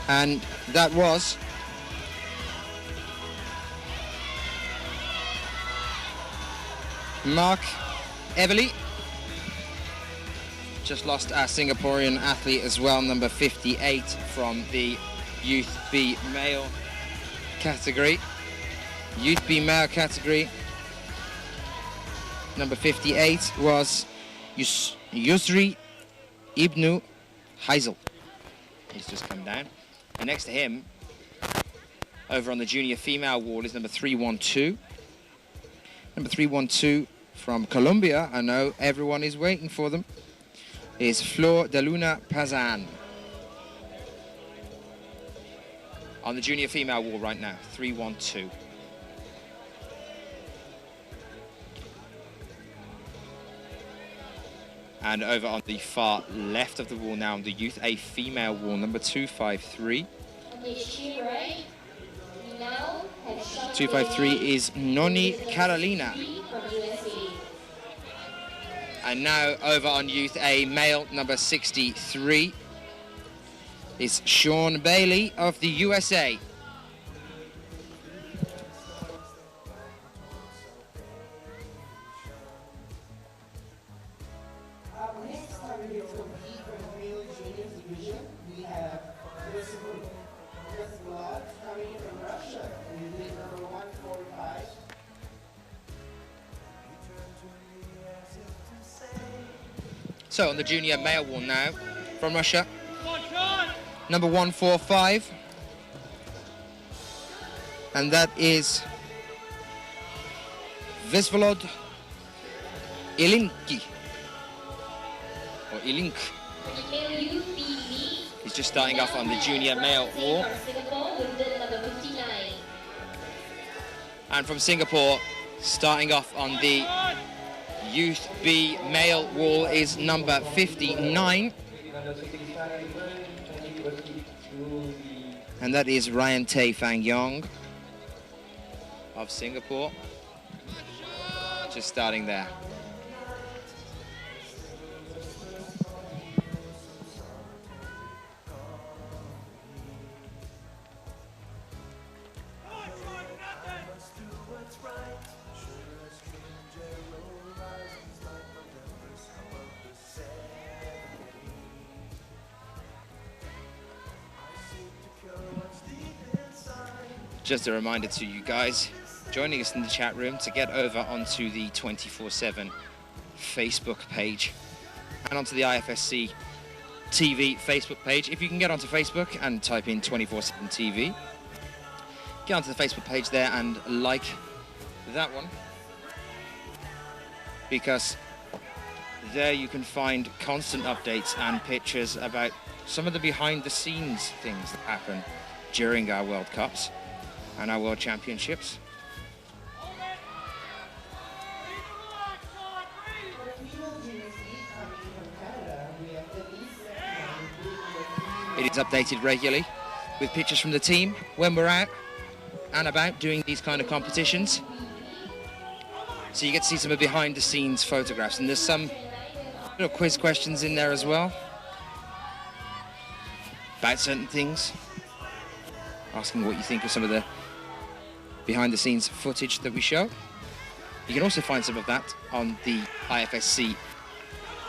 And that was Mark Everly. Just lost our Singaporean athlete as well, number 58 from the Youth B male category. Youth B male category. Number 58 was Yusri Ibnu Hazel. He's just come down. And next to him, over on the junior female wall, is number 312. Number 312 from Colombia. I know everyone is waiting for them. Is Flor de Luna Pazan. On the junior female wall right now, 312. And over on the far left of the wall now, on the Youth A female wall, number 253. 253 is Noni Carolina. And now over on Youth A male, number 63 is Sean Bailey of the USA. Next, coming here to compete for the male juniors division, we have Vlad coming from Russia, in the number 145. So on the junior male wall now, from Russia, number 145, and that is Vesvolod Ilinki, or Ilink. He's just starting off on the junior male wall. And from Singapore, starting off on the Youth B male wall is number 59. And that is Ryan Tay Fang Yong of Singapore. Just starting there. Just a reminder to you guys joining us in the chat room to get over onto the 24/7 Facebook page and onto the IFSC TV Facebook page. If you can get onto Facebook and type in 24/7 TV, get onto the Facebook page there and like that one, because there you can find constant updates and pictures about some of the behind the scenes things that happen during our World Cups and our World Championships. It is updated regularly with pictures from the team when we're out and about doing these kind of competitions. So you get to see some of behind the scenes photographs, and there's some little quiz questions in there as well about certain things, asking what you think of some of the behind the scenes footage that we show. You can also find some of that on the IFSC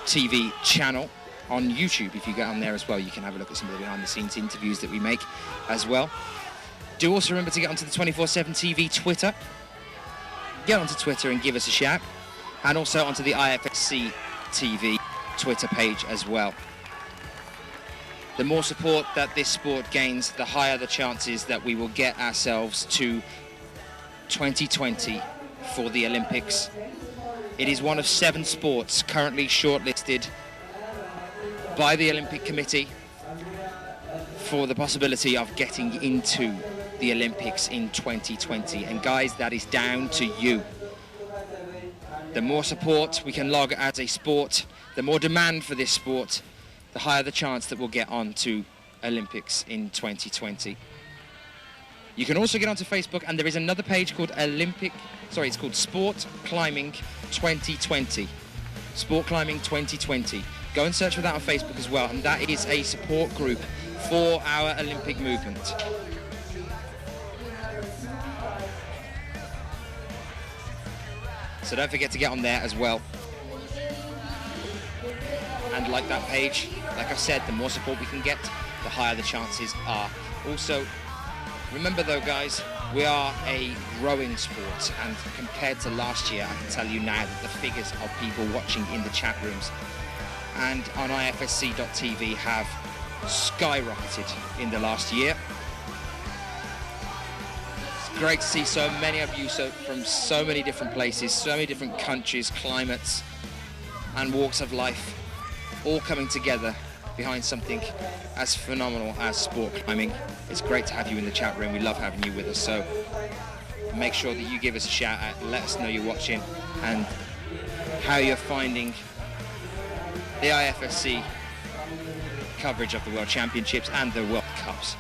TV channel on YouTube. If you get on there as well, you can have a look at some of the behind the scenes interviews that we make as well. Do also remember to get onto the 24/7 TV Twitter. Get onto Twitter and give us a shout, and also onto the IFSC TV Twitter page as well. The more support that this sport gains, the higher the chances that we will get ourselves to 2020 for the Olympics. It is one of 7 sports currently shortlisted by the Olympic Committee for the possibility of getting into the Olympics in 2020. And guys, that is down to you. The more support we can log as a sport, the more demand for this sport, the higher the chance that we'll get on to Olympics in 2020. You can also get onto Facebook, and there is another page called it's called Sport Climbing 2020. Sport Climbing 2020. Go and search for that on Facebook as well, and that is a support group for our Olympic movement. So don't forget to get on there as well. And like that page. Like I said, the more support we can get, the higher the chances are. Also, remember though guys, we are a growing sport, and compared to last year, I can tell you now that the figures of people watching in the chat rooms and on IFSC.tv have skyrocketed in the last year. It's great to see so many of you from so many different places, so many different countries, climates and walks of life, all coming together behind something as phenomenal as sport climbing. It's great to have you in the chat room. We love having you with us, so make sure that you give us a shout out, let us know you're watching and how you're finding the IFSC coverage of the World Championships and the World Cups.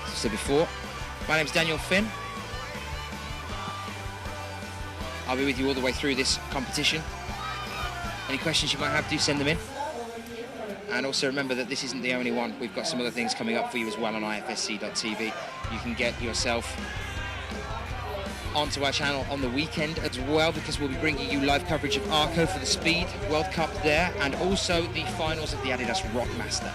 As I said before, my name's Daniel Finn. I'll be with you all the way through this competition. Any questions you might have, do send them in. And also remember that this isn't the only one. We've got some other things coming up for you as well on IFSC.tv. You can get yourself onto our channel on the weekend as well, because we'll be bringing you live coverage of Arco for the Speed World Cup there, and also the finals of the Adidas Rockmaster.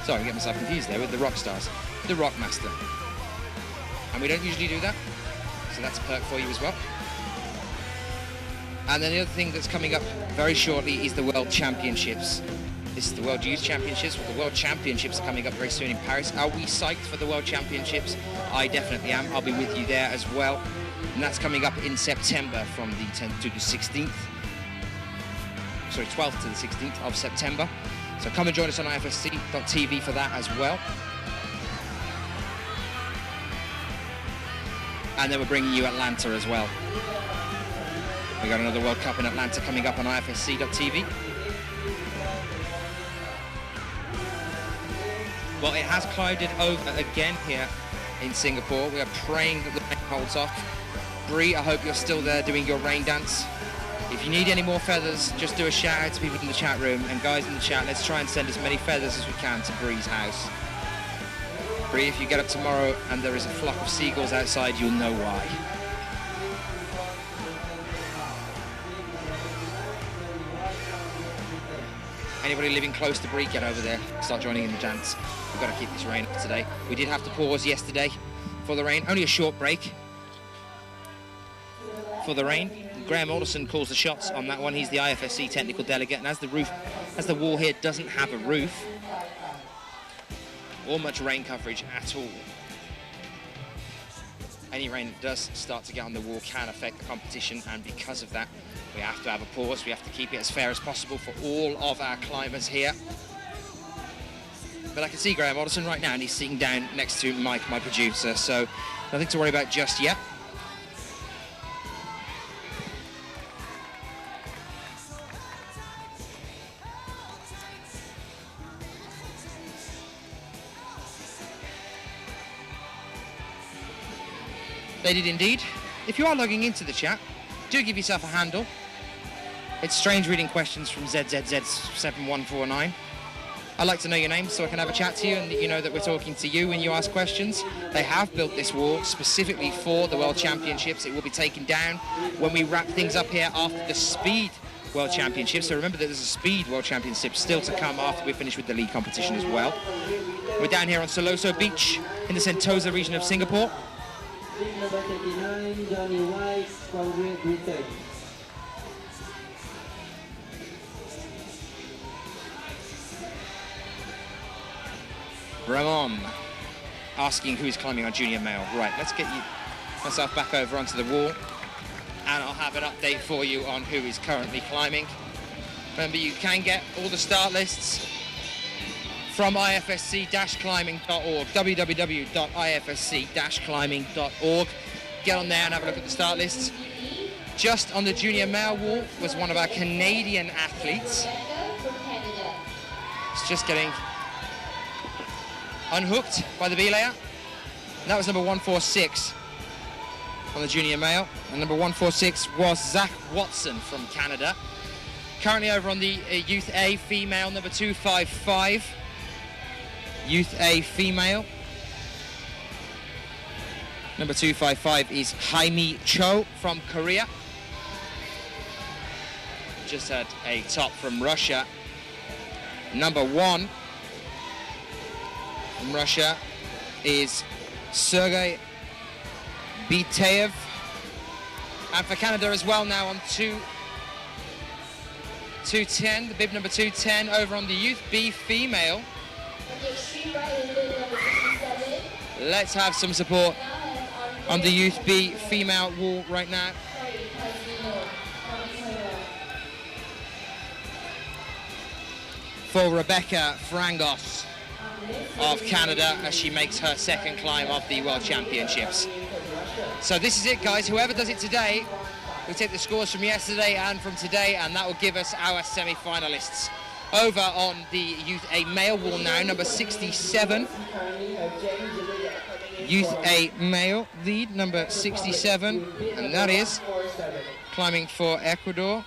Sorry, I get myself confused there with the Rockstars. The Rockmaster. And we don't usually do that, so that's a perk for you as well. And then the other thing that's coming up very shortly is the World Championships. This is the World Youth Championships, but the World Championships are coming up very soon in Paris. Are we psyched for the World Championships? I definitely am. I'll be with you there as well. And that's coming up in September from the 10th to the 16th. Sorry, 12th to the 16th of September. So come and join us on IFSC.tv for that as well. And then we're bringing you Atlanta as well. We got another World Cup in Atlanta coming up on IFSC.tv. Well, it has clouded over again here in Singapore. We are praying that the rain holds off. Bree, I hope you're still there doing your rain dance. If you need any more feathers, just do a shout out to people in the chat room. And guys in the chat, let's try and send as many feathers as we can to Bree's house. Bree, if you get up tomorrow and there is a flock of seagulls outside, you'll know why. Anybody living close to Bree, get over there. Start joining in the dance. We've got to keep this rain up today. We did have to pause yesterday for the rain. Only a short break for the rain. Graeme Alderson calls the shots on that one. He's the IFSC technical delegate. And as the wall here doesn't have a roof or much rain coverage at all, any rain that does start to get on the wall can affect the competition, and because of that, we have to have a pause. We have to keep it as fair as possible for all of our climbers here. But I can see Graeme Alderson right now, and he's sitting down next to Mike, my producer, so nothing to worry about just yet. They did indeed. If you are logging into the chat, do give yourself a handle. It's strange reading questions from ZZZ7149. I'd like to know your name so I can have a chat to you and that you know that we're talking to you when you ask questions. They have built this wall specifically for the World Championships. It will be taken down when we wrap things up here after the Speed World Championships. So remember that there's a Speed World Championship still to come after we finish with the league competition as well. We're down here on Siloso Beach in the Sentosa region of Singapore. Number 39, Johnny White, from Great Britain. Ramon asking who's climbing on junior male. Right, let's get myself back over onto the wall and I'll have an update for you on who is currently climbing. Remember, you can get all the start lists from ifsc-climbing.org, www.ifsc-climbing.org. Get on there and have a look at the start lists. Just on the junior male wall was one of our Canadian athletes. It's just getting unhooked by the belayer. And that was number 146 on the junior male. And number 146 was Zach Watson from Canada. currently over on the Youth A female, number 255. Youth A female. Number 255 is Jaime Cho from Korea. Just had a top from Russia. Number 1 from Russia is Sergei Biteyev. And for Canada as well now on 210, the bib number 210 over on the Youth B female. Let's have some support on the Youth B female wall right now. For Rebecca Frangos of Canada as she makes her second climb of the World Championships. So this is it, guys. Whoever does it today, we'll take the scores from yesterday and from today, and that will give us our semi-finalists. Over on the Youth A male wall now, number 67. Youth A male lead, number 67, and that is climbing for Ecuador.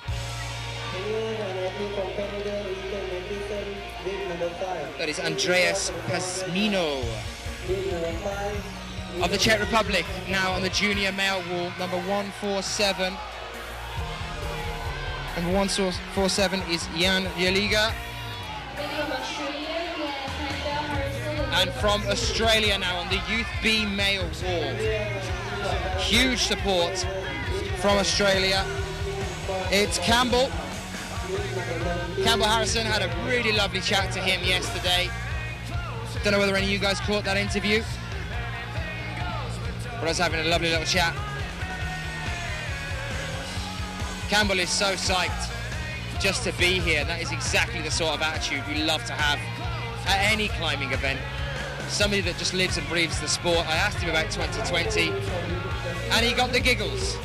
That is Andreas Pasmino of the Czech Republic, now on the junior male wall, number 147. Number 147 is Jan Jeliga. And from Australia now on the Youth B male wall. Huge support from Australia. It's Campbell. Campbell Harrison, had a really lovely chat to him yesterday. Don't know whether any of you guys caught that interview, but I was having a lovely little chat. Campbell is so psyched just to be here, and that is exactly the sort of attitude we love to have at any climbing event. Somebody that just lives and breathes the sport. I asked him about 2020, and he got the giggles,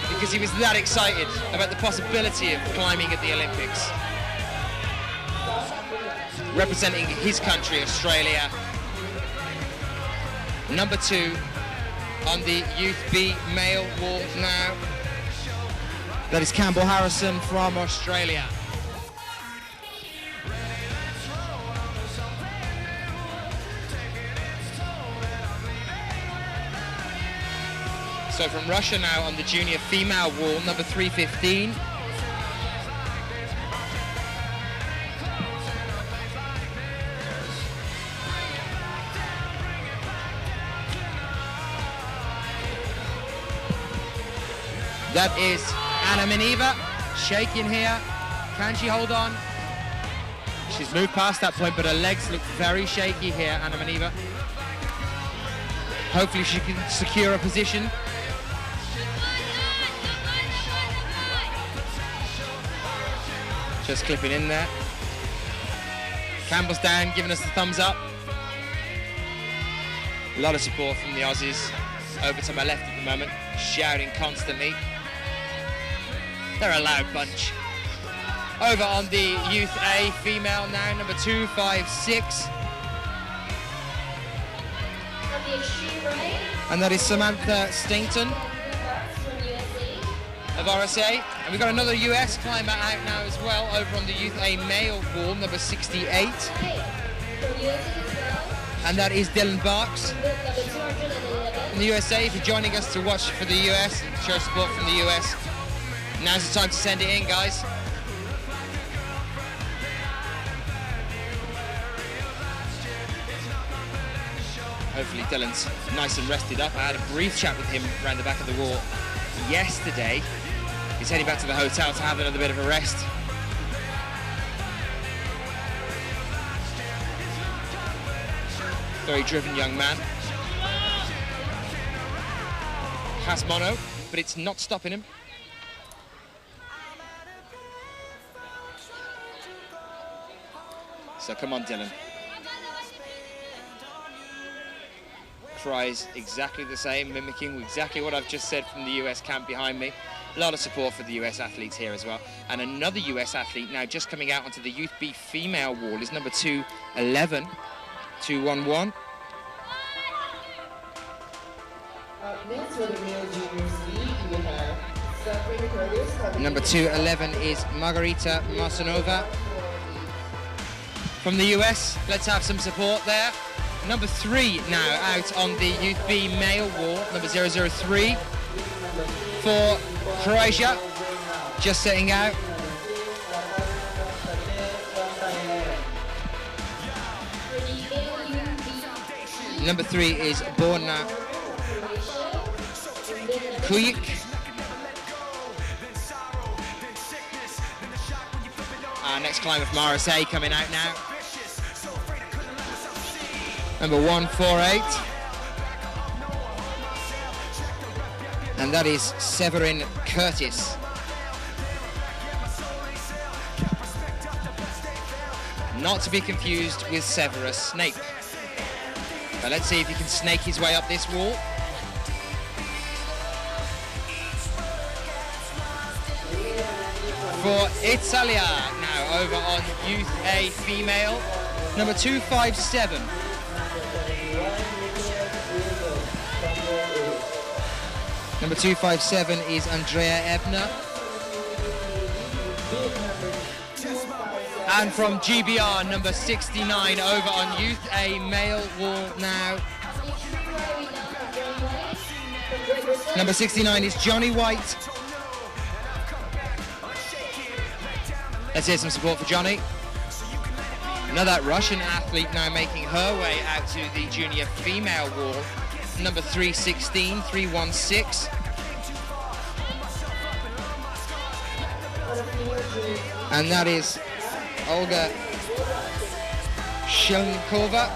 because he was that excited about the possibility of climbing at the Olympics. Representing his country, Australia. Number 2 on the Youth B male wall now. That is Campbell Harrison from Australia. So from Russia now on the junior female wall, number 315. That is Anna Miniva, shaking here. Can she hold on? She's moved past that point, but her legs look very shaky here, Anna Miniva. Hopefully she can secure a position. Just clipping in there. Campbell's down, giving us the thumbs up. A lot of support from the Aussies over to my left at the moment, shouting constantly. They're a loud bunch. Over on the Youth A female now, number 256. And that is Samantha Stainton of RSA. And we've got another US climber out now as well, over on the Youth A male wall, number 68. And that is Dylan Barks from the USA. If you're joining us to watch for the US, show support from the US, now's the time to send it in, guys. Hopefully Dylan's nice and rested up. I had a brief chat with him around the back of the wall yesterday. He's heading back to the hotel to have another bit of a rest. Very driven young man. Has mono, but it's not stopping him. So come on, Dylan. Cries exactly the same, mimicking exactly what I've just said from the US camp behind me. A lot of support for the US athletes here as well. And another US athlete now just coming out onto the Youth B female wall is number 211, 211. Next for the male juniors league, we have Number 211 is Margarita Marcinova. From the US, let's have some support there. Number 3 now out on the Youth B male wall, number 003 for Croatia, just setting out. Number 3 is Borna Kujic. Next climb of Marseille coming out now. Number 148. And that is Severin Curtis. Not to be confused with Severus Snape. But let's see if he can snake his way up this wall. For Italia, now over on Youth A female, number 257. Number 257 is Andrea Ebner. And from GBR, number 69 over on Youth A male wall now. Number 69 is Johnny White. Let's hear some support for Johnny. Another Russian athlete now making her way out to the junior female wall. Number 316, 316. And that is Olga Shelnikova.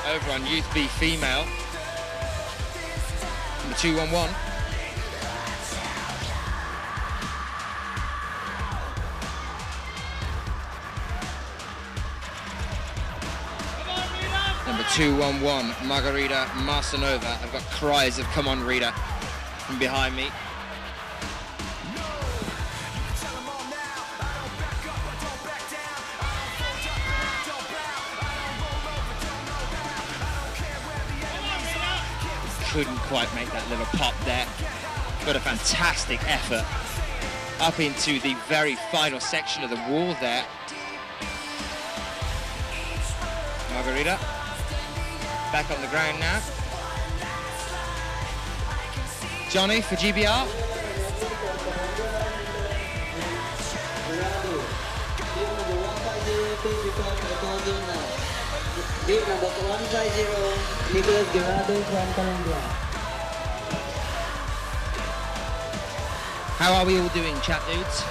Over on Youth B female. Number 211. Number 211, Margarita Marcinova. I've got cries of "Come on, Rita" from behind me. Couldn't quite make that little pop there, but a fantastic effort up into the very final section of the wall there. Margarita back on the ground now. Johnny for GBR. Gate number 150, Nicholas Guerrero from Colombia. How are we all doing, chat dudes?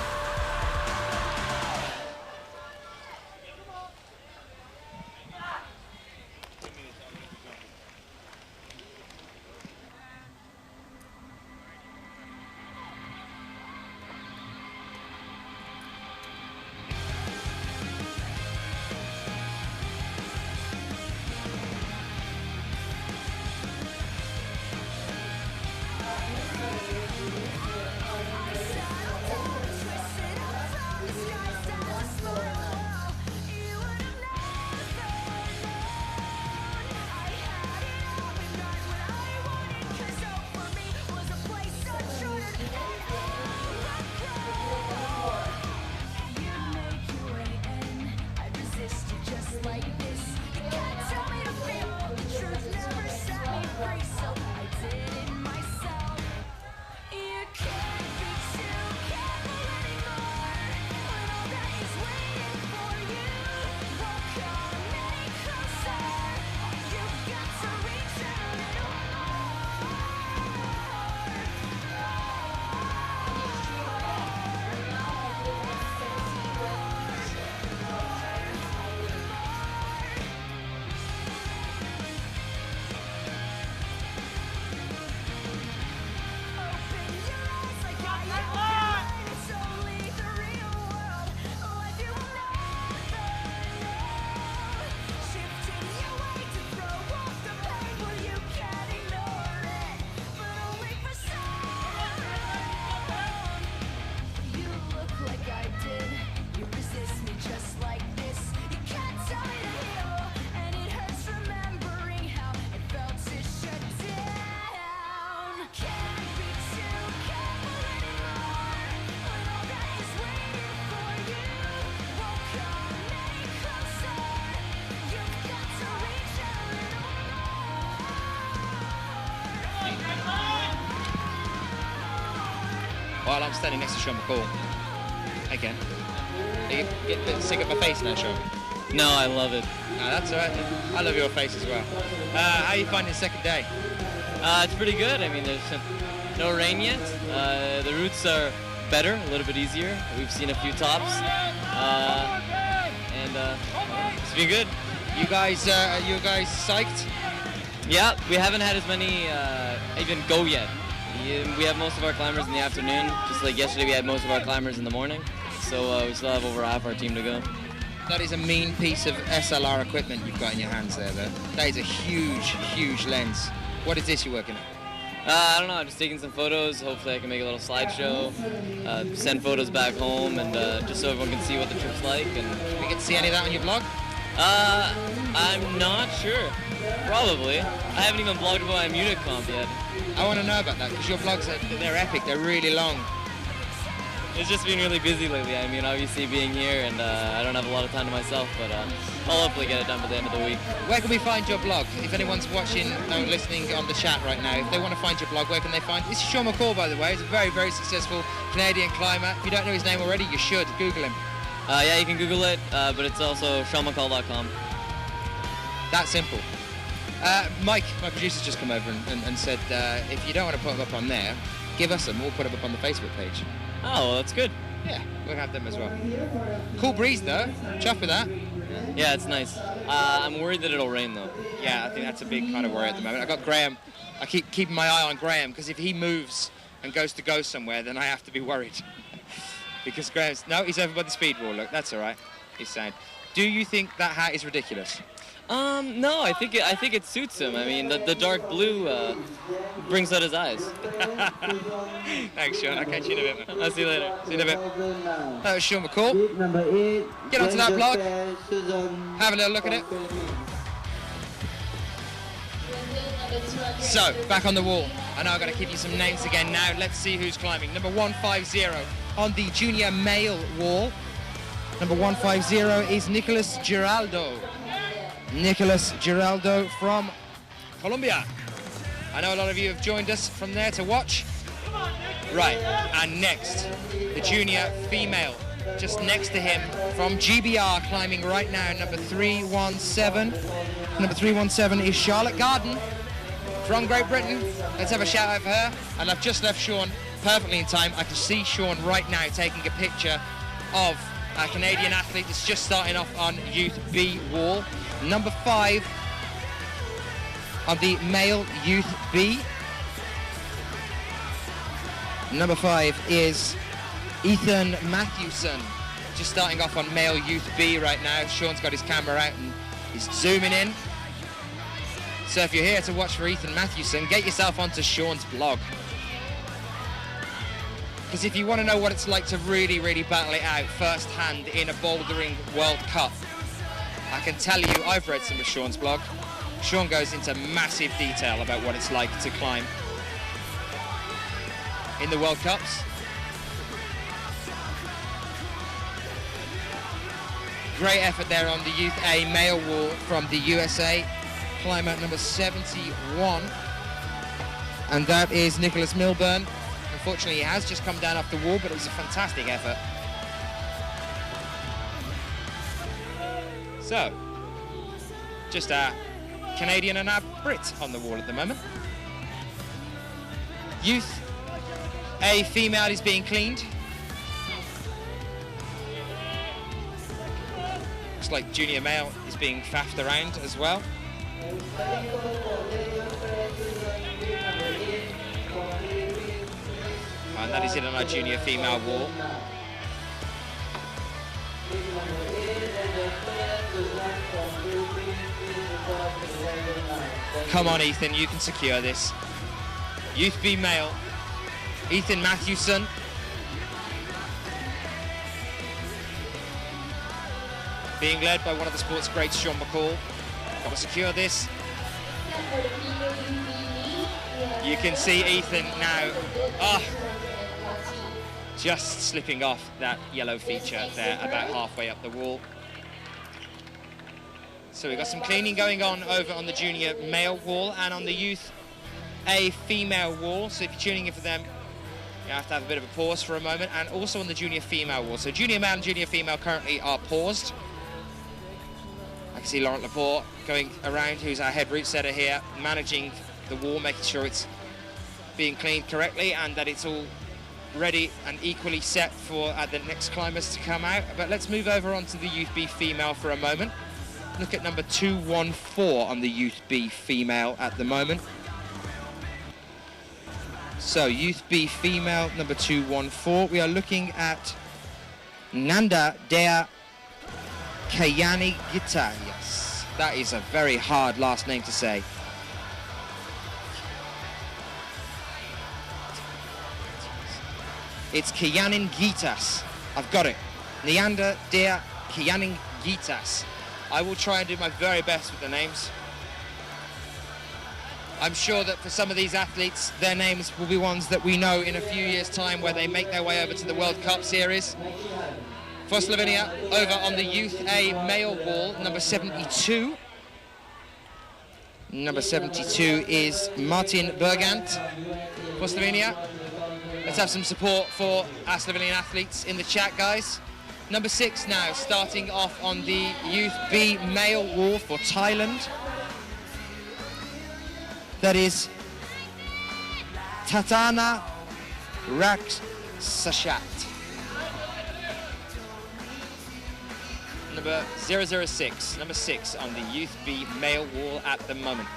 while I'm standing next to Sean McCall. Again. Are you getting a bit sick of my face now, Sean? No, I love it. No, that's alright. I love your face as well. How are you finding the second day? It's pretty good. I mean, there's no rain yet. The routes are better, a little bit easier. We've seen a few tops. It's been good. You guys psyched? Yeah, we haven't had as many even go yet. We have most of our climbers in the afternoon, just like yesterday we had most of our climbers in the morning. So we still have over half our team to go. That is a mean piece of SLR equipment you've got in your hands there, though. That is a huge, huge lens. What is this you're working on? I don't know, I'm just taking some photos. Hopefully I can make a little slideshow, send photos back home, and just so everyone can see what the trip's like. And we get to see any of that on your blog? I'm not sure. Probably. I haven't even blogged about my Munich comp yet. I want to know about that, because your blogs, they're epic, they're really long. It's just been really busy lately. I mean, obviously being here, and I don't have a lot of time to myself, but I'll hopefully get it done by the end of the week. Where can we find your blog? If anyone's watching and listening on the chat right now, if they want to find your blog, where can they find it? This is Sean McCall, by the way. He's a very, very successful Canadian climber. If you don't know his name already, you should. Google him. Yeah, you can Google it, but it's also SeanMcCall.com. That simple. Mike, my producer's just come over and said, if you don't want to put them up on there, give us them. We'll put them up on the Facebook page. Oh, well, that's good. Yeah, we'll have them as well. Cool breeze, though. Chuff with that. Yeah, it's nice. I'm worried that it'll rain, though. Yeah, I think that's a big kind of worry at the moment. I got Graeme. I keep keeping my eye on Graeme, because if he moves and goes to go somewhere, then I have to be worried. Because Graeme's... No, he's over by the speed wall. Look, that's all right. He's saying. Do you think that hat is ridiculous? No, I think it suits him. I mean, the dark blue brings out his eyes. Thanks, Sean. I'll catch you in a bit, man. I'll see you later. See you in a bit. That was Sean McCall. Get onto that blog. Have a little look at it. So, back on the wall. I know I've got to give you some names again now. Let's see who's climbing. Number 150 on the junior male wall. Number 150 is Nicolas Giraldo. Nicolas Giraldo from Colombia. I know a lot of you have joined us from there to watch. Right, and next, the junior female, just next to him from GBR, climbing right now, number 317. Number 317 is Charlotte Garden from Great Britain. Let's have a shout out for her. And I've just left Sean perfectly in time. I can see Sean right now taking a picture of a Canadian athlete that's just starting off on Youth B wall. Number 5 on the male Youth B. Number 5 is Ethan Matthewson, just starting off on male Youth B right now. Sean's got his camera out and he's zooming in. So if you're here to watch for Ethan Matthewson, get yourself onto Sean's blog. Because if you want to know what it's like to really, really battle it out firsthand in a bouldering World Cup, I can tell you, I've read some of Sean's blog. Sean goes into massive detail about what it's like to climb in the World Cups. Great effort there on the Youth A male wall from the USA. Climber number 71. And that is Nicholas Milburn. Unfortunately, he has just come down off the wall, but it was a fantastic effort. So, just a Canadian and a Brit on the wall at the moment. Youth A female is being cleaned. Looks like junior male is being faffed around as well. And that is it on our junior female wall. Come on, Ethan, you can secure this. Youth B male, Ethan Matthewson. Being led by one of the sports greats, Sean McCall. Got to secure this. You can see Ethan now, just slipping off that yellow feature there about halfway up the wall. So we've got some cleaning going on over on the junior male wall and on the Youth A female wall. So if you're tuning in for them You have to have a bit of a pause for a moment, and also on the junior female wall. So junior male and junior female currently are paused. I can see Laurent Laporte going around, who's our head route setter here, managing the wall, making sure it's being cleaned correctly and that it's all ready and equally set for the next climbers to come out. But let's move over onto the Youth B female for a moment. Look at number 214 on the Youth B female at the moment. So Youth B female number 214, we are looking at Nanda Dea Kayani Gita. Yes, that is a very hard last name to say. It's Kiyanin Gitas. I've got it. Nanda Dea Kiyanin Gitas. I will try and do my very best with the names. I'm sure that for some of these athletes, their names will be ones that we know in a few years' time where they make their way over to the World Cup Series. For Slovenia, over on the Youth A male wall, number 72. Number 72 is Martin Bergant for Slovenia. Let's have some support for our Slovenian athletes in the chat, guys. Number 6 now, starting off on the Youth B male wall for Thailand. That is Tatana Raksashat. Number 006, number 6 on the Youth B male wall at the moment.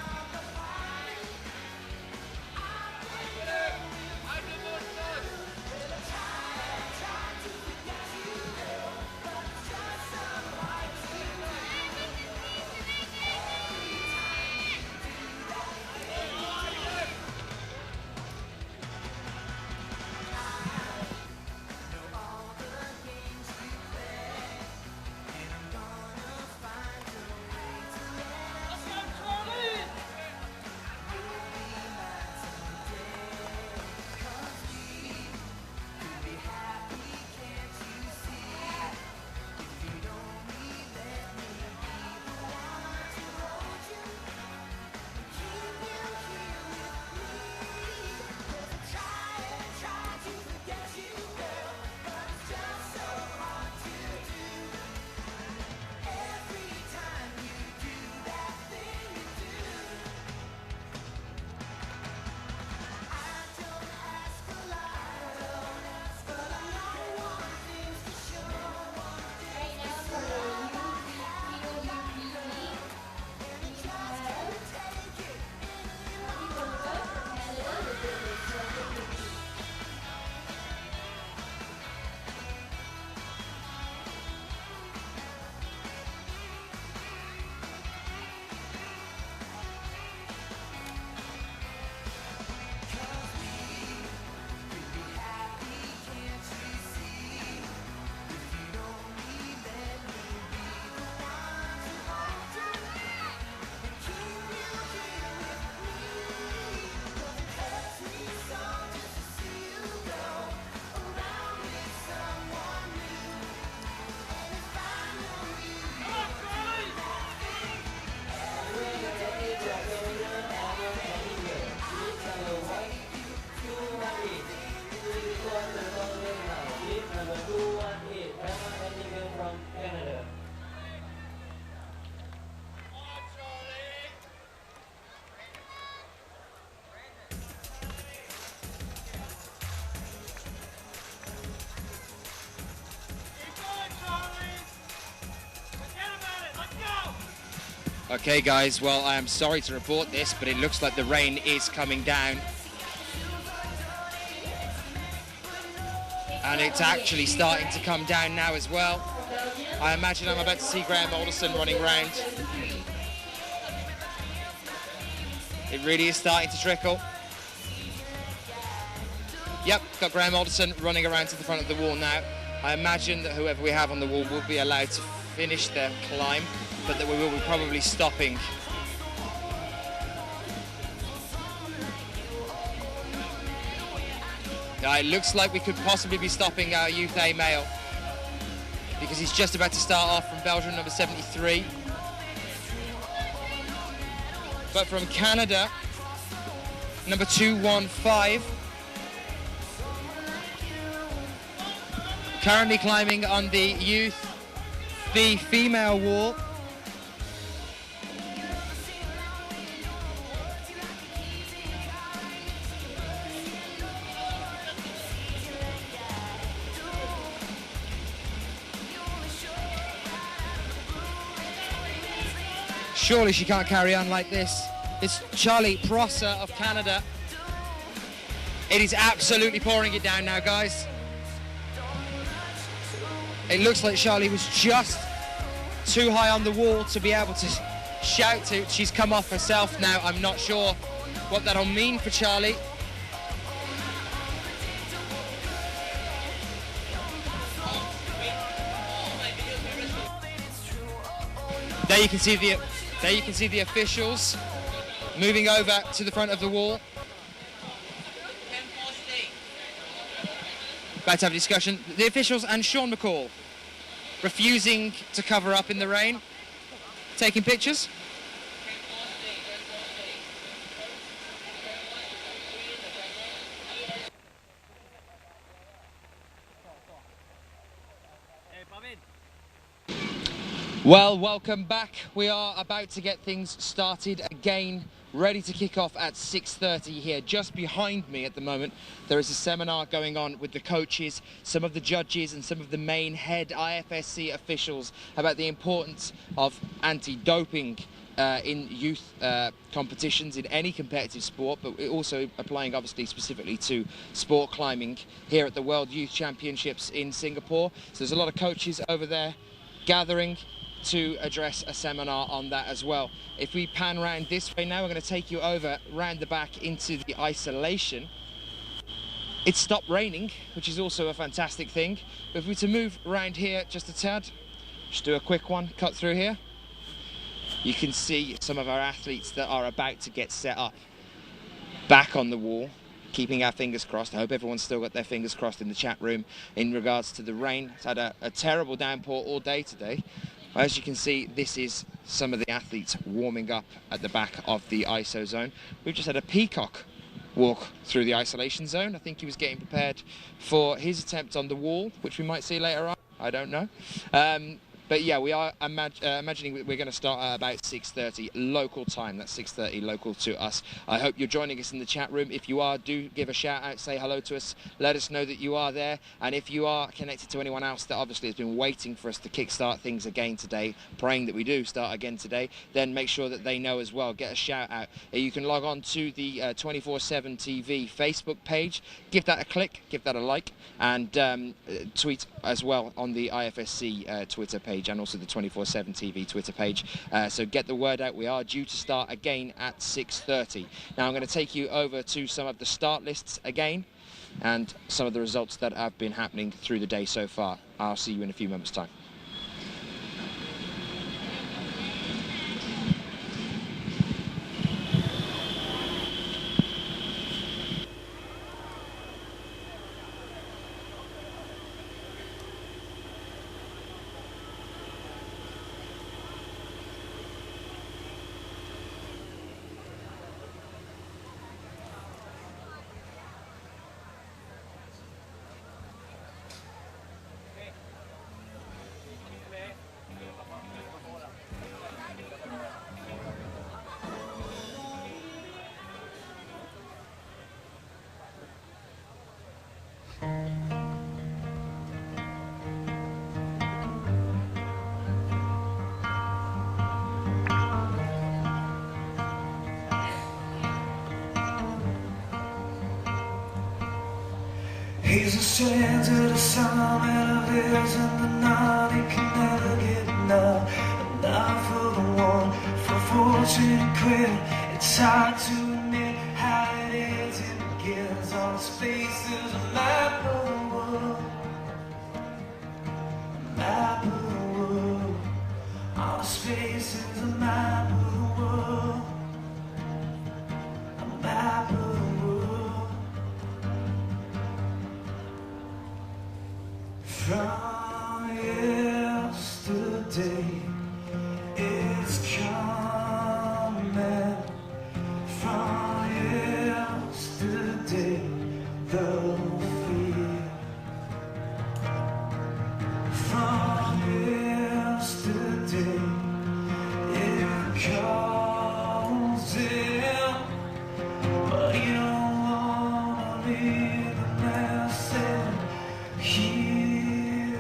Okay guys, well I am sorry to report this, but it looks like the rain is coming down. And it's actually starting to come down now as well. I imagine I'm about to see Graeme Alderson running round. It really is starting to trickle. Yep, got Graeme Alderson running around to the front of the wall now. I imagine that whoever we have on the wall will be allowed to finish their climb, but that we will be probably stopping. It looks like we could possibly be stopping our Youth A male because he's just about to start off from Belgium, number 73. But from Canada, number 215, Currently climbing on the female wall. Surely she can't carry on like this. It's Charlie Prosser of Canada. It is absolutely pouring it down now, guys. It looks like Charlie was just too high on the wall to be able to shout to. She's come off herself now. I'm not sure what that'll mean for Charlie. There you can see the officials moving over to the front of the wall. About to have a discussion. The officials and Sean McCall refusing to cover up in the rain. Taking pictures. Well, welcome back. We are about to get things started again, ready to kick off at 6:30 here. Just behind me at the moment, there is a seminar going on with the coaches, some of the judges and some of the main head IFSC officials about the importance of anti-doping in youth competitions in any competitive sport, but also applying obviously specifically to sport climbing here at the World Youth Championships in Singapore. So there's a lot of coaches over there gathering to address a seminar on that as well. If we pan round this way now, we're going to take you over round the back into the isolation. It's stopped raining, which is also a fantastic thing. But if we were to move round here just a tad, just do a quick one, cut through here, you can see some of our athletes that are about to get set up back on the wall, keeping our fingers crossed. I hope everyone's still got their fingers crossed in the chat room in regards to the rain. It's had a terrible downpour all day today. As you can see, this is some of the athletes warming up at the back of the ISO zone. We've just had a peacock walk through the isolation zone. I think he was getting prepared for his attempt on the wall, which we might see later on. I don't know. But yeah, we are imagining we're going to start at about 6:30 local time. That's 6:30 local to us. I hope you're joining us in the chat room. If you are, do give a shout out, say hello to us, let us know that you are there. And if you are connected to anyone else that obviously has been waiting for us to kickstart things again today, praying that we do start again today, then make sure that they know as well. Get a shout out. You can log on to the 24/7 TV Facebook page, give that a click, give that a like, and tweet as well on the IFSC Twitter page and also the 24/7 TV Twitter page. So get the word out. We are due to start again at 6:30. Now I'm going to take you over to some of the start lists again and some of the results that have been happening through the day so far. I'll see you in a few moments' time. He's a stranger to some and lives in the night. He can never get enough. Enough for the one for fortune and quit. It's hard to admit how it is. It begins on his face. There's a map of the world. A map of the world. On his face is a map of the world. A map of the world. From yesterday, it's coming. From yesterday, the fear. calls him, but he don't wanna leave the message here.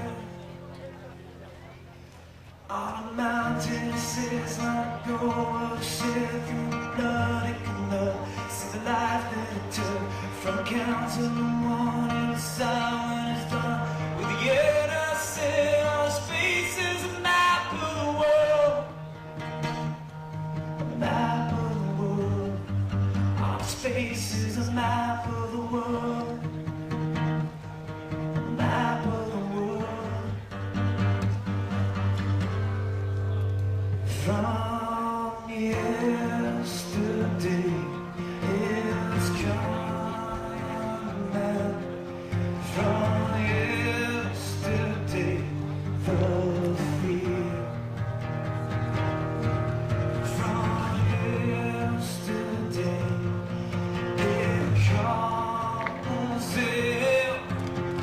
On a mountain it says let go of the shit through the blood it can love. See the life that it took from counting to one and decide when it's done. With the innocent on his face is a map of the world. A map of the world. On his face is a map of the world. A map of the world. From yesterday, it's coming. From yesterday, the fear. From yesterday, it comes in.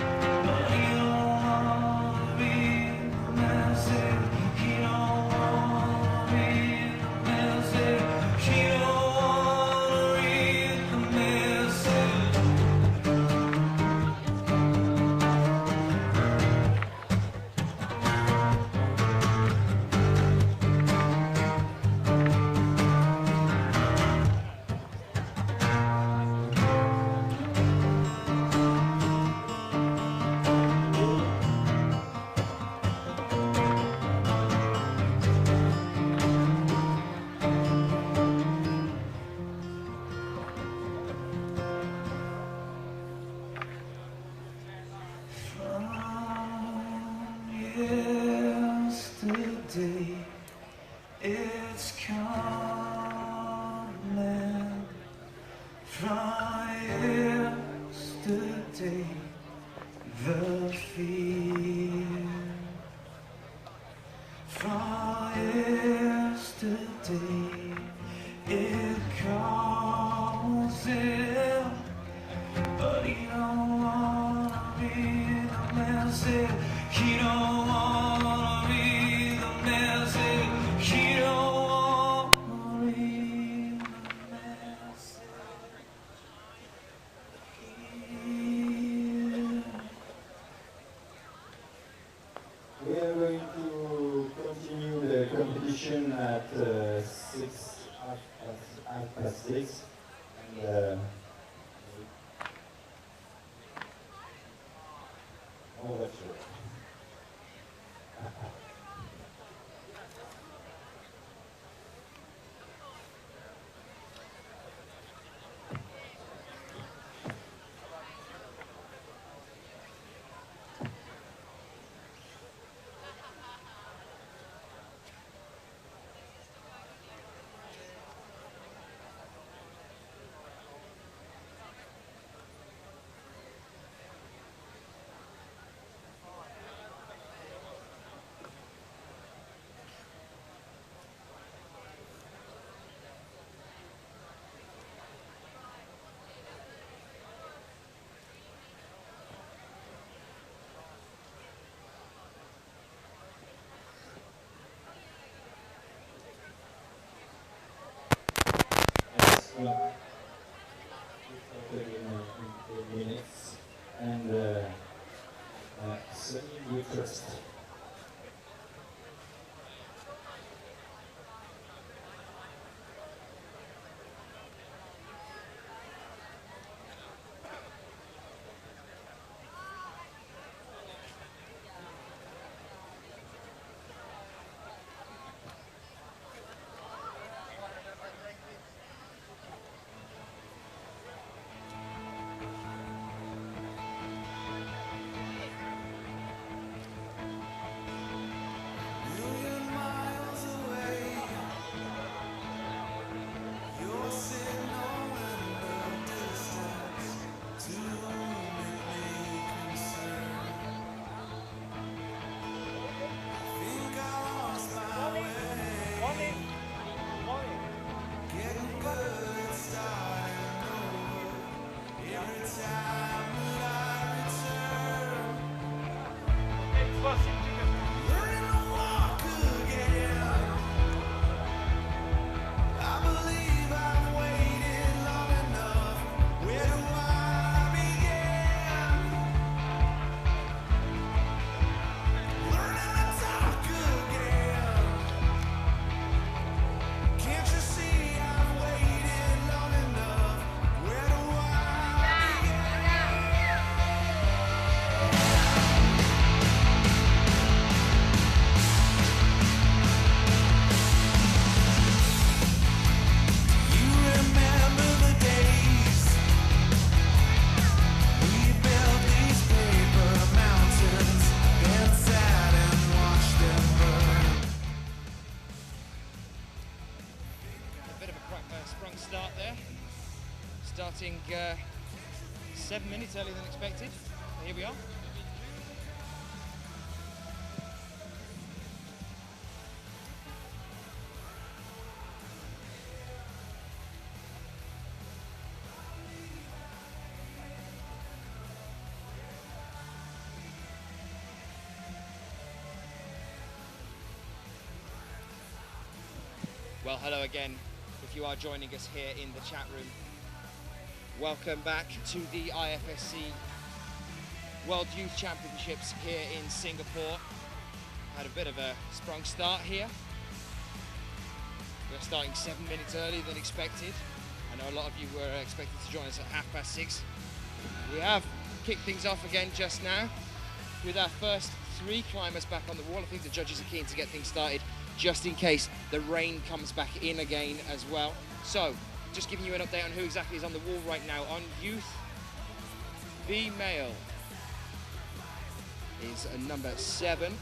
But he don't wanna read the message. He don't wanna read the message. He don't wanna read the message. Yesterday, it's coming. From yesterday, the fear. From yesterday, it calls in. But he don't wanna read the message. He don't wanna read the message. He don't wanna read the message. We are going to continue the competition at 6:30. And oh, that's right. Minutes and Sunny we trust. sprung start there. Starting 7 minutes earlier than expected. Here we are. Well, hello again, if you are joining us here in the chat room. Welcome back to the IFSC World Youth Championships here in Singapore. Had a bit of a sprung start here. We're starting 7 minutes earlier than expected. I know a lot of you were expected to join us at 6:30. We have kicked things off again just now with our first 3 climbers back on the wall. I think the judges are keen to get things started just in case the rain comes back in again as well. So, just giving you an update on who exactly is on the wall right now. On youth, female is number 7.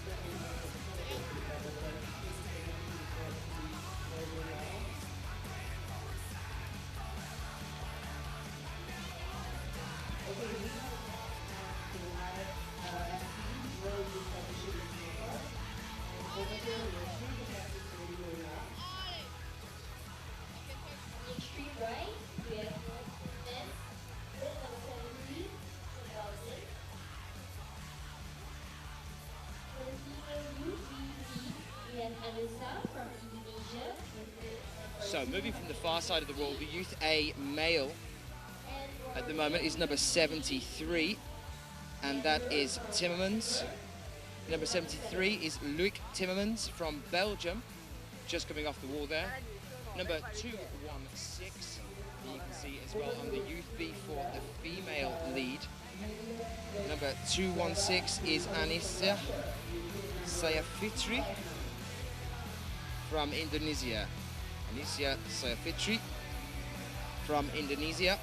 So moving from the far side of the wall, the Youth A male at the moment is number 73, and that is Timmermans. Number 73 is Luc Timmermans from Belgium, just coming off the wall there. Number 216, you can see as well on the Youth B for the female lead. Number 216 is Anissa Sayafitri from Indonesia. Anissa Sayafitri from Indonesia.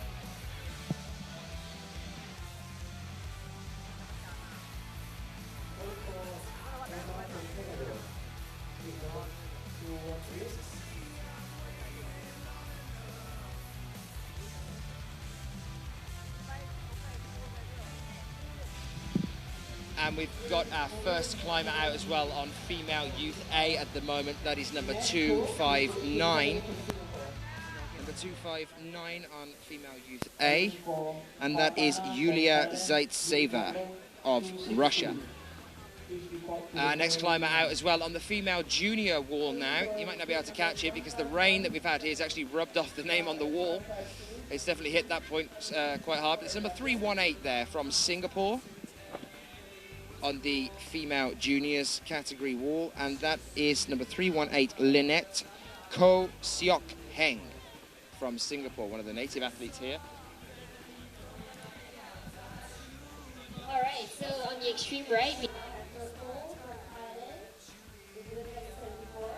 And we've got our first climber out as well on female Youth A at the moment. That is number 259. Number 259 on female Youth A. And that is Yulia Zaitseva of Russia. Next climber out as well on the female junior wall now. You might not be able to catch it because the rain that we've had here has actually rubbed off the name on the wall. It's definitely hit that point quite hard. But it's number 318 there from Singapore on the female juniors category wall, and that is number 318 Lynette Ko Seok Heng from Singapore, one of the native athletes here. All right, so on the extreme right, we have purple from Thailand, with 74.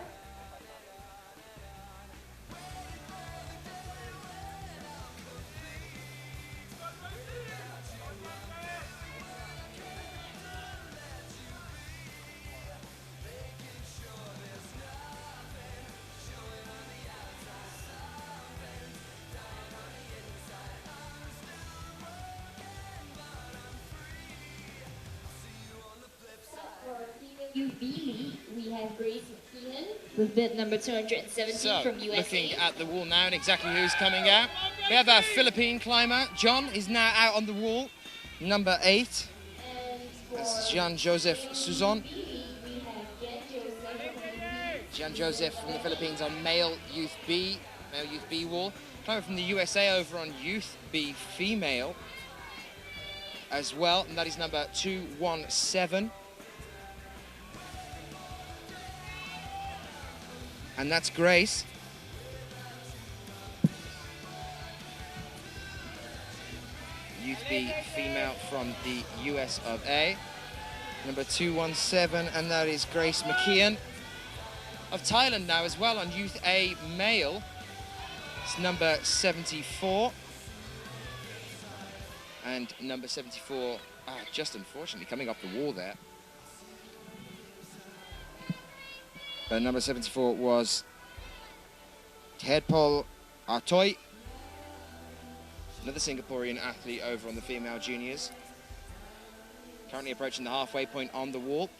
Youth B League, we have Grace McKeon with bid number 217 from USA. Looking at the wall now and exactly who's coming out. We have our Philippine climber. John is now out on the wall, number 8. That's Jean-Joseph Suzon. Jean-Joseph from the Philippines on male Youth B wall. Climber from the USA over on Youth B female as well, and that is number 217. And that's Grace. Youth B female from the US of A. Number 217, and that is Grace McKeon of Thailand now as well on Youth A male. It's number 74. And number 74, just unfortunately coming off the wall there. But number 74 was Tedpol Artoy, another Singaporean athlete over on the female juniors. Currently approaching the halfway point on the wall.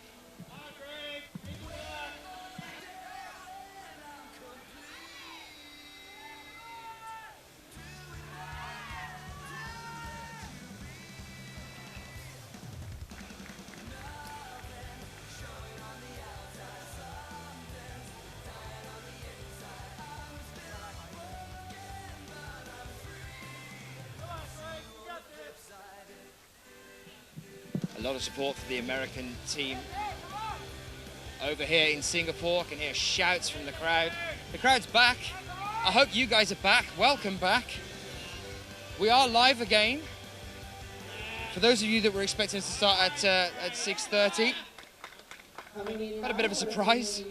A lot of support for the American team over here in Singapore. I can hear shouts from the crowd. The crowd's back. I hope you guys are back. Welcome back. We are live again. For those of you that were expecting us to start at 6:30, had a bit of a surprise.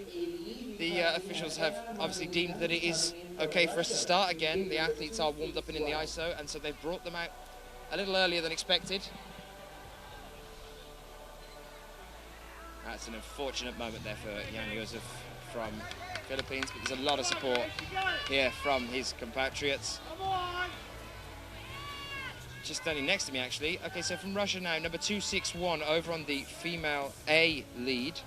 The officials have obviously deemed that it is okay for us to start again. The athletes are warmed up and in the ISO, and so they've brought them out a little earlier than expected. That's an unfortunate moment there for Jan Josef from Philippines, but there's a lot of support here from his compatriots. Just standing next to me, actually. Okay, so from Russia now, number 261 over on the female A lead.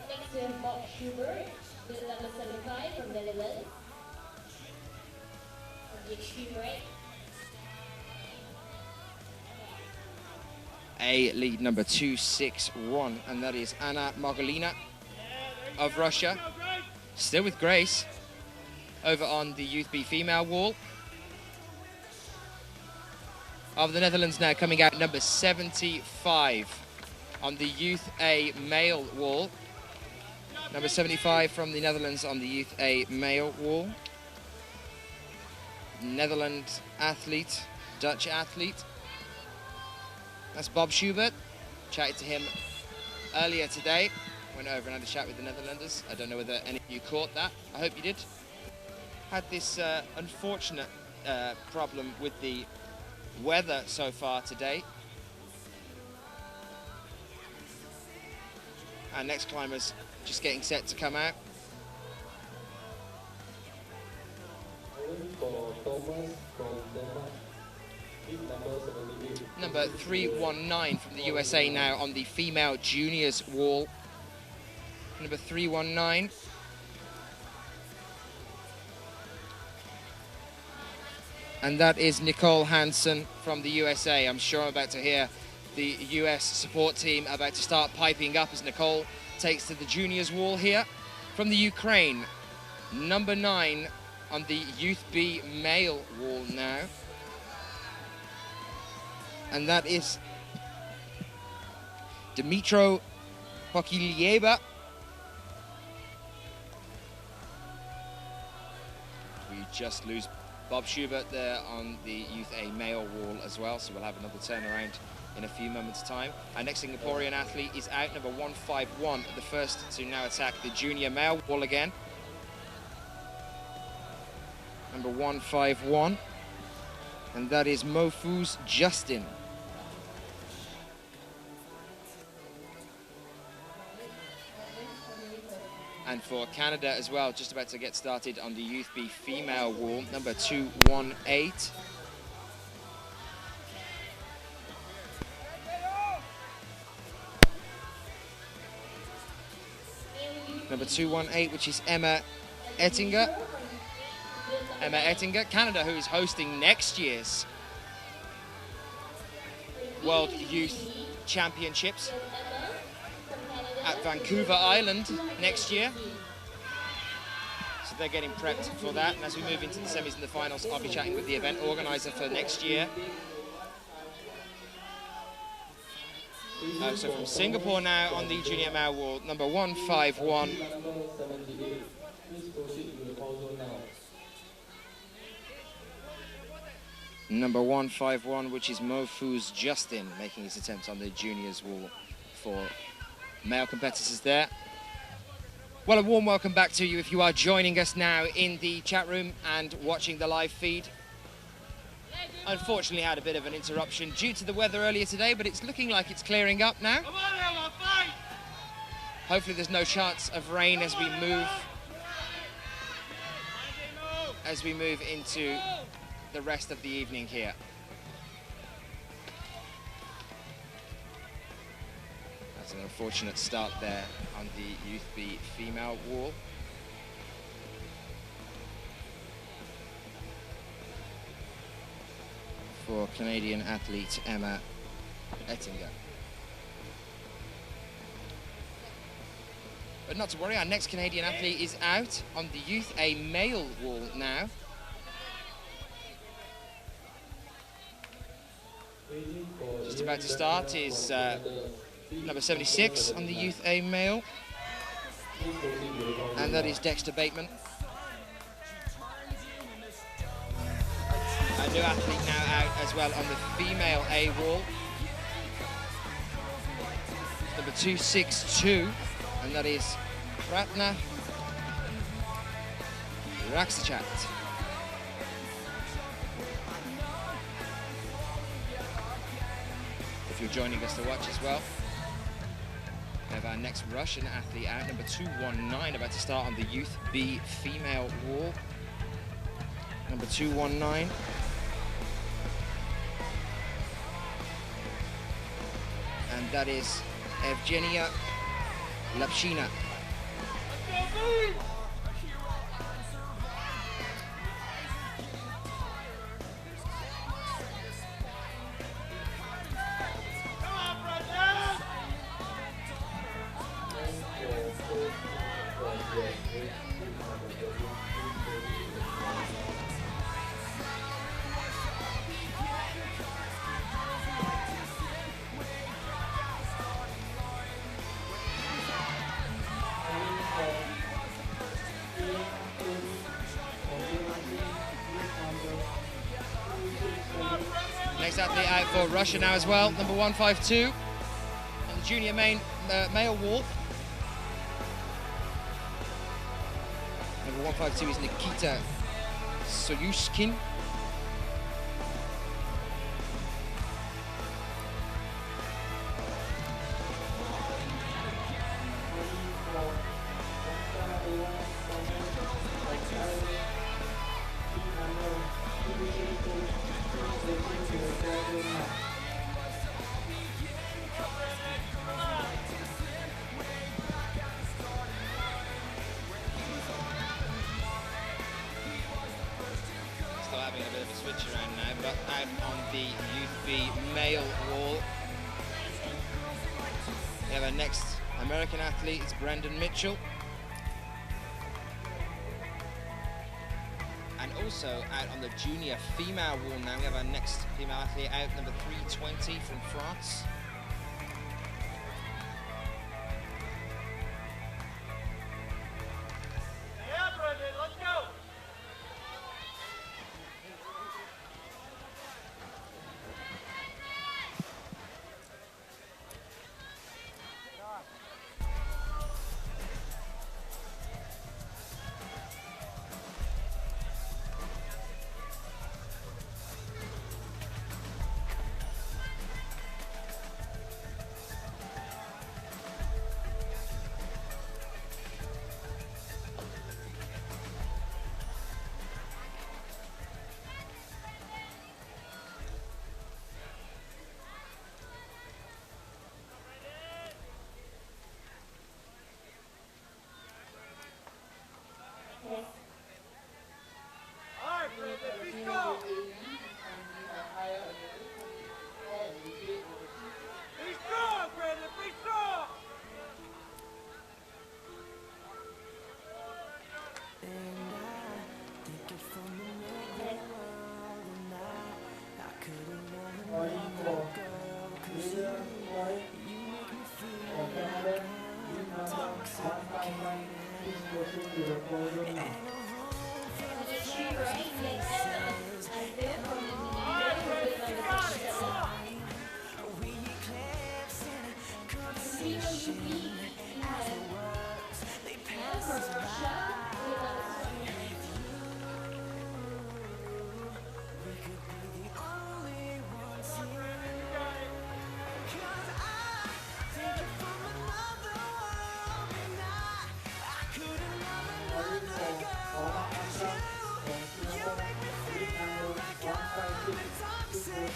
Next we have Bob Schubert, with number 75 from Netherlands. On the extreme right. A lead number 261, and that is Anna Margolina of Russia. Still with Grace over on the Youth B female wall. Of the Netherlands now coming out number 75 on the Youth A male wall. Number 75 from the Netherlands on the Youth A male wall. Netherlands athlete, Dutch athlete. That's Bob Schubert. Chatted to him earlier today. Went over and had a chat with the Netherlanders. I don't know whether any of you caught that. I hope you did. Had this unfortunate problem with the weather so far today. Our next climber's just getting set to come out. Number 319 from the USA now on the female juniors wall. Number 319. And that is Nicole Hansen from the USA. I'm sure I'm about to hear the US support team about to start piping up as Nicole takes to the juniors wall here. From the Ukraine, number 9 on the Youth B male wall now. And that is Dmitro Pokylieva. We just lose Bob Schubert there on the Youth A male wall as well, so we'll have another turnaround in a few moments' time. Our next Singaporean athlete is out, number 151, the first to now attack the junior male wall again. Number 151, and that is Mofuz Justin. And for Canada as well, just about to get started on the Youth B female wall, number 218. Number 218, which is Emma Ettinger. Emma Ettinger, Canada, who is hosting next year's World Youth Championships at Vancouver Island next year. So they're getting prepped for that. And as we move into the semis and the finals, I'll be chatting with the event organizer for next year. So from Singapore now on the junior male wall, number 151. Number 151, which is Mofuz Justin, making his attempt on the juniors wall for male competitors there. Well, a warm welcome back to you if you are joining us now in the chat room and watching the live feed. Unfortunately, had a bit of an interruption due to the weather earlier today, but it's looking like it's clearing up now. Hopefully there's no chance of rain as we move as we move into the rest of the evening here. That's an unfortunate start there on the Youth B female wall. For Canadian athlete Emma Ettinger. But not to worry, our next Canadian athlete is out on the Youth A male wall now. Just about to start is number 76 on the Youth A male, and that is Dexter Bateman. A new athlete now out as well on the female A wall. Number 262, and that is Ratna Raksachat. If you're joining us to watch as well, we have our next Russian athlete out, number 219, about to start on the Youth B female wall. Number 219. And that is Evgenia Lapshina. Next athlete out for Russia now as well, number 152 on the junior male wall. Number 152 is Nikita Solyushkin. Still having a bit of a switch around now, but out on the Youth B male wall. We have our next American athlete, it's Brandon Mitchell. And also out on the junior female wall now, we have our next female athlete out, number 320 from France. Yeah, Brendan, let's go!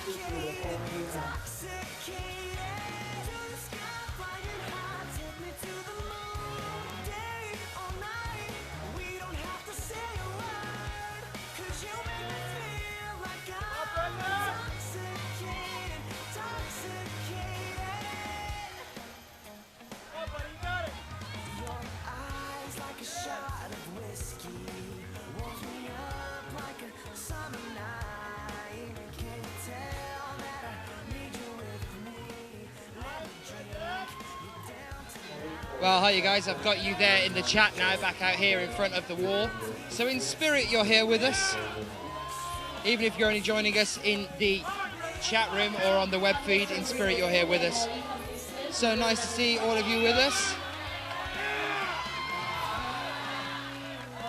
stick to the formula. Well, hi you guys, I've got you there in the chat now, back out here in front of the wall. So in spirit, you're here with us. Even if you're only joining us in the chat room or on the web feed, in spirit, you're here with us. So nice to see all of you with us.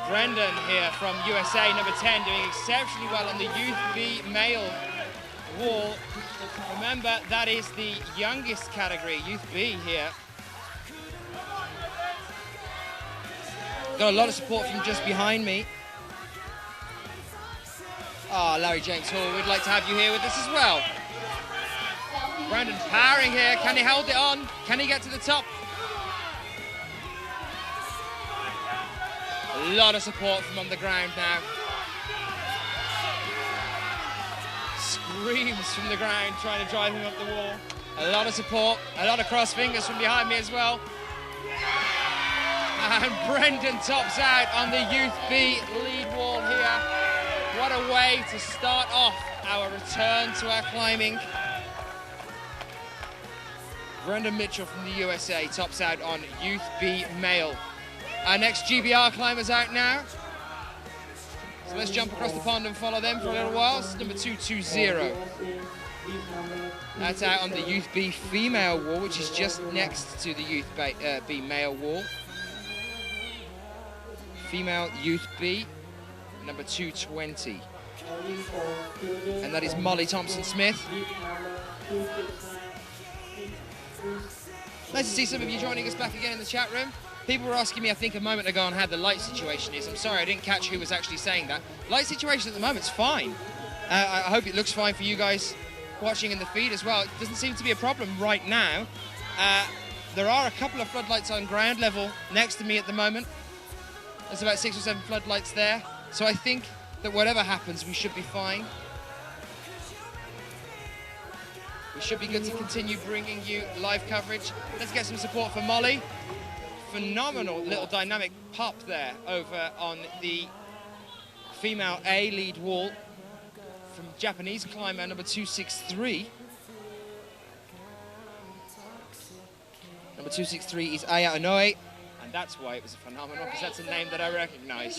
Brendan here from USA, number 10, doing exceptionally well on the Youth B male wall. Remember, that is the youngest category, Youth B here. Got a lot of support from just behind me. Ah, Larry James Hall, we'd like to have you here with us as well. Brandon powering here. Can he hold it on? Can he get to the top? A lot of support from on the ground now. Screams from the ground trying to drive him up the wall. A lot of support, a lot of cross fingers from behind me as well. And Brendan tops out on the Youth B lead wall here. What a way to start off our return to our climbing. Brendan Mitchell from the USA tops out on Youth B male. Our next GBR climber's out now. So let's jump across the pond and follow them for a little while. It's number 220. That's out on the Youth B female wall, which is just next to the Youth B male wall. Female Youth B, number 220. And that is Molly Thompson-Smith. Nice to see some of you joining us back again in the chat room. People were asking me, I think, a moment ago on how the light situation is. I'm sorry, I didn't catch who was actually saying that. Light situation at the moment is fine. I hope it looks fine for you guys watching in the feed as well. It doesn't seem to be a problem right now. There are a couple of floodlights on ground level next to me at the moment. There's about 6 or 7 floodlights there. So I think that whatever happens, we should be fine. We should be good to continue bringing you live coverage. Let's get some support for Molly. Phenomenal little dynamic pop there over on the female A lead wall from Japanese climber number 263. Number 263 is Aya Inoue. And that's why it was phenomenal, because that's a name that I recognize.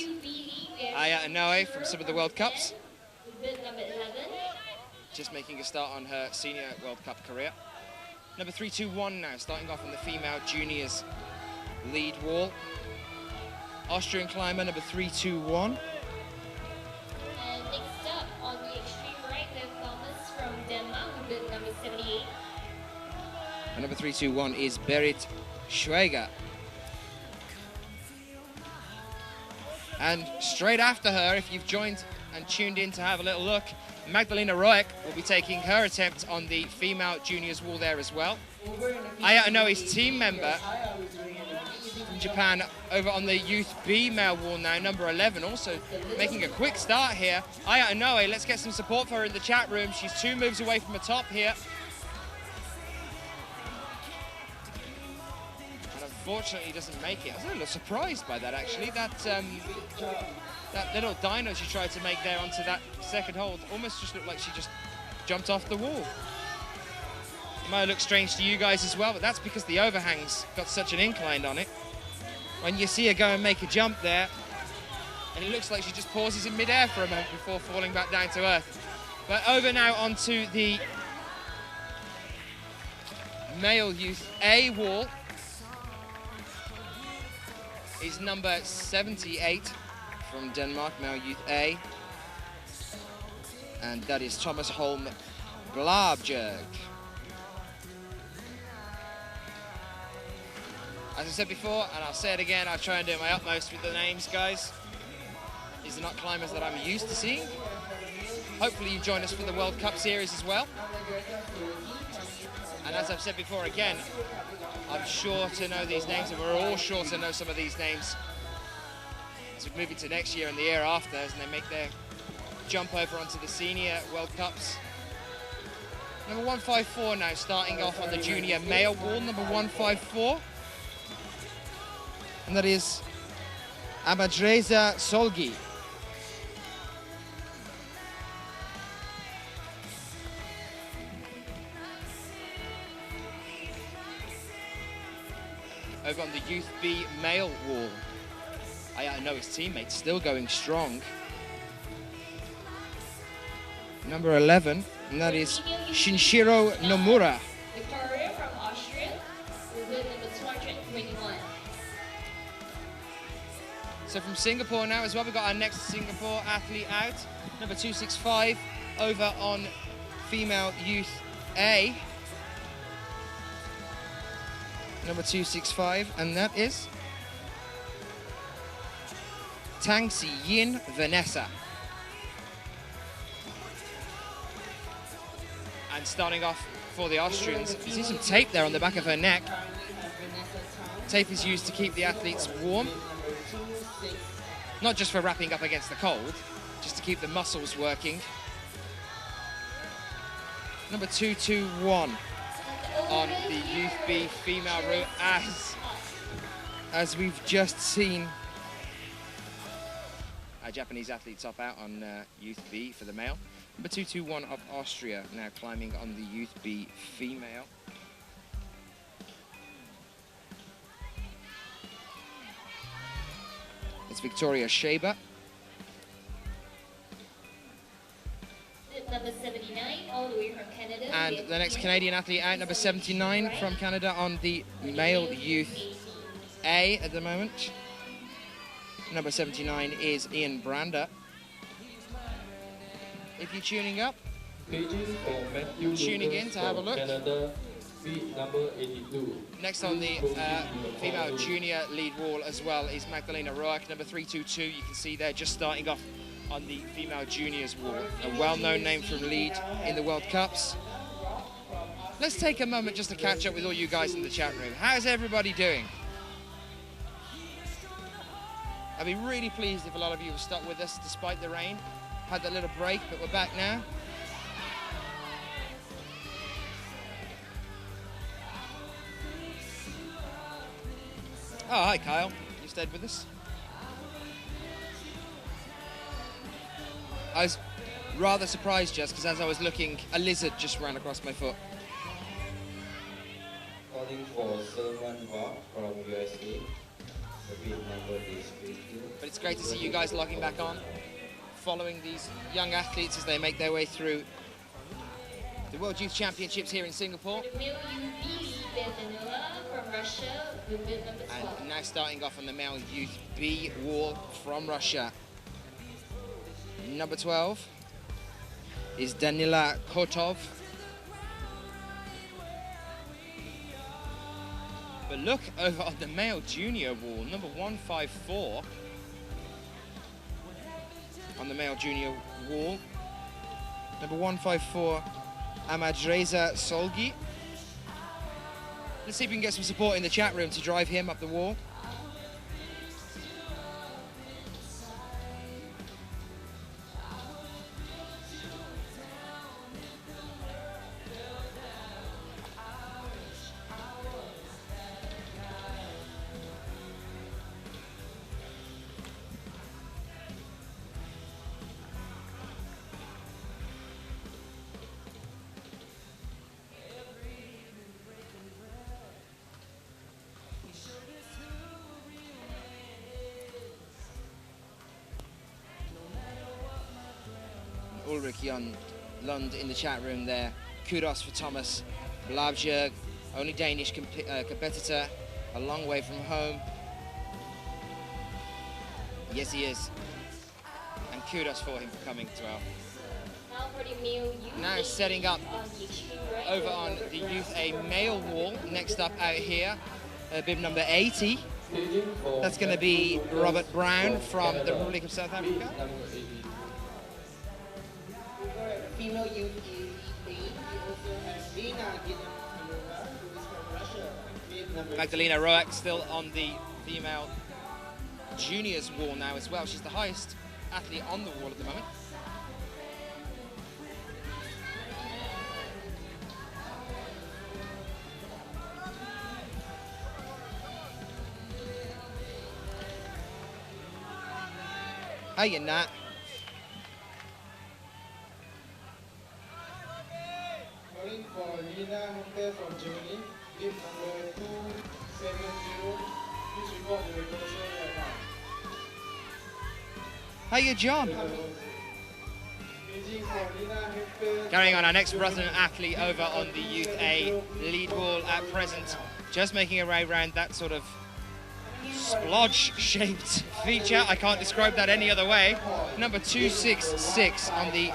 Aya Inoue from some of the World Cups. Just making a start on her senior World Cup career. Number 321 now, starting off on the female juniors lead wall. Austrian climber number 321. And next up on the extreme right, we have Thomas from Denmark, with number 78. And number 321 is Berit Schweiger. And straight after her, if you've joined and tuned in to have a little look, Magdalena Roek will be taking her attempt on the female juniors wall there as well. Aya Inoue's team member from Japan over on the Youth B male wall now, number 11, also making a quick start here. Aya Inoue, let's get some support for her in the chat room. She's 2 moves away from the top here. Unfortunately, doesn't make it. I was a little surprised by that, actually. That little dino she tried to make there onto that second hold almost just looked like she just jumped off the wall. It might look strange to you guys as well, but that's because the overhang's got such an incline on it. When you see her go and make a jump there, and it looks like she just pauses in midair for a moment before falling back down to earth. But over now onto the male Youth A wall. Is number 78 from Denmark, male Youth A. And that is Thomas Holm Blarbjerg. As I said before, and I'll say it again, I'll try and do my utmost with the names, guys. These are not climbers that I'm used to seeing. Hopefully you join us for the World Cup series as well. And as I've said before, again, I'm sure to know these names, and we're all sure to know some of these names as we move into next year and the year after, as they make their jump over onto the Senior World Cups. Number 154 now, starting off on the junior male wall, number 154. And that is Amadreza Solgi. Over on the Youth B male wall, I know his teammates still going strong. Number 11, and that is Shinshiro Nomura. Victoria from Austria, with number 221. So from Singapore now as well, we've got our next Singapore athlete out, number 265, over on female Youth A. Number 265, and that is Tang Si Yin Vanessa. And starting off for the Austrians, you see some tape there on the back of her neck. Tape is used to keep the athletes warm, not just for wrapping up against the cold, just to keep the muscles working. Number 221 on the Youth B female route, as we've just seen our Japanese athletes top out on Youth B for the male. Number 221 of Austria now climbing on the Youth B female. It's Victoria Shaber. Number 79, all the way from Canada. And the next Canadian athlete out, number 79 from Canada on the male Youth A at the moment. Number 79 is Ian Brander. If you're tuning up, tuning in to have a look. Number 82. Next on the female junior lead wall as well is Magdalena Roach, number 322. You can see there just starting off on the female juniors wall. A well-known name from lead in the World Cups. Let's take a moment just to catch up with all you guys in the chat room. How's everybody doing? I'd be really pleased if a lot of you have stuck with us despite the rain. Had that little break, but we're back now. Oh, hi Kyle, you stayed with us? I was rather surprised just because as I was looking, a lizard just ran across my foot. Calling for Salman Wah from USA. The big number is 52. But it's great to see you guys logging back on, following these young athletes as they make their way through the World Youth Championships here in Singapore. The male Youth B, from Russia, with number 12. And now starting off on the male Youth B wall from Russia. Number 12 is Danila Kotov. But look over on the male junior wall, number 154 on the male junior wall. Number 154, Amadreza Solgi. Let's see if we can get some support in the chat room to drive him up the wall. Ulrich Jon Lund in the chat room there. Kudos for Thomas Blabjerg, only Danish competitor, a long way from home. Yes, he is. And kudos for him for coming to our. Now for the male Youth Now A setting up on the extreme right. over on the Youth A male wall. Next up out here, bib number 80. That's going to be Robert Brown from the Republic of South Africa. female youth elite league, we also have Lena Gitanova, who is from Russia. Bib number Magdalena Roak still on the female juniors wall now as well. She's the highest athlete on the wall at the moment. Hiya, Nat. Calling for Lena Hunter from Germany, bib number 270. Please report the recognition right now. Hiya, John. Beijing for Lena Hunter. Carrying on, our next Brazilian athlete over on the Youth A lead wall at present. Just making her way around that sort of splodge-shaped feature. I can't describe that any other way. Number 266 on the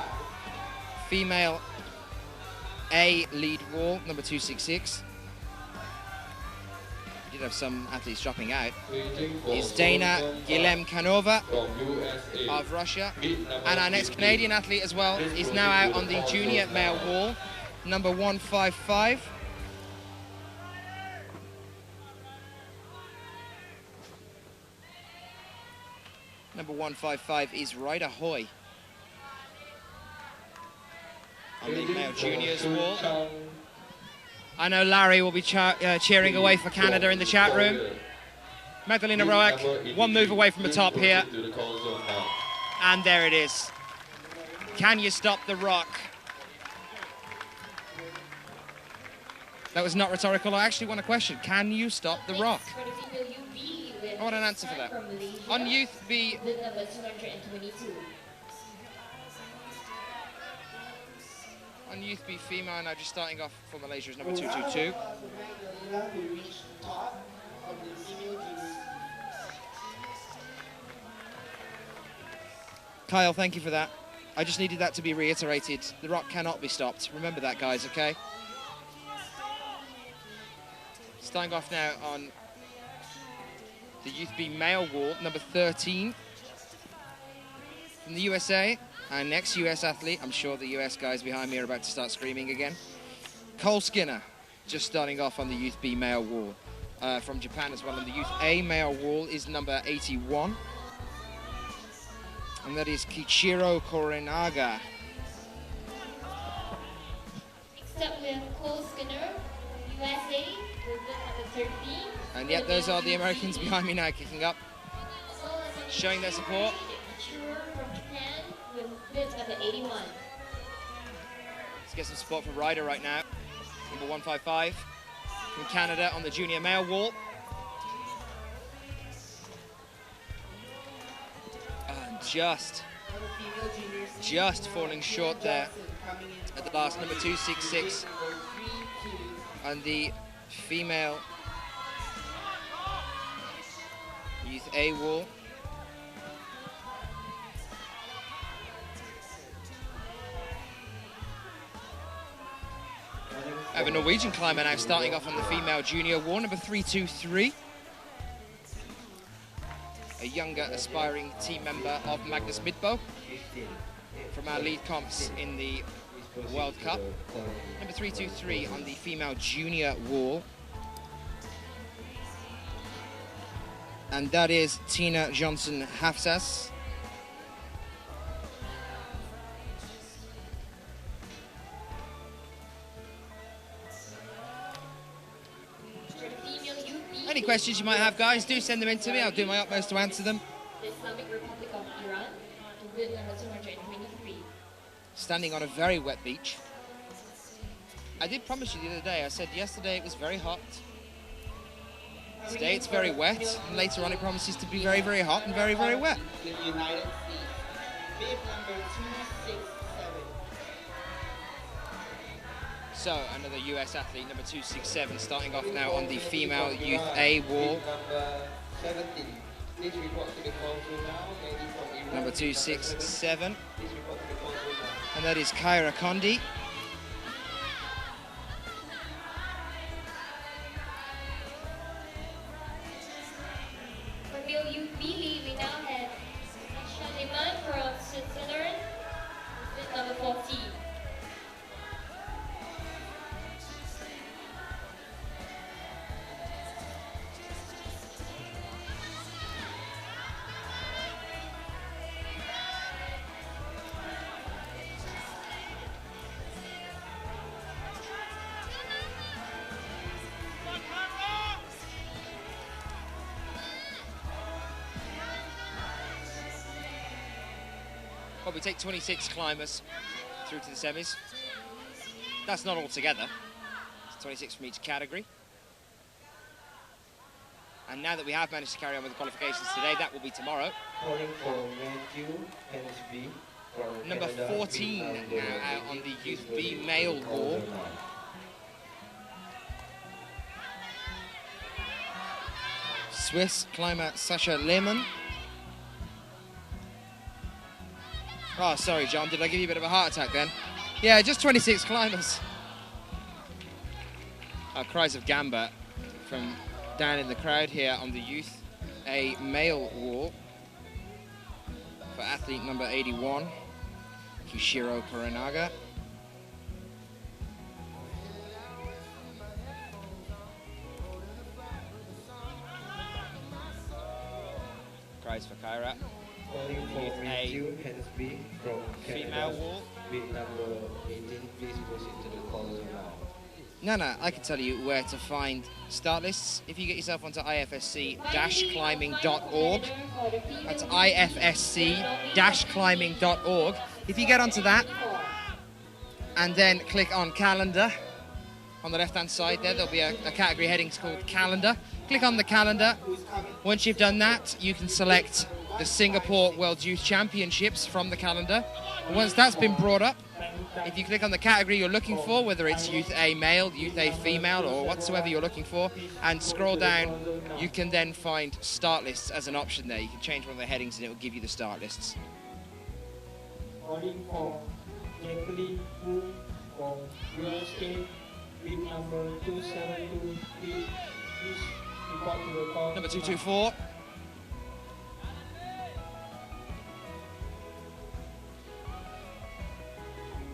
female A lead wall, number 266. We did have some athletes dropping out. Is Dana Gilemkanova of Russia. And our next Canadian athlete as well is now out on the junior male wall, number 155. Number 155 is Ryder Hoy on the male juniors wall. I know Larry will be cheering away for Canada in the chat room. Magdalena Roak, one move away from the top here. And there it is. Can you stop the rock? That was not rhetorical. I actually want a question. Can you stop the rock? I want an answer for that. On Youth B. Number 222. On Youth B female, now just starting off for Malaysia is number 222. Kyle, thank you for that. I just needed that to be reiterated. The rock cannot be stopped. Remember that, guys, okay? Starting off now on the Youth B male wall, number 13 from the USA. Our next US athlete, I'm sure the US guys behind me are about to start screaming again. Cole Skinner, just starting off on the Youth B male wall. From Japan as well, on the Youth A male wall is number 81. And that is Kichiro Korenaga. Next up we have Cole Skinner, USA, with number 13. And yet those are the Americans behind me now kicking up, showing their support. From Japan with bib number 81. Let's get some support for Ryder right now. Number 155 from Canada on the junior male wall. And just falling short there at the last, number 266 on the female Youth A wall. I have a Norwegian climber now starting off on the female junior wall, number 323. A younger aspiring team member of Magnus Midbo from our lead comps in the World Cup. Number 323 on the female junior wall. And that is Tina Johnson Hafsas. Any questions you might have, guys, do send them in to me. I'll do my utmost to answer them. The Islamic Republic of Iran, bib number 223. Standing on a very wet beach. I did promise you the other day, I said yesterday it was very hot. Today it's very wet, and later on it promises to be very, very hot and very, very wet. The United States, bib number 267. So, another US athlete, number 267, starting off now on the female Youth A wall. Number 267. And that is Kyra Condi. For male Youth B League, we now have Shaliman from Switzerland, bib number 14. Well, we take 26 climbers through to the semis. That's not all together. It's 26 from each category. And now that we have managed to carry on with the qualifications today, that will be tomorrow. Calling for Matthew Hensby from Number Canada, 14 now out on the Youth B male wall. Swiss climber Sasha Lehmann. Oh, sorry, John, did I give you a bit of a heart attack then? Yeah, just 26 climbers. Cries of Gamba from down in the crowd here on the Youth A male wall for athlete number 81, Kishiro Kuranaga. Cries for Kyra. Calling for Youth A Matthew Hensby from female Canada, wall. with number 18. Please proceed to the call zone now. Nana, I can tell you where to find start lists. If you get yourself onto ifsc-climbing.org, that's ifsc-climbing.org. If you get onto that and then click on calendar, on the left-hand side there, there'll be a category heading called calendar. Click on the calendar. Once you've done that, you can select the Singapore World Youth Championships from the calendar. And once that's been brought up, if you click on the category you're looking for, whether it's Youth A male, Youth A female, or whatsoever you're looking for, and scroll down, you can then find start lists as an option there. You can change one of the headings and it will give you the start lists. Calling for Jacqueline Wu from USA with number 272. Please report to the call. Number 224.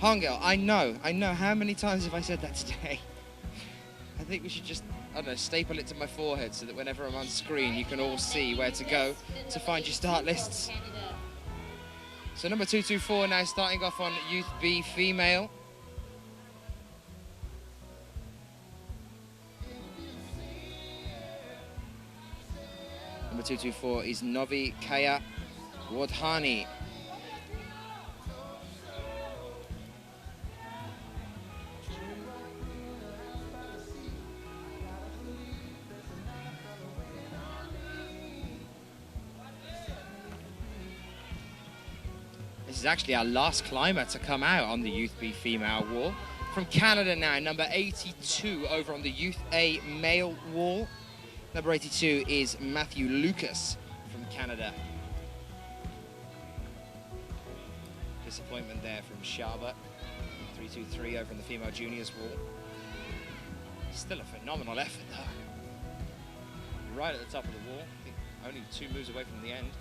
Hongel, I know. How many times have I said that today? I think we should just, I don't know, staple it to my forehead so that whenever I'm on screen, you can all see where to go to find your start lists. So number 224 now starting off on Youth B female. Number 224 is Novi Kaya Wadhani. This is actually our last climber to come out on the Youth B female wall. From Canada now, number 82 over on the Youth A male wall. Number 82 is Matthew Lucas from Canada. Disappointment there from Shaba. 323 over on the female juniors wall. Still a phenomenal effort though. Right at the top of the wall. I think only 2 moves away from the end.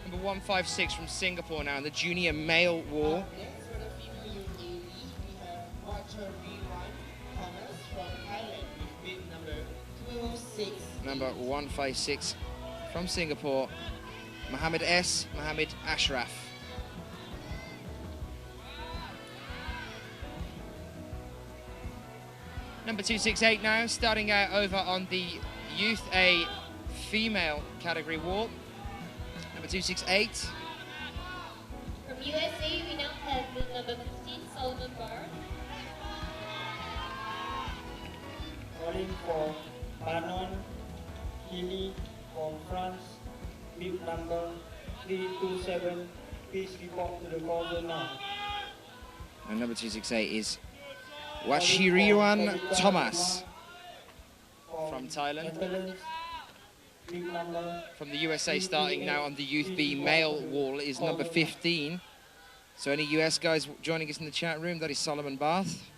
Number 156 from Singapore now on the junior male wall. Next for the female Youth AV, we have Watcher V1 Thomas from Thailand with bib number 206. Number 156 from Singapore, Mohammed S. Mohammed Ashraf. Number 268 now, starting out over on the Youth A female category wall. Number 268. From USA, we now have the number 15, Solomon Barr. Calling for Manon Healy from France with number 327. Please report to the call zone now. And number 268 is Washiriwan Thomas from Thailand. From the USA, starting now on the Youth B male wall, is number 15. So any US guys joining us in the chat room, that is Solomon Barth.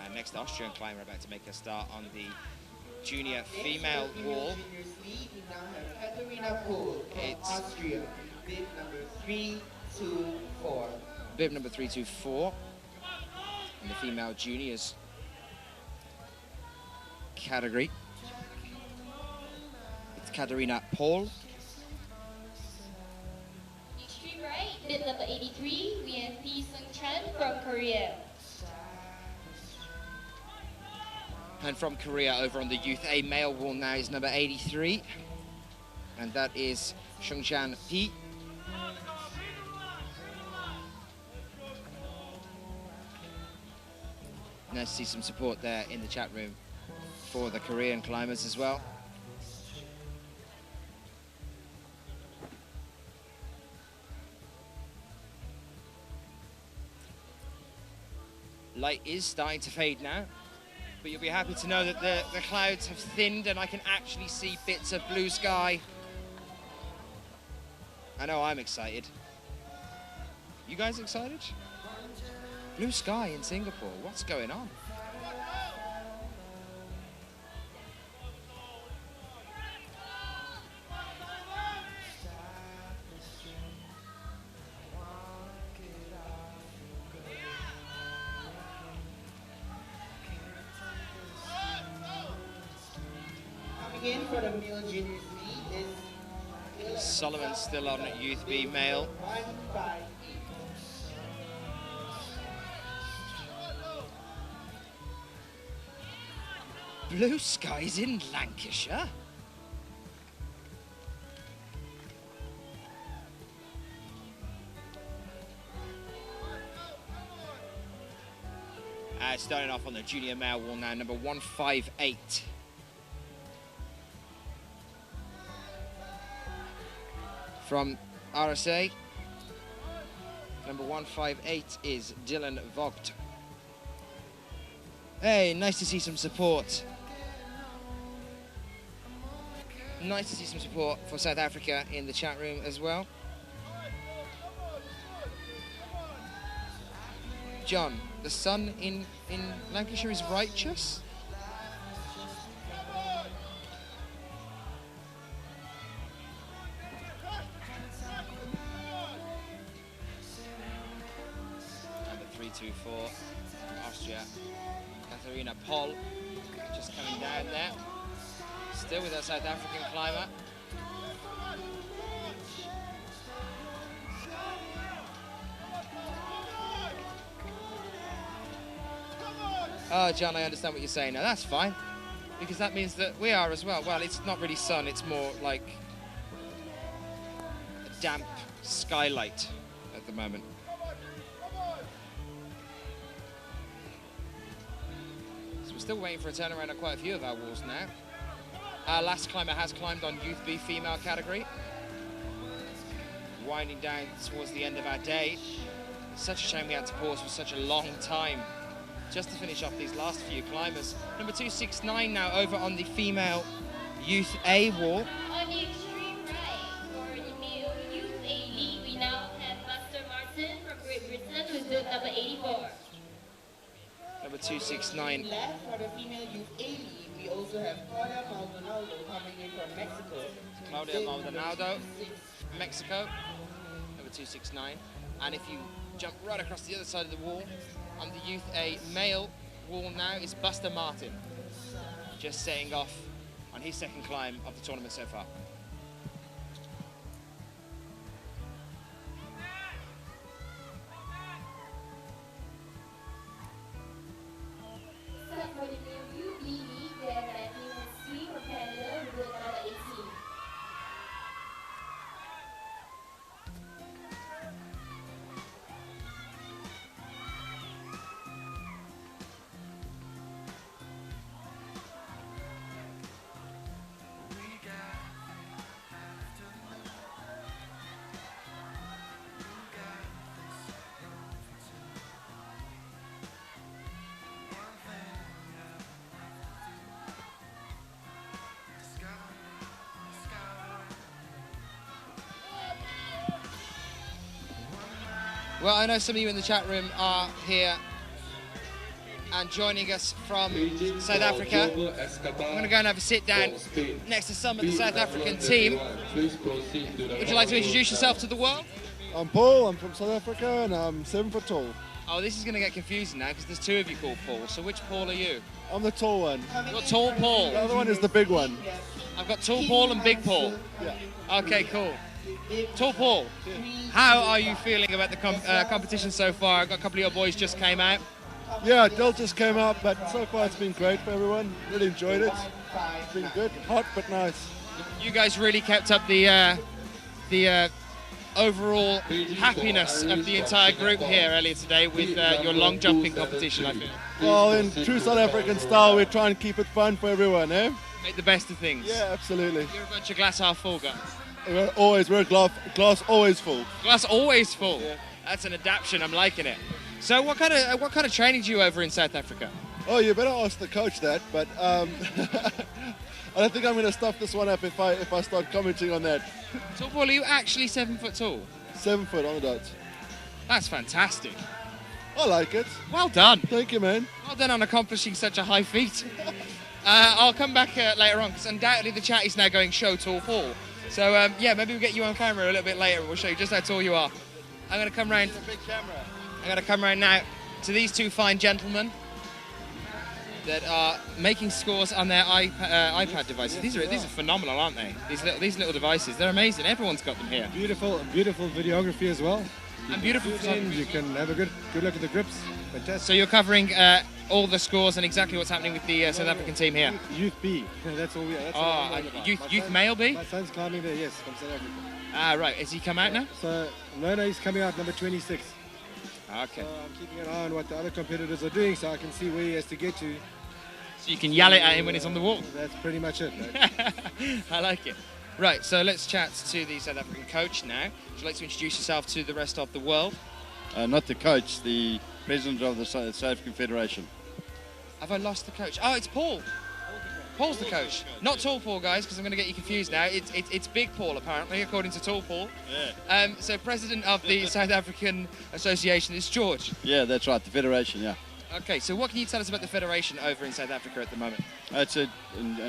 And next, Austrian climber about to make a start on the junior female wall. We now have Katarina Pohl from It's Austria, bib number 324. bib number 324 in the female juniors category. It's Katarina Pohl. Extreme right, bib number 83, we have Pi Sung Chan from Korea. And from Korea, over on the Youth A male wall now is number 83. And that is Shungjan Pi. Nice to see some support there in the chat room for the Korean climbers as well. Light is starting to fade now, but you'll be happy to know that the clouds have thinned and I can actually see bits of blue sky. I know I'm excited. You guys excited? Blue sky in Singapore, what's going on? Coming in for the male juniors lead is Solomon's still on Youth B male. 158. Blue skies in Lancashire? Starting off on the junior male wall now, number 158. From RSA, number 158 is Dylan Vogt. Hey, nice to see some support. Nice to see some support for South Africa in the chat room as well. John, the sun in Lancashire is righteous? Number 324, Austria. Katharina Poll, just coming down there. Still with our South African climber. Oh, John, I understand what you're saying now. That's fine, because that means that we are as well. Well, it's not really sun, it's more like a damp skylight at the moment. So we're still waiting for a turnaround on quite a few of our walls now. Our last climber has climbed on Youth B female category. Winding down towards the end of our day. Such a shame we had to pause for such a long time just to finish off these last few climbers. Number 269 now over on the female Youth A wall. On the extreme right, for the male Youth A league, we now have Master Martin from Great Britain, who's doing number 84. Number 269. Left for the female Youth A league, we also have Claudia Maldonado coming in from Mexico. Claudia Maldonado, Mexico, number 269. And if you jump right across the other side of the wall, on the Youth A male wall now is Buster Martin, just setting off on his second climb of the tournament so far. So for the male Youth B league, we have Matthew Sweet from Canada, who's doing number 18. Well, I know some of you in the chat room are here and joining us from South Africa. I'm going to go and have a sit down next to some of the South African team. Would you like to introduce yourself to the world? I'm Paul, I'm from South Africa and I'm 7 foot tall. Oh, this is going to get confusing now because there's two of you called Paul. So which Paul are you? I'm the tall one. You're tall Paul. The other one is the big one. I've got tall Paul and big Paul. Yeah. Okay, cool. Tall Paul, how are you feeling about the competition so far? I've got a couple of your boys just came out. Yeah, Dill just came out, but so far it's been great for everyone. Really enjoyed it. It's been good, hot but nice. You guys really kept up the overall happiness of the entire group here earlier today with your long jumping competition, I feel. Well, in true South African style, we try and keep it fun for everyone, eh? Make the best of things. Yeah, absolutely. You're a bunch of glass half full guys. We're glass always full. Glass always full. Yeah. That's an adaptation. I'm liking it. So what kind of training do you over in South Africa? Oh, you better ask the coach that, but I don't think I'm going to stuff this one up if I start commenting on that. So, Paul, are you actually 7 foot tall? 7 foot on the dot. That's fantastic. I like it. Well done. Thank you, man. Well done on accomplishing such a high feat. I'll come back later on because undoubtedly the chat is now going show tall Paul. So yeah, maybe we'll get you on camera a little bit later and we'll show you just how tall you are. I'm going to come round. Big camera. I'm going to come round now to these two fine gentlemen that are making scores on their iPad devices. These are phenomenal, aren't they? These little devices, they're amazing. Everyone's got them here. Beautiful videography as well. And beautiful photography. You can have a good look at the grips. Fantastic. So you're covering all the scores and exactly what's happening with the South African team here. Youth B. That's all we are. That's youth male B? My son's climbing there, yes, from South Africa. Ah, right. Has he come out now? So no, he's coming out number 26. Okay. So I'm keeping an eye on what the other competitors are doing so I can see where he has to get to. So you can yell it at him when he's on the wall. That's pretty much it. I like it. Right, so let's chat to the South African coach now. Would you like to introduce yourself to the rest of the world? Not the coach, the president of the South African Federation. Have I lost the coach? Oh, it's Paul. Paul's the coach. Not Tall Paul, guys, because I'm going to get you confused now. It's Big Paul, apparently, according to Tall Paul. Yeah. So president of the South African Association is George. Yeah, that's right, the Federation, yeah. Okay, so what can you tell us about the Federation over in South Africa at the moment? It's a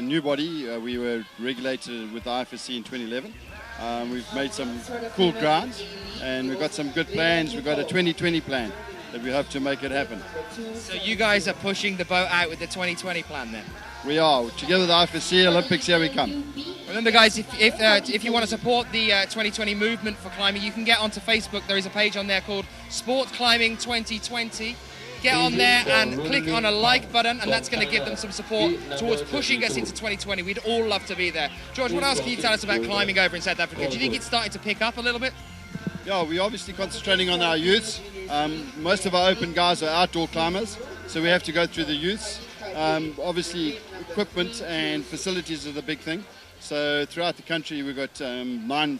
new body. We were regulated with the IFSC in 2011. We've made some cool grounds and we've got some good plans. We've got a 2020 plan that we hope to make it happen. So you guys are pushing the boat out with the 2020 plan then? We are. Together with the IFSC, Olympics, here we come. Remember, guys, if you want to support the 2020 movement for climbing, you can get onto Facebook. There is a page on there called Sport Climbing 2020. Get on there and click on a like button, and that's going to give them some support towards pushing us into 2020. We'd all love to be there. George, what else can you tell us about climbing over in South Africa? Do you think it's starting to pick up a little bit? Yeah, we're obviously concentrating on our youths. Most of our open guys are outdoor climbers, so we have to go through the youths. Obviously, equipment and facilities are the big thing. So throughout the country, we've got 9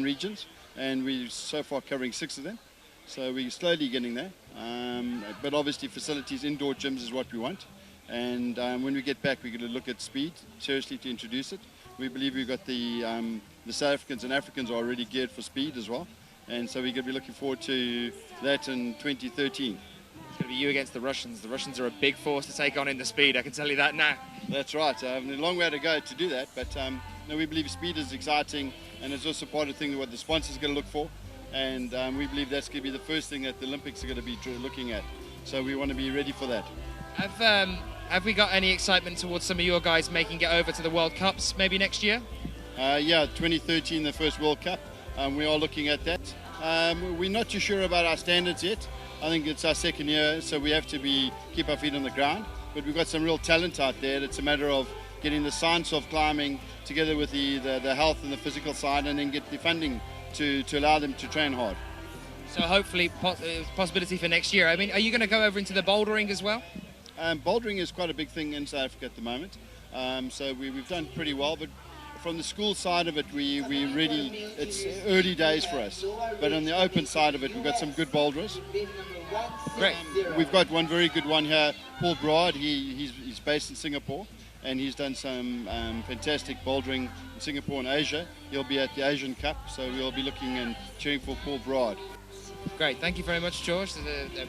regions, and we're so far covering 6 of them. So we're slowly getting there. But obviously, facilities, indoor gyms is what we want. And when we get back, we're going to look at speed seriously to introduce it. We believe we've got the South Africans and Africans are already geared for speed as well. And so we're going to be looking forward to that in 2013. It's going to be you against the Russians. The Russians are a big force to take on in the speed, I can tell you that now. That's right. A long way to go to do that. But no, we believe speed is exciting, and it's also part of the thing what the sponsors are going to look for. And we believe that's going to be the first thing that the Olympics are going to be looking at. So we want to be ready for that. Have we got any excitement towards some of your guys making it over to the World Cups maybe next year? Yeah, 2013, the first World Cup. We are looking at that. We're not too sure about our standards yet. I think it's our second year, so we have to keep our feet on the ground. But we've got some real talent out there. It's a matter of getting the science of climbing together with the health and the physical side, and then get the funding to allow them to train hard. So hopefully possibility for next year. I mean, are you going to go over into the bouldering as well? Bouldering is quite a big thing in South Africa at the moment. So we've done pretty well, but from the school side of it, it's early days for us. But on the open side of it, we've got some good boulderers. Great. We've got one very good one here, Paul Broad. He's based in Singapore, and he's done some fantastic bouldering in Singapore and Asia. He'll be at the Asian Cup, so we'll be looking and cheering for Paul Broad. Great, thank you very much, George, the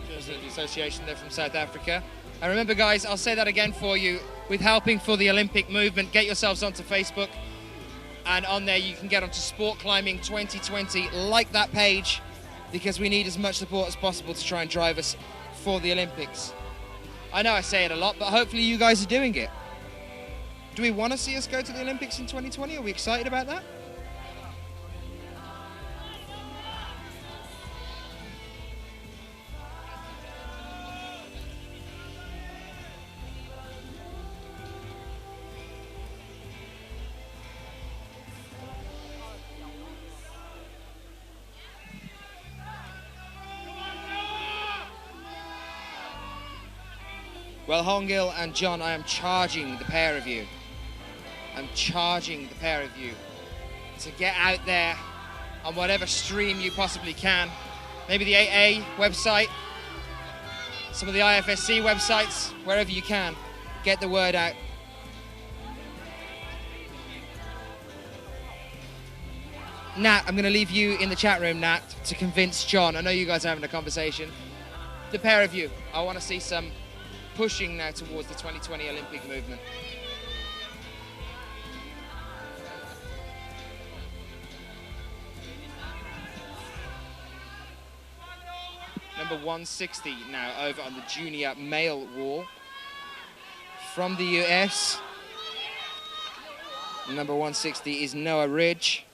president of the association there from South Africa. And remember, guys, I'll say that again for you, with helping for the Olympic movement, get yourselves onto Facebook, and on there you can get onto Sport Climbing 2020. Like that page, because we need as much support as possible to try and drive us for the Olympics. I know I say it a lot, but hopefully you guys are doing it. Do we want to see us go to the Olympics in 2020? Are we excited about that? Well, Hongil and John, I am charging the pair of you. I'm charging the pair of you to get out there on whatever stream you possibly can. Maybe the AA website, some of the IFSC websites, wherever you can. Get the word out. Nat, I'm going to leave you in the chat room, Nat, to convince John. I know you guys are having a conversation. The pair of you, I want to see some pushing now towards the 2020 Olympic movement. Number 160 now over on the junior male wall. From the US, number 160 is Noah Ridge.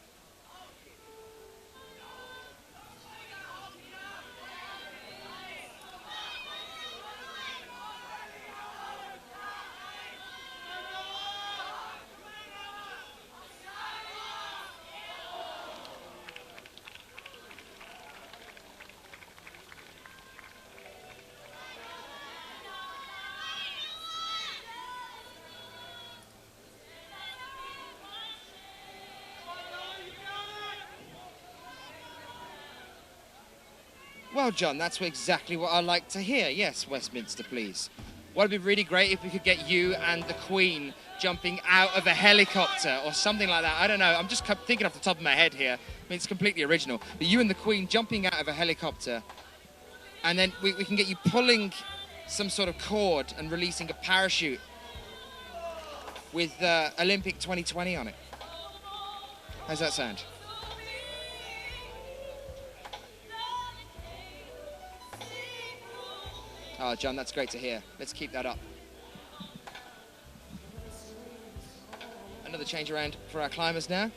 Well, John, that's exactly what I like to hear. Yes, Westminster, please. Well, it'd be really great if we could get you and the Queen jumping out of a helicopter or something like that. I don't know. I'm just thinking off the top of my head here. I mean, it's completely original. But you and the Queen jumping out of a helicopter, and then we can get you pulling some sort of cord and releasing a parachute with Olympic 2020 on it. How's that sound? Oh, John, that's great to hear. Let's keep that up. Another change around for our climbers now.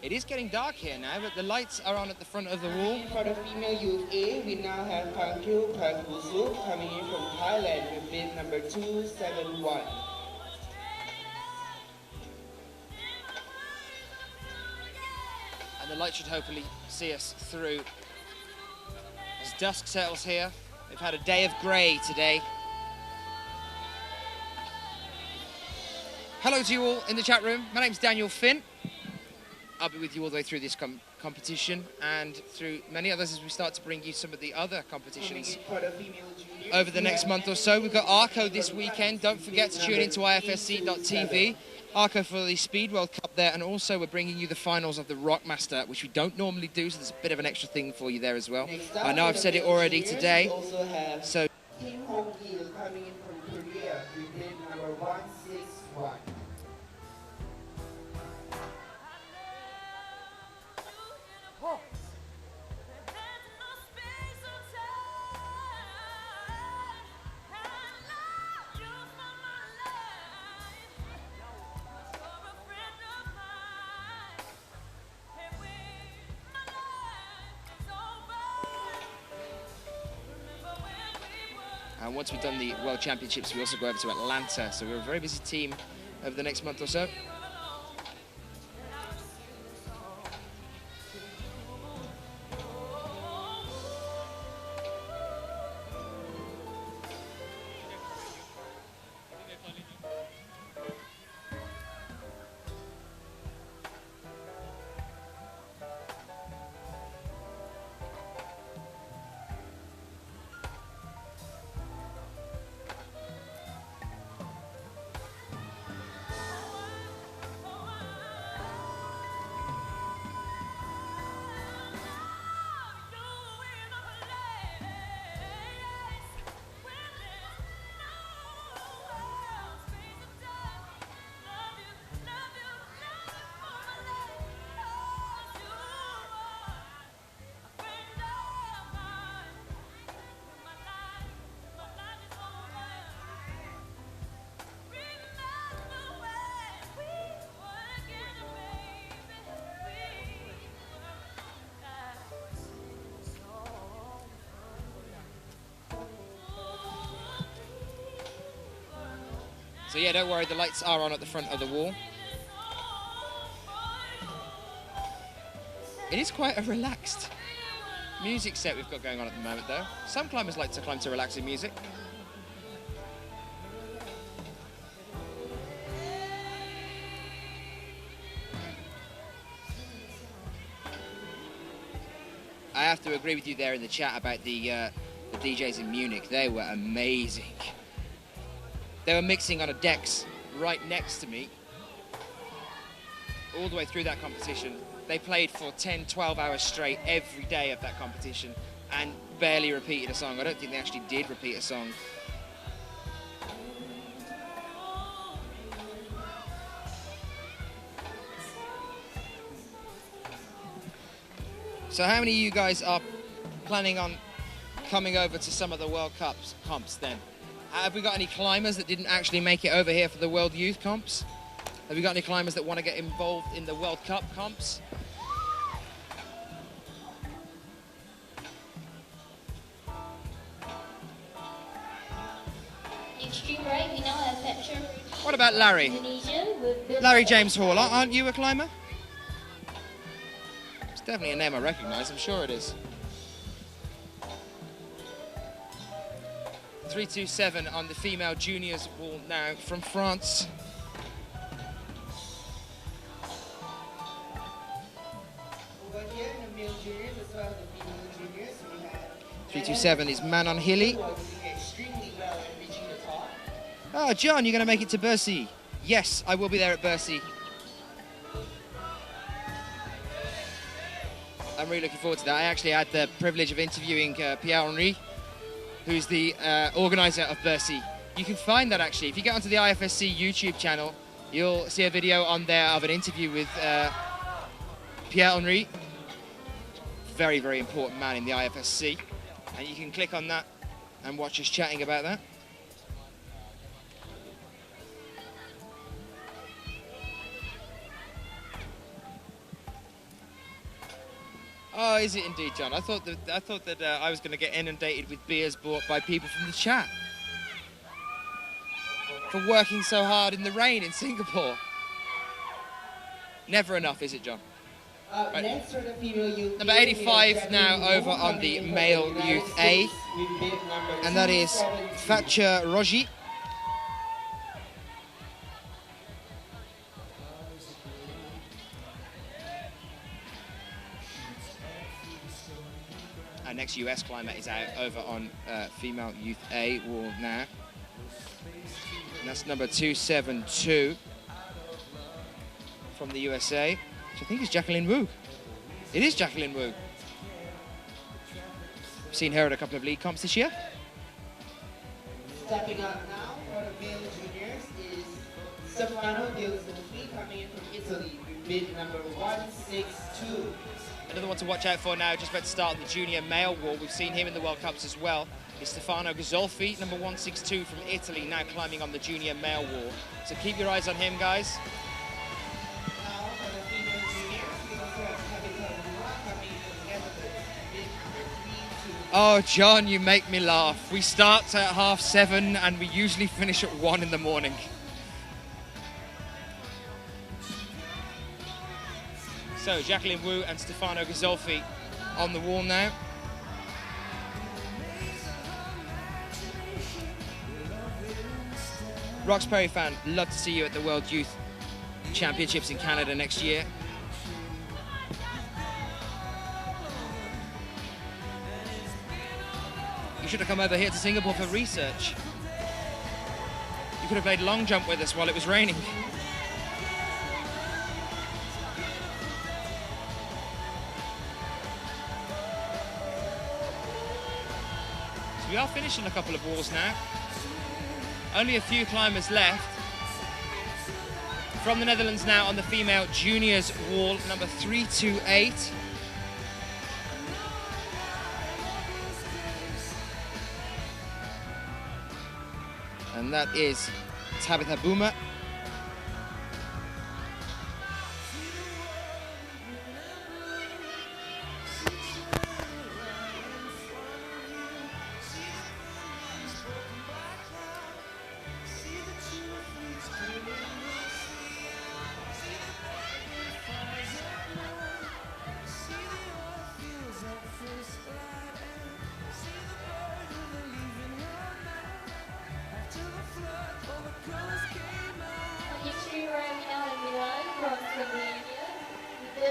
It is getting dark here now, but the lights are on at the front of the wall. For the female youth A, we now have Pangkyu Pangbusu coming in from Thailand with bid number 271. And the light should hopefully see us through as dusk settles here. We've had a day of grey today. Hello to you all in the chat room. My name's Daniel Finn. I'll be with you all the way through this competition and through many others as we start to bring you some of the other competitions over the next month or so. We've got ARCO this weekend. Don't forget to tune into ifsc.tv. ARCO for the Speed World Cup there, and also we're bringing you the finals of the Rockmaster, which we don't normally do, so there's a bit of an extra thing for you there as well. I know I've said it already today, so... Team Hongil coming in from Korea with bid number 161. And once we've done the World Championships, we also go over to Atlanta. So we're a very busy team over the next month or so. So yeah, don't worry, the lights are on at the front of the wall. It is quite a relaxed music set we've got going on at the moment, though. Some climbers like to climb to relaxing music. I have to agree with you there in the chat about the DJs in Munich. They were amazing. They were mixing on a decks right next to me all the way through that competition. They played for 10, 12 hours straight every day of that competition and barely repeated a song. I don't think they actually did repeat a song. So how many of you guys are planning on coming over to some of the World Cups comps then? Have we got any climbers that didn't actually make it over here for the World Youth comps? Have we got any climbers that want to get involved in the World Cup comps? Extreme right, we now have Petra. What about Larry? Larry James Hall, aren't you a climber? It's definitely a name I recognise, I'm sure it is. 327 on the female juniors wall now from France. Over here in the male juniors as well as the female juniors, we have 327 is Manon Hilly. who are doing extremely well in reaching the top. Oh, John, you're going to make it to Bercy. Yes, I will be there at Bercy. I'm really looking forward to that. I actually had the privilege of interviewing Pierre-Henri, who's the organiser of Bercy. You can find that actually. If you get onto the IFSC YouTube channel, you'll see a video on there of an interview with Pierre-Henri. Very, very important man in the IFSC. And you can click on that and watch us chatting about that. Oh, is it indeed, John? I thought that I was going to get inundated with beers bought by people from the chat for working so hard in the rain in Singapore. Never enough, is it, John? Right. Next for the female youth. Number 85 now over on the male youth A, and that is Fatcha Roji. Our next US climber is out over on female youth A wall now. And that's number 272 from the USA, which I think is Jacqueline Wu. It is Jacqueline Wu. I've seen her at a couple of league comps this year. Stepping up now for the male juniors is Stefano Gilzolfi coming in from Italy with bid number 162. Another one to watch out for now, just about to start the junior male wall. We've seen him in the World Cups as well. Is Stefano Ghisolfi, number 162 from Italy, now climbing on the junior male wall. So keep your eyes on him, guys. Now for the female juniors, we also have Tabitha Lua coming from Netherlands, bid number 322. Oh, John, you make me laugh. We start at 7:30 and we usually finish at 1 in the morning. So Jacqueline Wu and Stefano Ghisolfi on the wall now. Roxbury fan, love to see you at the World Youth Championships in Canada next year. You should have come over here to Singapore for research. You could have played long jump with us while it was raining. So we are finishing a couple of walls now. Only a few climbers left. From the Netherlands now on the female juniors wall, number 328. And that is Tabitha Boomer.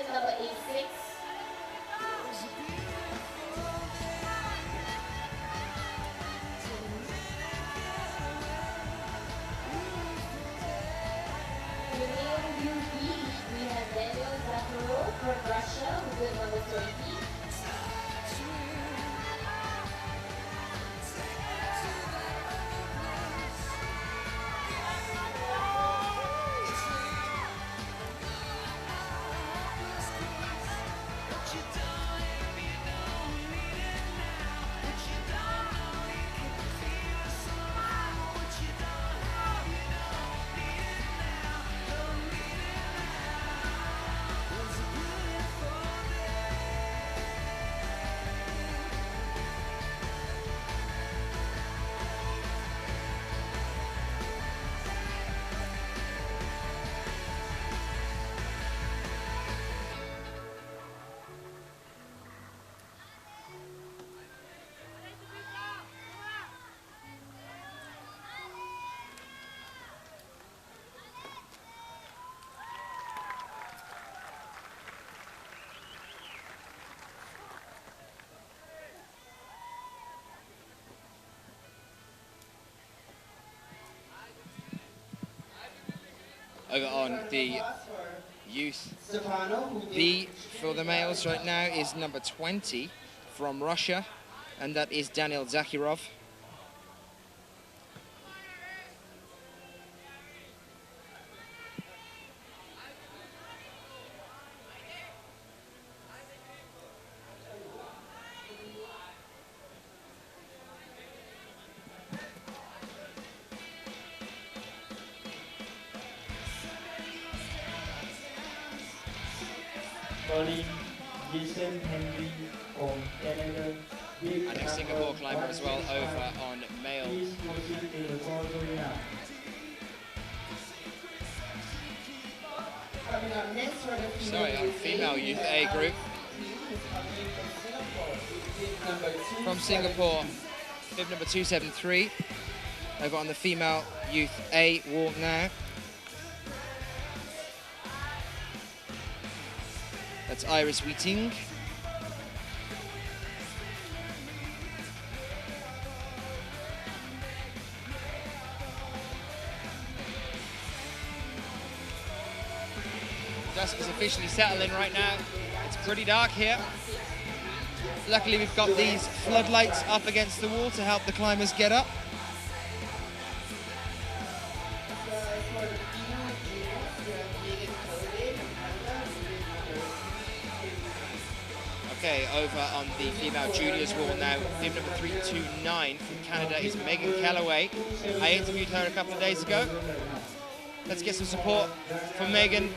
with number 86. We have Daniel Zakharov from Russia with number 20. Over on the youth B for the males right now is number 20 from Russia, and that is Daniel Zakharov. And a Singapore climber as well over on male. Sorry, on female youth A group. From Singapore, bib number 273. Over on the female youth A walk now. That's Iris Wheating. Dusk is officially settling right now. It's pretty dark here. Luckily we've got these floodlights up against the wall to help the climbers get up. Okay, over on the female juniors wall now, bib number 329 from Canada is Megan Calloway. I interviewed her a couple of days ago. Let's get some support for Megan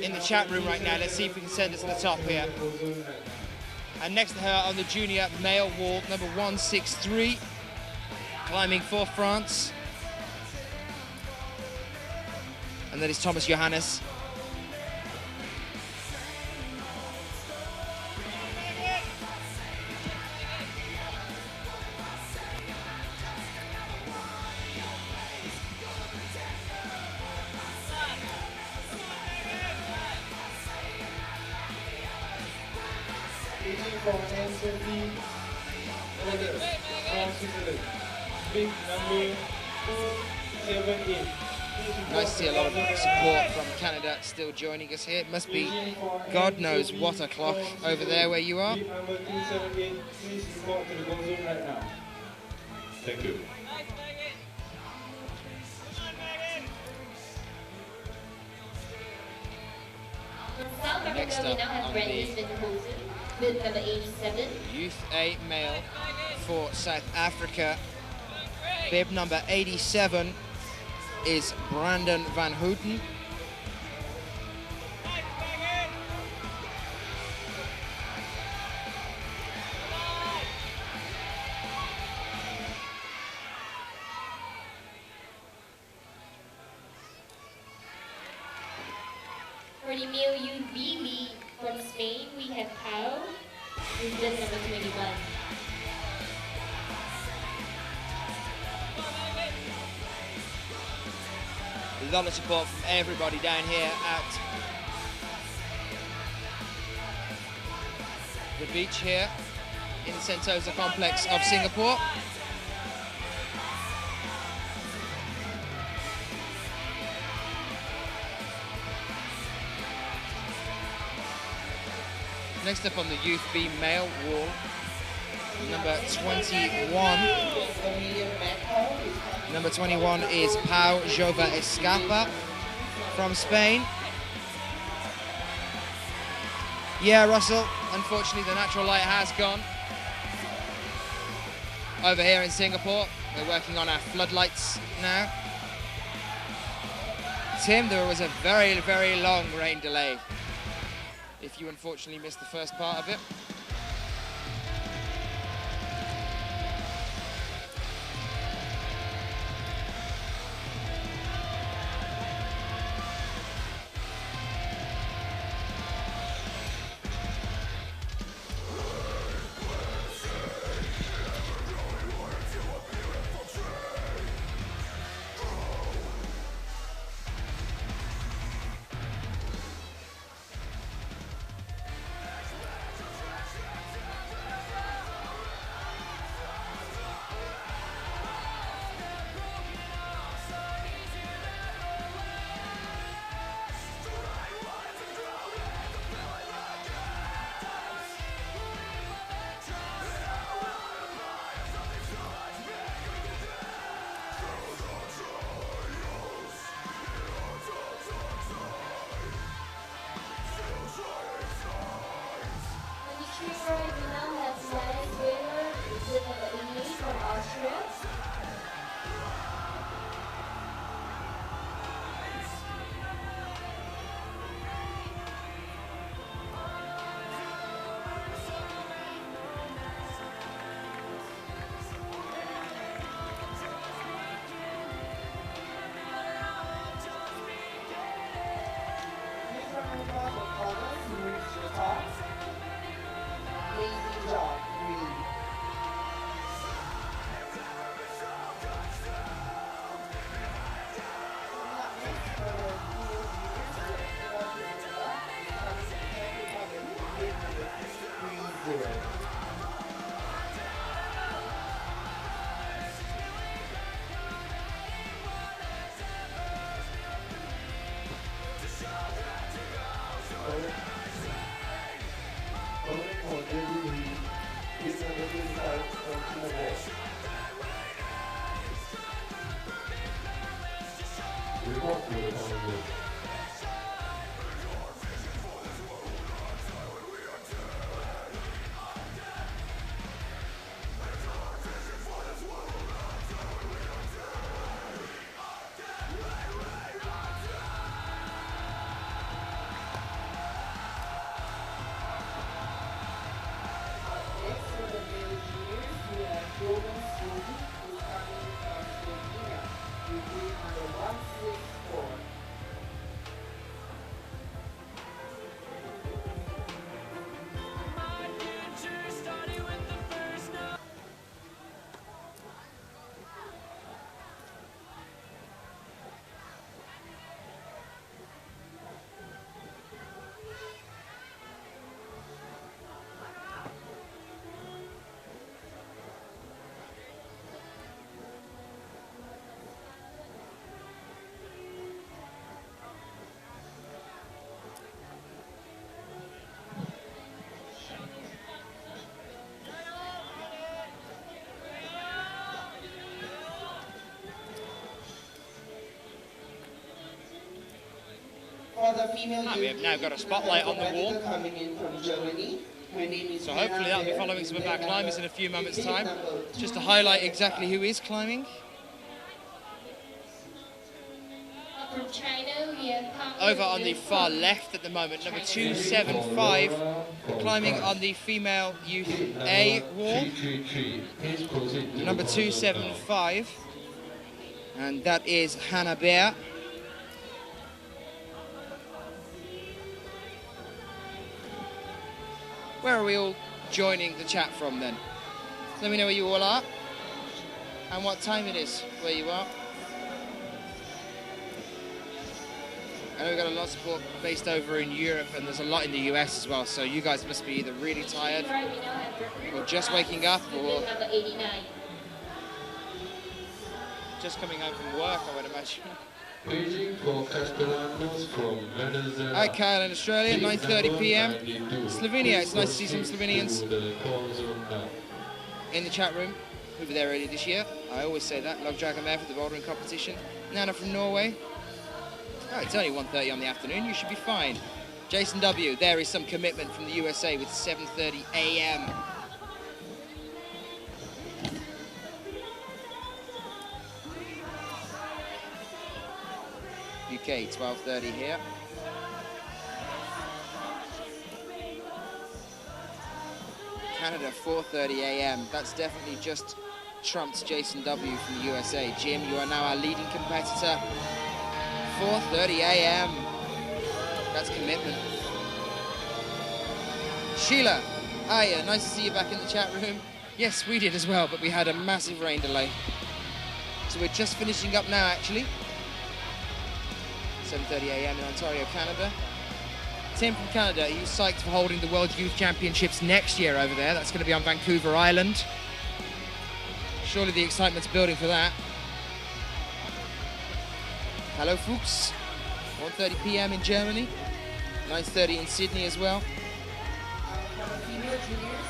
in the chat room right now. Let's see if we can send it to the top here. And next to her on the junior male wall, number 163, climbing for France. And that is Thomas Johannes. Nice to see a lot of support from Canada still joining us here. It must be God knows what o'clock over there where you are. Thank you. Next up on the with number 87. Youth A male for South Africa. Bib number 87 is Brandon Van Houten. For the male youth B league from Spain, we have Pau, who's just number 21. A lot of support from everybody down here at the beach here in the Sentosa complex of Singapore. Next up on the Youth B male wall, number 21. Number 21 is Pau Jova Escapa from Spain. Yeah, Russell, unfortunately the natural light has gone. Over here in Singapore, we're working on our floodlights now. Tim, there was a very, very long rain delay, if you unfortunately missed the first part of it. We have now got a spotlight on the wall. So hopefully that'll be following some of our climbers in a few moments' time. Just to highlight exactly who is climbing. From China, we have Over on the far left at the moment, number 275, climbing on the female youth A wall. Number 275, and that is Hannah Bear. Where are we all joining the chat from then? Let me know where you all are and what time it is where you are. I know we've got a lot of support based over in Europe, and there's a lot in the US as well, so you guys must be either really tired or just waking up or just coming home from work, I would imagine. Waiting for Castellanos from Venezuela. Hi Kyle in Australia, 9:30 p.m. Slovenia, it's nice to see some Slovenians in the chat room. We were there earlier this year. I always say that. Love Dragon there for the bouldering competition. Nana from Norway. Oh, it's only 1:30 on the afternoon. You should be fine. Jason W. There is some commitment from the USA with 7:30 a.m. UK 12:30 here. Canada 4:30 a.m. That's definitely just trumps Jason W from the USA. Jim, you are now our leading competitor. 4:30 a.m. That's commitment. Sheila, hiya, nice to see you back in the chat room. Yes, we did as well, but we had a massive rain delay. So we're just finishing up now, actually. 7:30 a.m. in Ontario, Canada. Tim from Canada, are you psyched for holding the World Youth Championships next year over there? That's going to be on Vancouver Island. Surely the excitement's building for that. Hello, Fuchs. 1:30 p.m. in Germany. 9:30 in Sydney as well. Female juniors,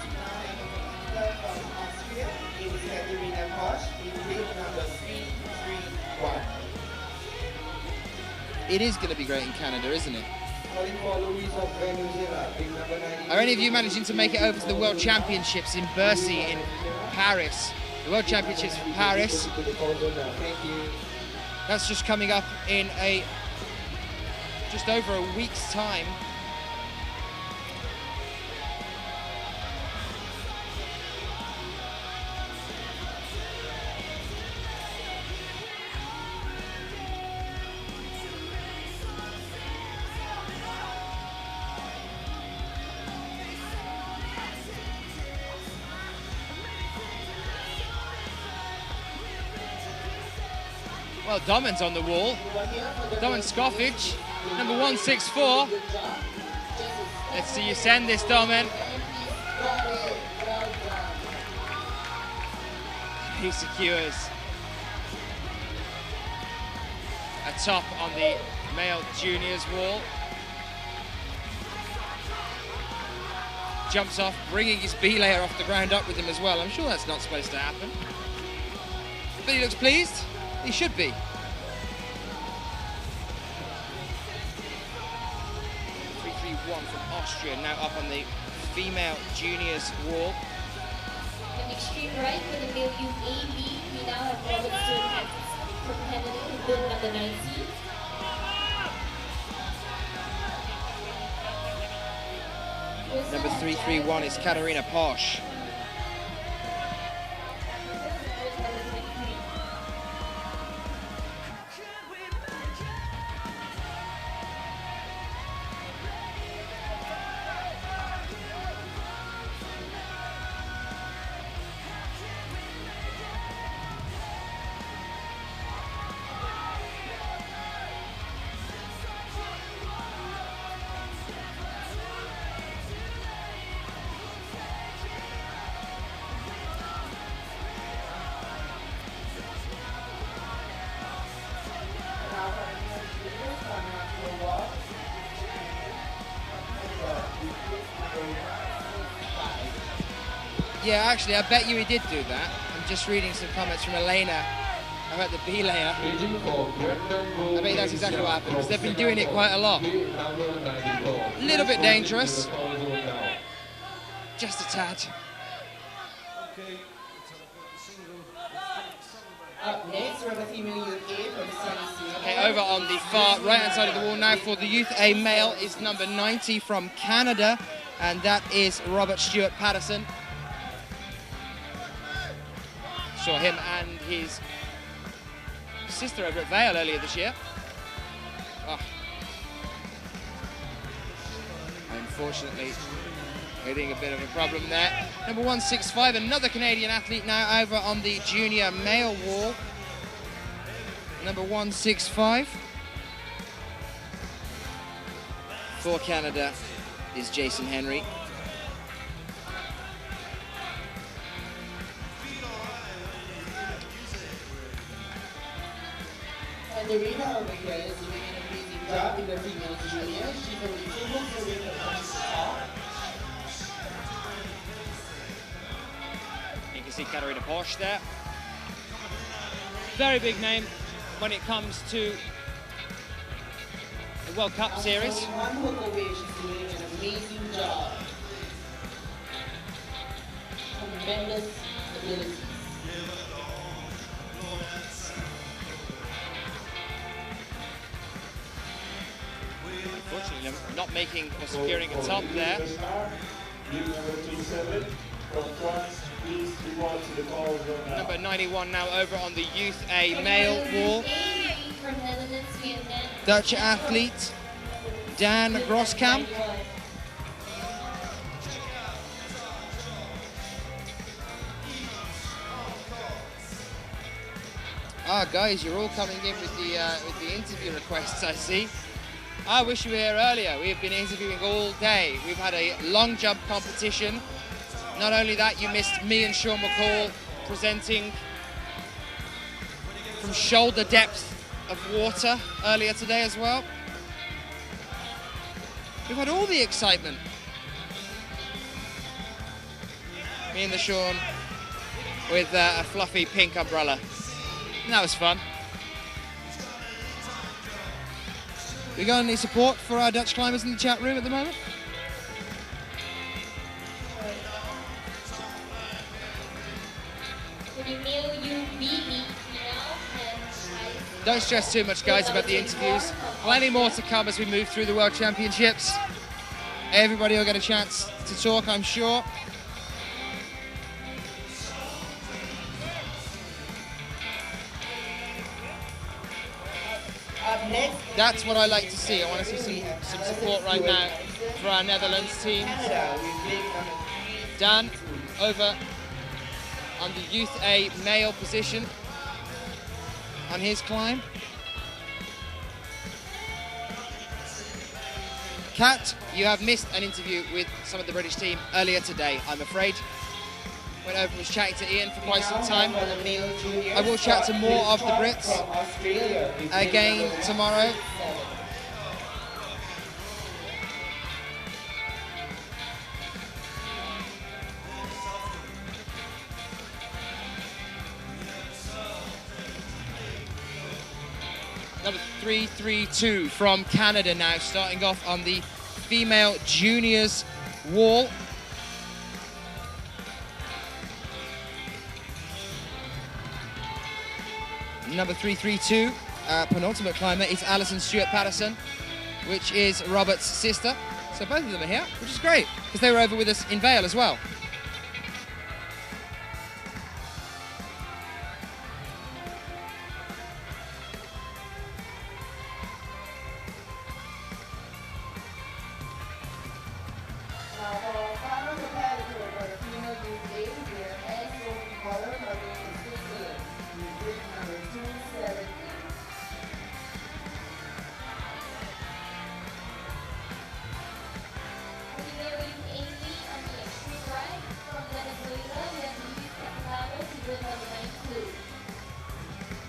from Austria, it is Katerina Posch, in group number 331. It is going to be great in Canada, isn't it? Calling for Louise of Venezuela, big number 90. Are any of you managing to make it over to the World Championships in Bercy in Paris? The World Championships in Paris. That's just coming up in just over a week's time. Well, Doman's on the wall. Doman Scoffage, number 164. Let's see you send this, Doman. He secures a top on the male juniors wall. Jumps off, bringing his B-layer off the ground up with him as well. I'm sure that's not supposed to happen. But he looks pleased. He should be. 331 from Austria, now up on the female juniors wall. On the extreme right for the male youth AB, we now have Robert Stewart from Canada, who built number 90. Number 331 is Katarina Posch. Yeah, actually, I bet you he did do that. I'm just reading some comments from Elena about the B-layer. I bet that's exactly what happened, because they've been doing it quite a lot. A little bit dangerous. Just a tad. Up next, we have a female youth A from Sunny. Okay, over on the far right-hand side of the wall now for the youth A male is number 90 from Canada, and that is Robert Stewart Patterson. Saw him and his sister over at Vale earlier this year. Oh. Unfortunately, hitting a bit of a problem there. Number 165, another Canadian athlete now over on the junior male wall. Number 165. For Canada is Jason Henry. And the winner over here is doing an amazing job in the female junior. She will be able to win the top. You can see Katarina Porsche there. Very big name when it comes to the World Cup series. One hook away, she's doing an amazing job. Tremendous ability. Unfortunately, not making or securing a top there. Number 91 now over on the Youth A male wall. Dutch athlete Dan Groskamp. Ah, guys, you're all coming in with the interview requests, I see. I wish you were here earlier. We have been interviewing all day. We've had a long jump competition. Not only that, you missed me and Sean McCall presenting from shoulder depth of water earlier today as well. We've had all the excitement. Me and the Sean with a fluffy pink umbrella. And that was fun. We got any support for our Dutch climbers in the chat room at the moment? Don't stress too much, guys, about the interviews. Plenty more to come as we move through the World Championships. Everybody will get a chance to talk, I'm sure. That's what I like to see. I want to see some support right now for our Netherlands team. Dan over on the Youth A male position on his climb. Kat, you have missed an interview with some of the British team earlier today, I'm afraid. Went over and was chatting to Ian for quite some time. I will chat to more of the Brits again tomorrow. Number 332 from Canada now, starting off on the female juniors wall. Number 332, penultimate climber, is Alison Stewart-Patterson, which is Robert's sister. So both of them are here, which is great, because they were over with us in Vale as well.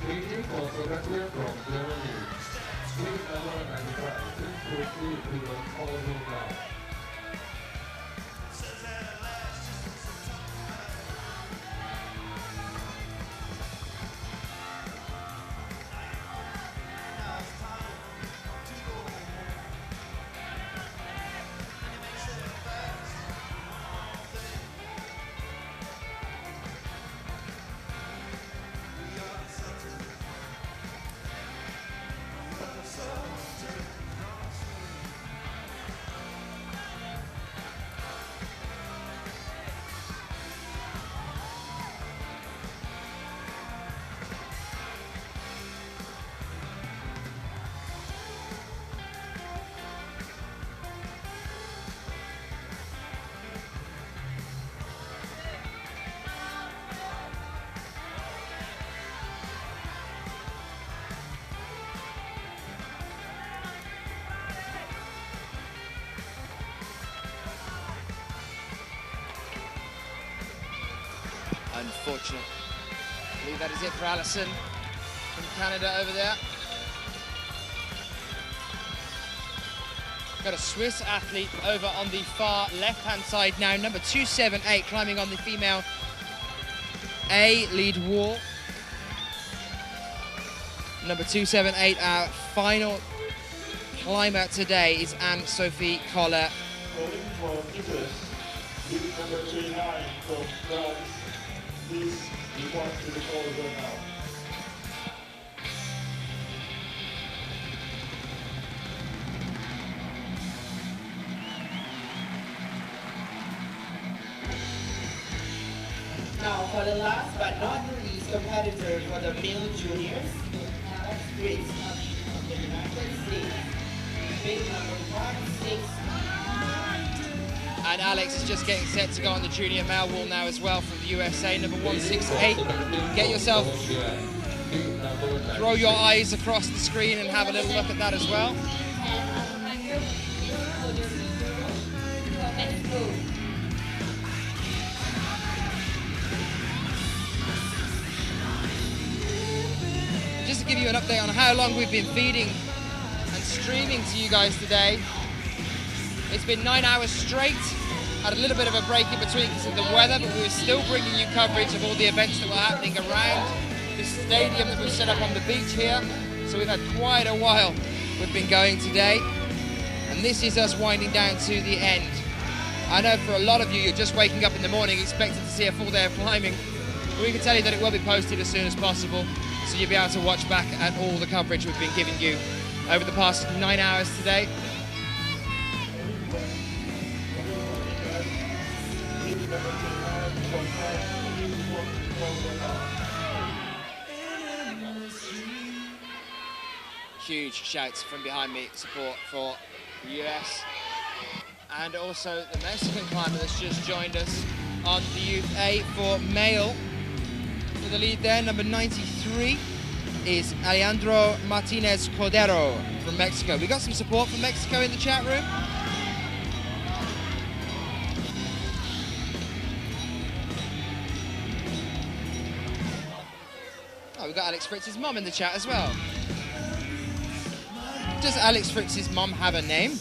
Waiting for Sebastian from Germany. Please number 95, please proceed to the call room now. unfortunate. I believe that is it for Alison from Canada over there. Got a Swiss athlete over on the far left-hand side now, number 278, climbing on the female A lead wall. Number 278, our final climber today is Anne-Sophie Koller. Calling for interest, lead number 39 from France. Please report to the call zone now. Now for the last but not the least competitor for the male juniors, Alex Fritz of the United States. Big number 1-6. And Alex is just getting set to go on the junior male wall now as well from the USA, number 168. Get yourself, throw your eyes across the screen and have a little look at that as well. Just to give you an update on how long we've been feeding and streaming to you guys today. It's been 9 hours straight. Had a little bit of a break in between because of the weather, but we were still bringing you coverage of all the events that were happening around the stadium that we've set up on the beach here. So we've had quite a while we've been going today. And this is us winding down to the end. I know for a lot of you, you're just waking up in the morning expecting to see a full day of climbing. But we can tell you that it will be posted as soon as possible. So you'll be able to watch back at all the coverage we've been giving you over the past 9 hours today. Huge shouts from behind me, support for the US. And also the Mexican climber that's just joined us on the Youth A for male. For the lead there, number 93 is Alejandro Martinez Cordero from Mexico. We got some support from Mexico in the chat room. Oh, we've got Alex Fritz's mum in the chat as well. Does Alex Fritz's mum have a name?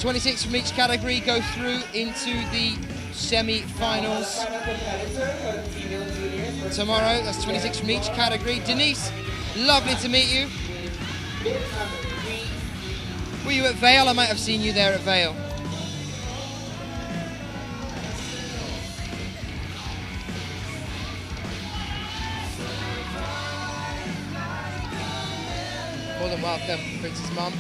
26 from each category go through into the semi-finals tomorrow. That's 26 from each category. Denise, lovely to meet you. Were you at Vale? I might have seen you there at Vale. More than welcome, Fritz's mum.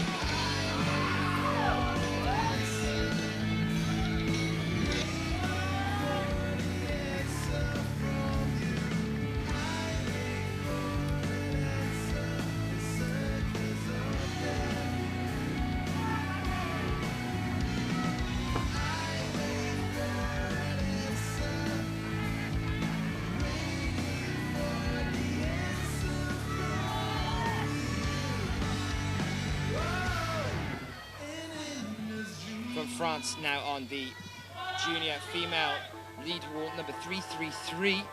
France now on the junior female lead wall, number 333.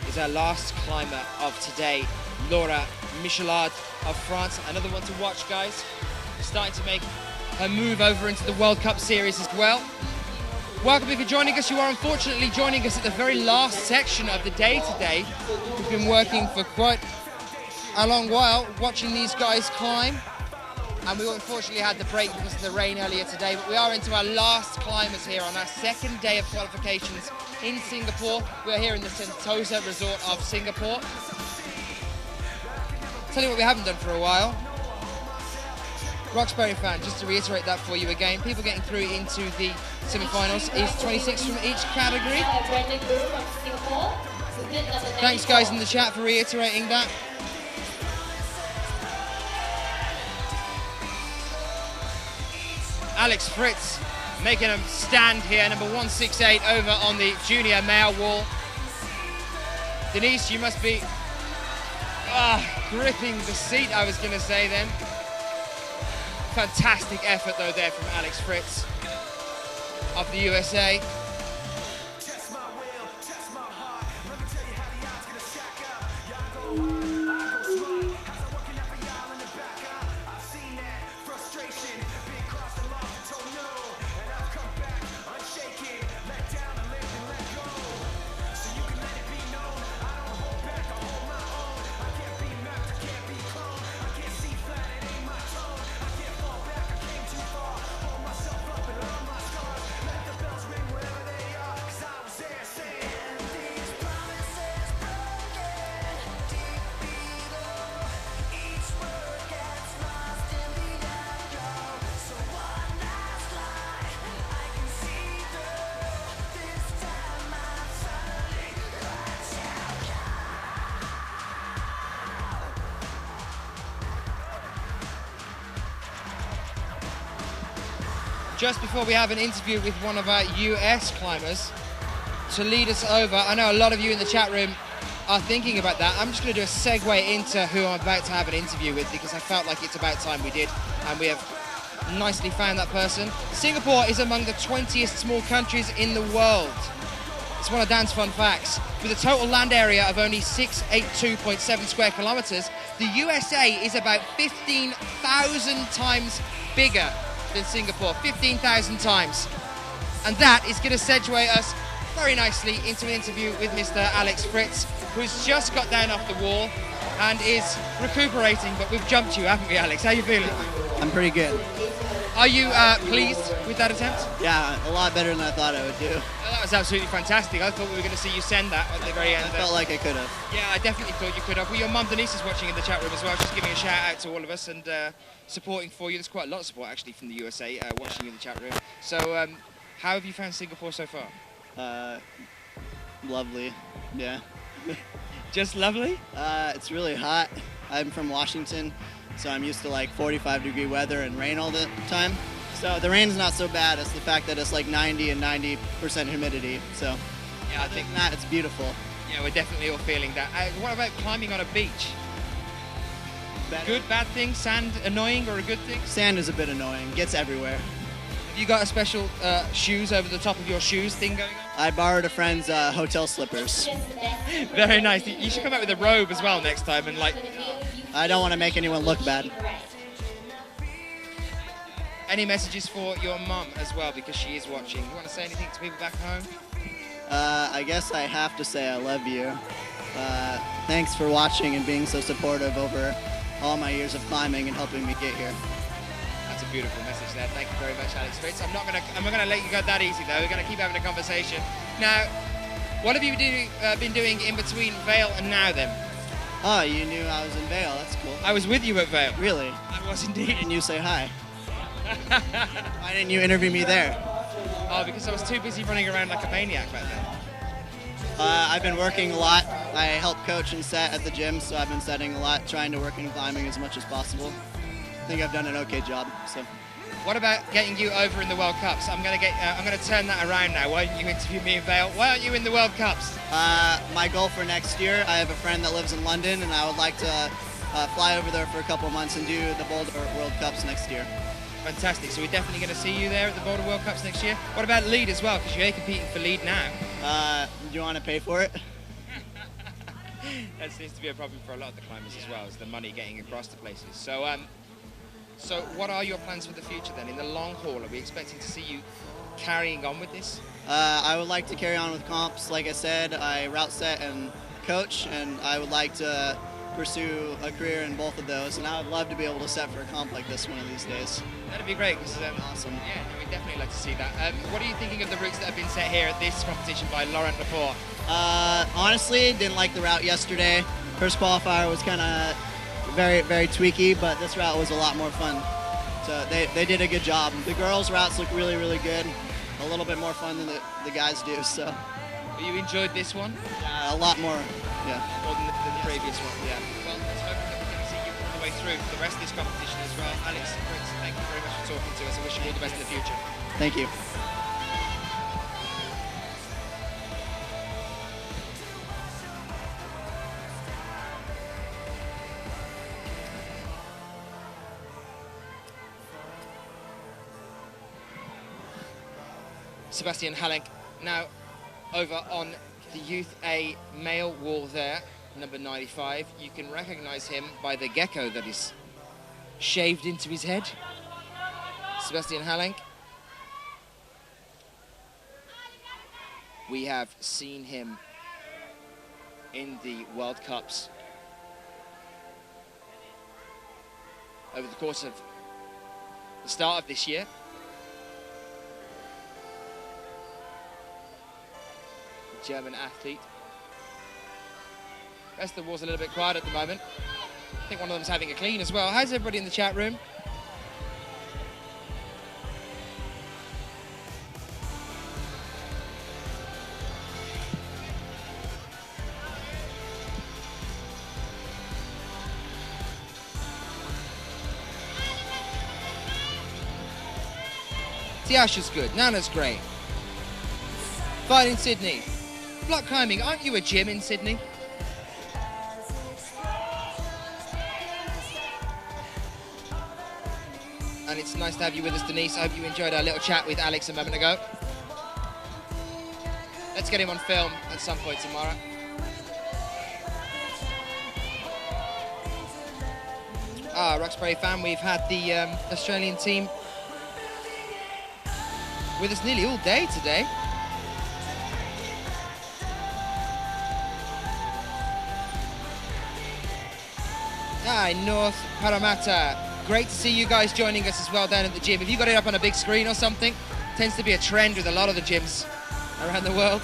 Is our last climber of today, Laura Michelard of France. Another one to watch, guys. Starting to make her move over into the World Cup series as well. Welcome if you're joining us. You are unfortunately joining us at the very last section of the day today. We've been working for quite a long while watching these guys climb, and we unfortunately had the break because of the rain earlier today, but we are into our last climbers here on our second day of qualifications in Singapore. We're here in the Sentosa Resort of Singapore. Tell you what we haven't done for a while. Roxbury fan, just to reiterate that for you again, people getting through into the semi-finals is 26 from each category. Thanks guys in the chat for reiterating that. Alex Fritz making them stand here. Number 168 over on the junior male wall. Denise, you must be gripping the seat, I was going to say then. Fantastic effort though there from Alex Fritz of the USA. Just before we have an interview with one of our US climbers to lead us over, I know a lot of you in the chat room are thinking about that. I'm just going to do a segue into who I'm about to have an interview with because I felt like it's about time we did, and we have nicely found that person. Singapore is among the 20th small countries in the world. It's one of Dan's fun facts. With a total land area of only 682.7 square kilometers, the USA is about 15,000 times bigger than Singapore, 15,000 times. And that is going to segue us very nicely into an interview with Mr. Alex Fritz, who's just got down off the wall and is recuperating, but we've jumped you, haven't we, Alex? How are you feeling? I'm pretty good. Are you pleased with that attempt? Yeah, a lot better than I thought I would do. Oh, that was absolutely fantastic. I thought we were going to see you send that at the very end. I felt like I could have. Yeah, I definitely thought you could have. Well, your mum Denise is watching in the chat room as well. She's giving a shout out to all of us and supporting for you. There's quite a lot of support actually from the USA watching in the chat room. So how have you found Singapore so far? Lovely, yeah. Just lovely? It's really hot. I'm from Washington, so I'm used to like 45-degree weather and rain all the time. So the rain's not so bad. It's the fact that it's like 90 and 90% humidity. So yeah, I think that it's beautiful. Yeah, we're definitely all feeling that. What about climbing on a beach? Better. Good, bad thing? Sand annoying or a good thing? Sand is a bit annoying. Gets everywhere. Have you got a special shoes over the top of your shoes thing going on? I borrowed a friend's hotel slippers. Very nice. You should come out with a robe as well next time and like... I don't want to make anyone look bad. Any messages for your mum as well, because she is watching? You want to say anything to people back home? I guess I have to say I love you. Thanks for watching and being so supportive over all my years of climbing and helping me get here. That's a beautiful message there. Thank you very much, Alex Fritz. I'm not gonna let you go that easy though. We're gonna keep having a conversation. Now, what have you been doing in between Vale and now then? Oh, you knew I was in Vale. That's cool. I was with you at Vale. Really? I was indeed. And you say hi. Why didn't you interview me there? Oh, because I was too busy running around like a maniac back then. I've been working a lot. I help coach and set at the gym, so I've been setting a lot, trying to work in climbing as much as possible. I think I've done an okay job. So. What about getting you over in the World Cups? I'm gonna turn that around now. Why don't you interview me in Vale? Why aren't you in the World Cups? My goal for next year, I have a friend that lives in London, and I would like to fly over there for a couple of months and do the Boulder World Cups next year. Fantastic. So we're definitely going to see you there at the Boulder World Cups next year. What about lead as well? Because you're competing for lead now. Do you want to pay for it? That seems to be a problem for a lot of the climbers as well, is the money getting across to places. So, so what are your plans for the future then? In the long haul, are we expecting to see you carrying on with this? I would like to carry on with comps. Like I said, I route set and coach, and I would like to pursue a career in both of those, and I would love to be able to set for a comp like this one of these days. That'd be great. Because, awesome. Yeah, we'd definitely like to see that. What are you thinking of the routes that have been set here at this competition by Laurent Laporte? Honestly, didn't like the route yesterday. First qualifier was kind of very, very tweaky, but this route was a lot more fun. So they did a good job. The girls' routes look really, really good. A little bit more fun than the guys do. So. You enjoyed this one? A lot more. Yeah. More than the previous one. Yeah. Well, let's hope that we can see you all the way through for the rest of this competition as well. Alex Fritz, thank you very much for talking to us. I wish you all the best in the future. Thank you. Sebastian Hallenk now over on the Youth A male wall there, number 95. You can recognise him by the gecko that is shaved into his head. Sebastian Hallenk. We have seen him in the World Cups over the course of the start of this year. German athlete. The rest of the wall's a little bit quiet at the moment. I think one of them's having a clean as well. How's everybody in the chat room? Tiasha's good, Nana's great. Fight in Sydney. Block climbing, aren't you a gym in Sydney? And it's nice to have you with us, Denise. I hope you enjoyed our little chat with Alex a moment ago. Let's get him on film at some point tomorrow. Roxbury fan, we've had the Australian team with us nearly all day today. North Parramatta. Great to see you guys joining us as well down at the gym. Have you got it up on a big screen or something? Tends to be a trend with a lot of the gyms around the world.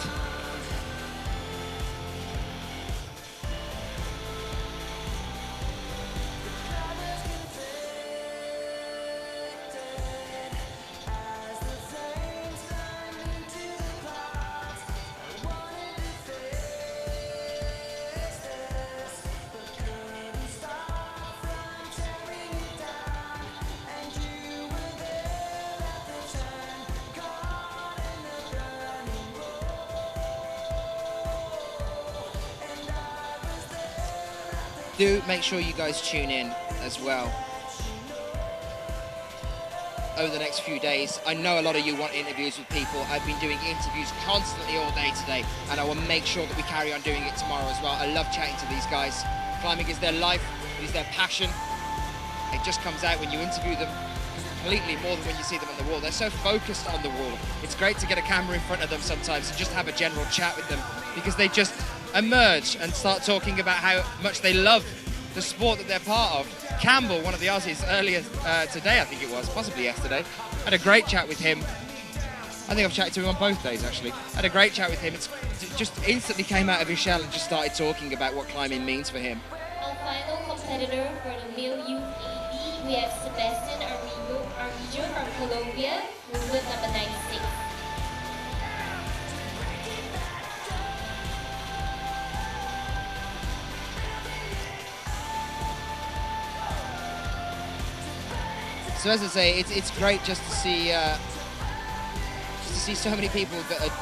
Do make sure you guys tune in as well over the next few days. I know a lot of you want interviews with people. I've been doing interviews constantly all day today, and I will make sure that we carry on doing it tomorrow as well. I love chatting to these guys. Climbing is their life, it is their passion. It just comes out when you interview them completely more than when you see them on the wall. They're so focused on the wall. It's great to get a camera in front of them sometimes and just have a general chat with them, because they just emerge and start talking about how much they love the sport that they're part of. Campbell, one of the Aussies, earlier today, I think it was, possibly yesterday, had a great chat with him. I think I've chatted to him on both days, actually. Had a great chat with him. It just instantly came out of his shell and just started talking about what climbing means for him. Our final competitor for the male youth AD, we have Sebastian Armijo from Colombia, movement number 96. So as I say, it's great just to see so many people that are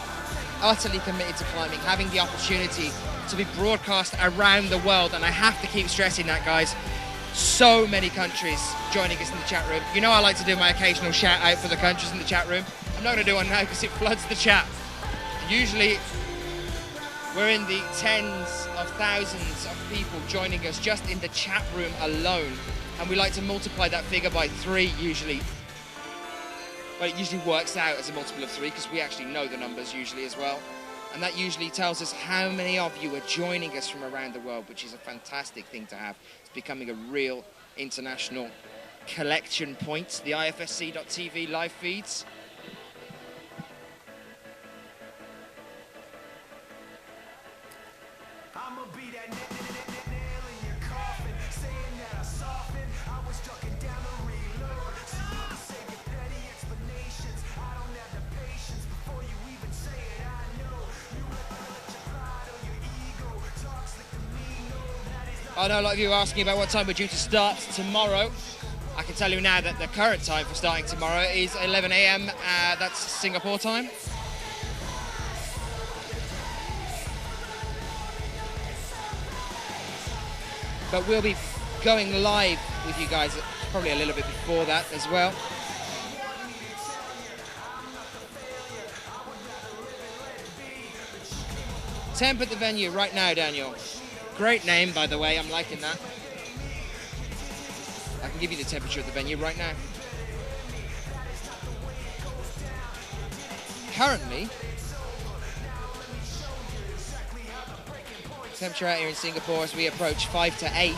utterly committed to climbing, having the opportunity to be broadcast around the world. And I have to keep stressing that, guys. So many countries joining us in the chat room. You know I like to do my occasional shout out for the countries in the chat room. I'm not going to do one now because it floods the chat. Usually we're in the tens of thousands of people joining us just in the chat room alone. And we like to multiply that figure by 3 usually. But it usually works out as a multiple of 3 because we actually know the numbers usually as well. And that usually tells us how many of you are joining us from around the world, which is a fantastic thing to have. It's becoming a real international collection point. The IFSC.TV live feeds. I know a lot of you are asking about what time we're due to start tomorrow. I can tell you now that the current time for starting tomorrow is 11 a.m. That's Singapore time. But we'll be going live with you guys probably a little bit before that as well. Temp at the venue right now, Daniel. Great name, by the way, I'm liking that. I can give you the temperature at the venue right now. Currently, temperature out here in Singapore as we approach 5 to 8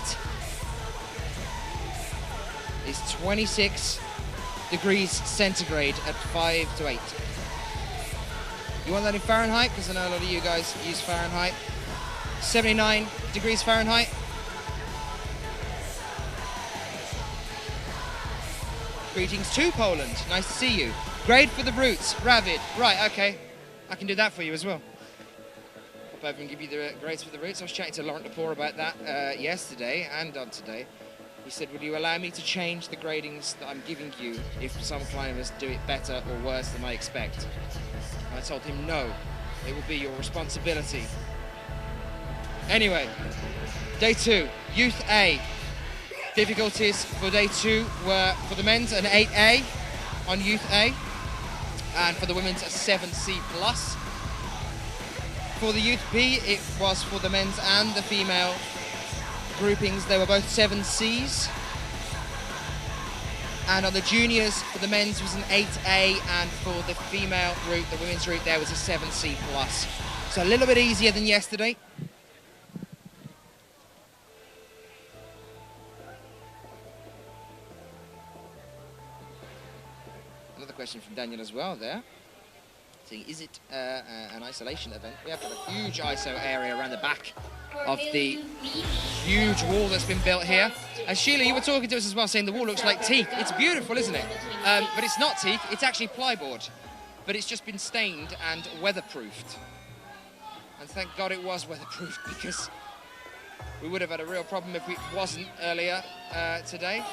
is 26 degrees centigrade at 5 to 8. You want that in Fahrenheit? Because I know a lot of you guys use Fahrenheit. 79 degrees Fahrenheit. Greetings to Poland. Nice to see you. Grade for the Brutes. Ravid. Right, okay. I can do that for you as well. Pop over and give you the grades for the Brutes. I was chatting to Laurent Lepore about that yesterday and on today. He said, will you allow me to change the gradings that I'm giving you if some climbers do it better or worse than I expect? And I told him, no, it will be your responsibility. Anyway, day 2, Youth A. Difficulties for day 2 were for the men's an 8A on Youth A, and for the women's a 7C+. For the Youth B, it was for the men's and the female groupings. They were both 7Cs. And on the juniors, for the men's was an 8A, and for the female route, the women's route, there was a 7C+. So a little bit easier than yesterday. Another question from Daniel as well there. Saying, is it an isolation event? We have got a huge ISO area around the back of the huge wall that's been built here. And Sheila, you were talking to us as well, saying the wall looks like teak. It's beautiful, isn't it? But it's not teak, it's actually plyboard. But it's just been stained and weatherproofed. And thank God it was weatherproofed, because we would have had a real problem if it wasn't earlier today.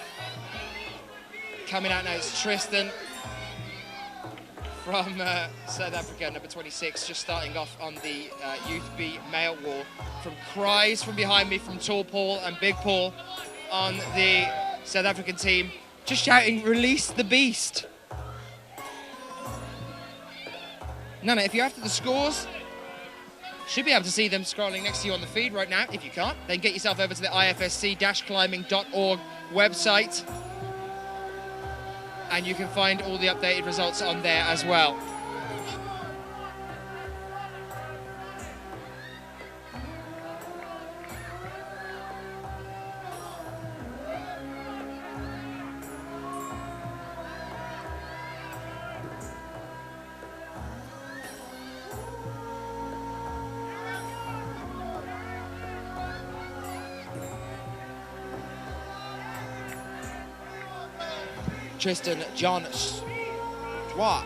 Coming out now, it's Tristan from South Africa, number 26, just starting off on the Youth B male wall. From cries from behind me from Tall Paul and Big Paul on the South African team, just shouting, release the beast. Nana, if you're after the scores, should be able to see them scrolling next to you on the feed right now. If you can't, then get yourself over to the ifsc-climbing.org website, and you can find all the updated results on there as well. Tristan John Swart.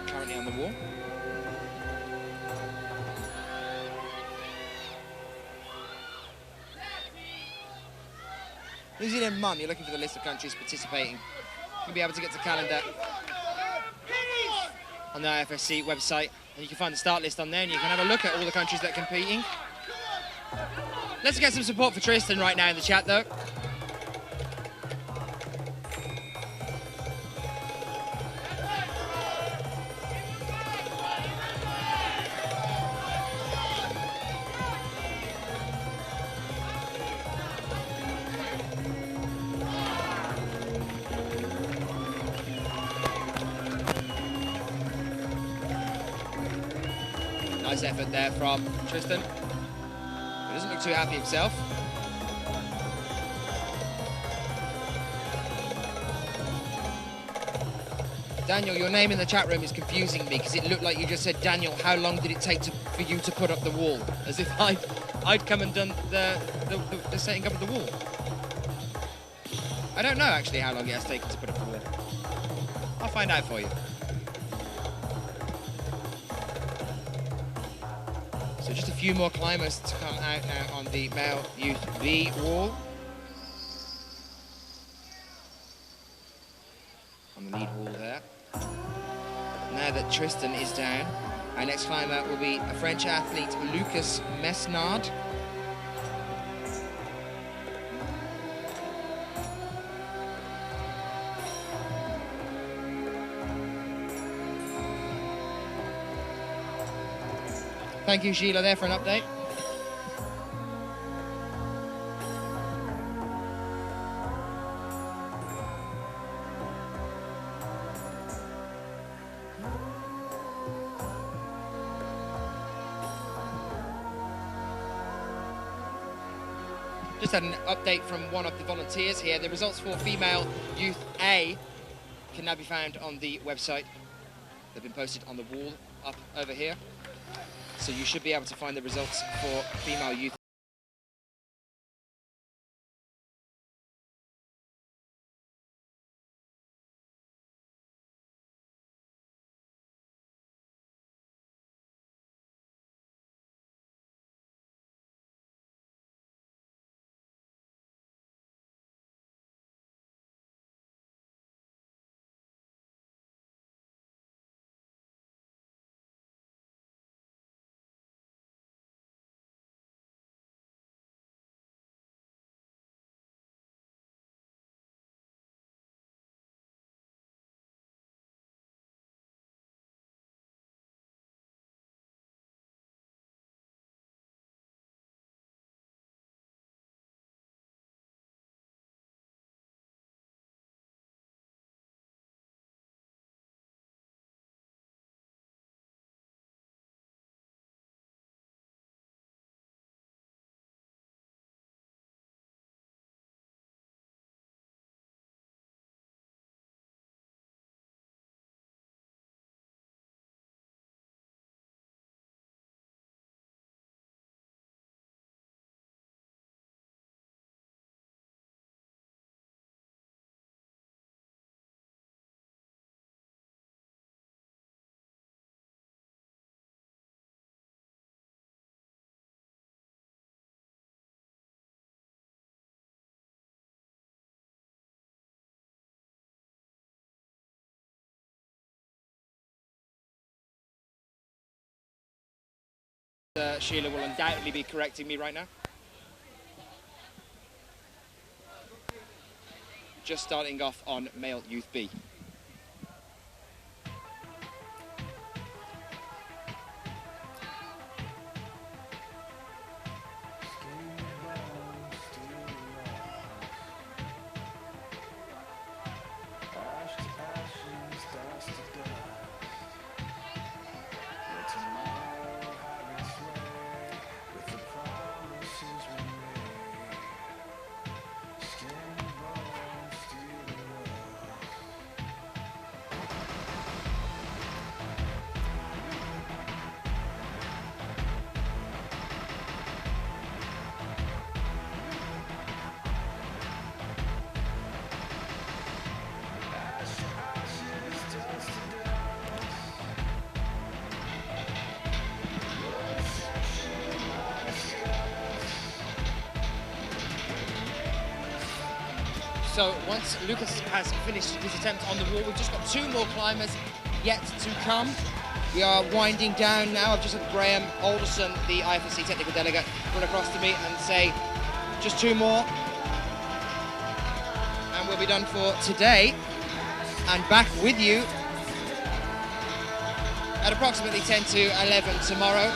Currently on the wall. New Zealand Mum, you're looking for the list of countries participating. You'll be able to get the calendar on the IFSC website, and you can find the start list on there, and you can have a look at all the countries that are competing. Let's get some support for Tristan right now in the chat, though. Nice effort there from Tristan. Doesn't look too happy himself. Daniel, your name in the chat room is confusing me, because it looked like you just said, Daniel, how long did it take for you to put up the wall? As if I'd come and done the setting up of the wall. I don't know actually how long it has taken to put up the wall. I'll find out for you. So just a few more climbers to come out now on the male youth B wall. On the lead wall there. Now that Tristan is down, our next climber will be a French athlete, Lucas Mesnard. Thank you, Sheila, there for an update. Just had an update from one of the volunteers here. The results for female youth A can now be found on the website. They've been posted on the wall up over here. So you should be able to find the results for female youth. Sheila will undoubtedly be correcting me right now. Just starting off on male youth B. So once Lucas has finished his attempt on the wall, we've just got two more climbers yet to come. We are winding down now. I've just had Graeme Alderson, the IFSC technical delegate, run across to me and say, just two more, and we'll be done for today. And back with you at approximately 10 to 11 tomorrow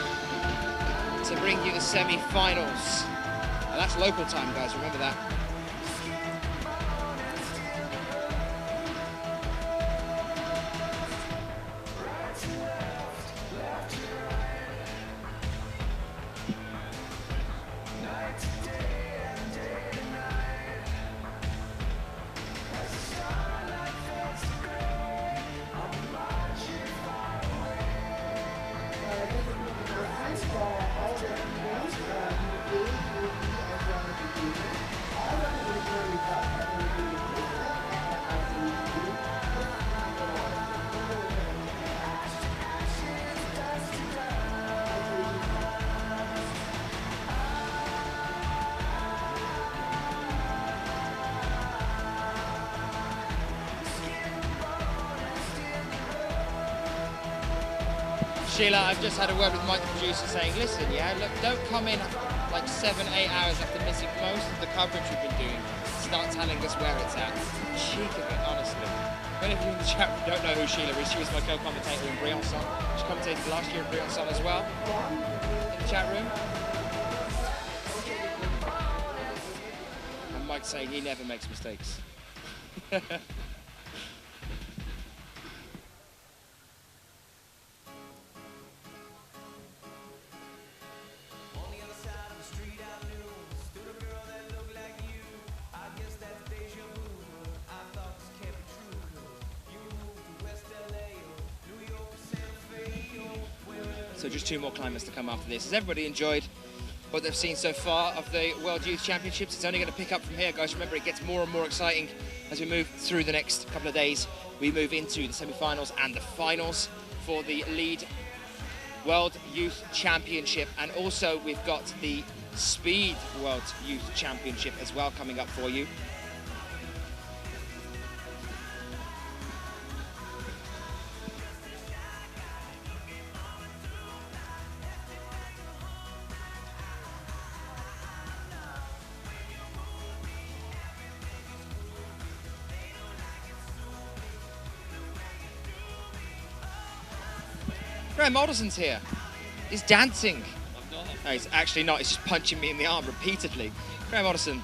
to bring you the semi-finals. Now that's local time, guys, remember that. Sheila, I've just had a word with Mike, the producer, saying, listen, yeah, look, don't come in like 7-8 hours after missing most of the coverage we've been doing. Start telling us where it's at. Cheek of it, honestly. Many of you in the chat room don't know who Sheila is. She was my co-commentator in Briançon. She commentated last year in Briançon as well. In the chat room. And Mike's saying he never makes mistakes. So just 2 more climbers to come after this. Has everybody enjoyed what they've seen so far of the World Youth Championships? It's only going to pick up from here, guys. Remember, it gets more and more exciting as we move through the next couple of days. We move into the semi-finals and the finals for the lead World Youth Championship. And also we've got the Speed World Youth Championship as well coming up for you. Graeme Alderson's here. He's dancing. I'm not. No, he's actually not. He's just punching me in the arm repeatedly. Graeme Alderson,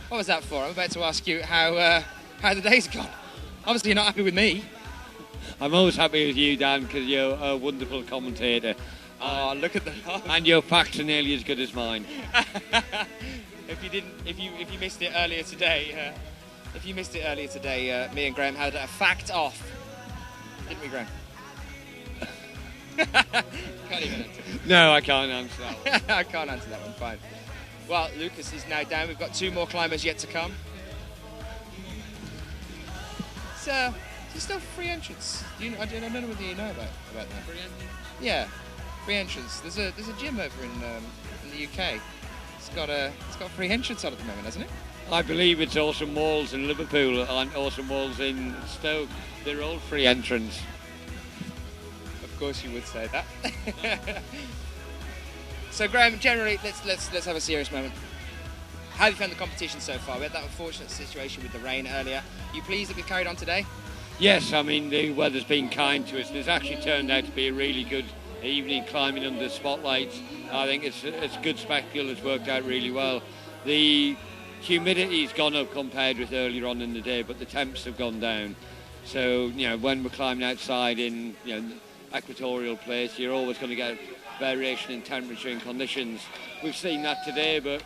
what was that for? I'm about to ask you how the day's gone. Obviously, you're not happy with me. I'm always happy with you, Dan, because you're a wonderful commentator. Oh, look at the. And your facts are nearly as good as mine. If you missed it earlier today, me and Graeme had a fact off, didn't we, Graeme? Can't even answer. No, I can't answer that one. I can't answer that one, fine. Well, Lucas is now down. We've got 2 more climbers yet to come. So, there's still free entrance. I don't know whether you know about that. Free entrance? Yeah, free entrance. There's a gym over in the UK. It's got free entrance on at the moment, hasn't it? I believe it's Awesome Walls in Liverpool and Awesome Walls in Stoke. They're all free entrance. Of course you would say that. So Graeme, generally, let's have a serious moment. How have you found the competition so far? We had that unfortunate situation with the rain earlier. Are you pleased that we've carried on today? Yes, I mean, the weather's been kind to us. It's actually turned out to be a really good evening climbing under the spotlights. I think it's a good spectacle. It's worked out really well. The humidity's gone up compared with earlier on in the day, but the temps have gone down. So, when we're climbing outside in, equatorial place, you're always going to get variation in temperature and conditions. We've seen that today, but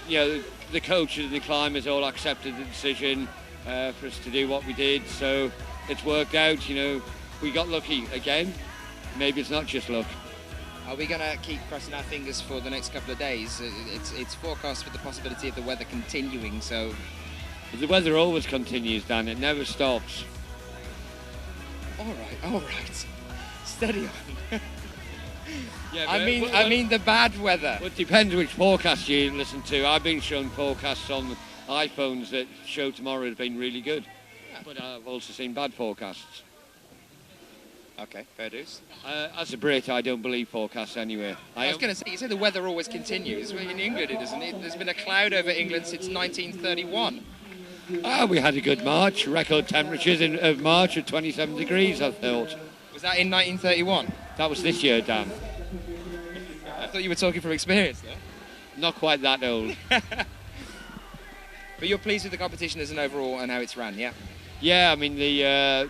the coaches and the climbers all accepted the decision for us to do what we did, so it's worked out. We got lucky again. Maybe it's not just luck. Are we going to keep crossing our fingers for the next couple of days? It's forecast with the possibility of the weather continuing, so... The weather always continues, Dan. It never stops. All right. Steady on. Yeah, I mean the bad weather. Well, it depends which forecast you listen to. I've been shown forecasts on iPhones that show tomorrow has been really good. Yeah. But I've also seen bad forecasts. Okay, fair dues. As a Brit, I don't believe forecasts anyway. I was going to say, you say the weather always continues. Well, in England it isn't. There's been a cloud over England since 1931. We had a good March. Record temperatures of March of 27 degrees, I thought. Was that in 1931? That was this year, Dan. I thought you were talking from experience there. Not quite that old. But you're pleased with the competition as an overall and how it's ran, yeah? Yeah, I mean, the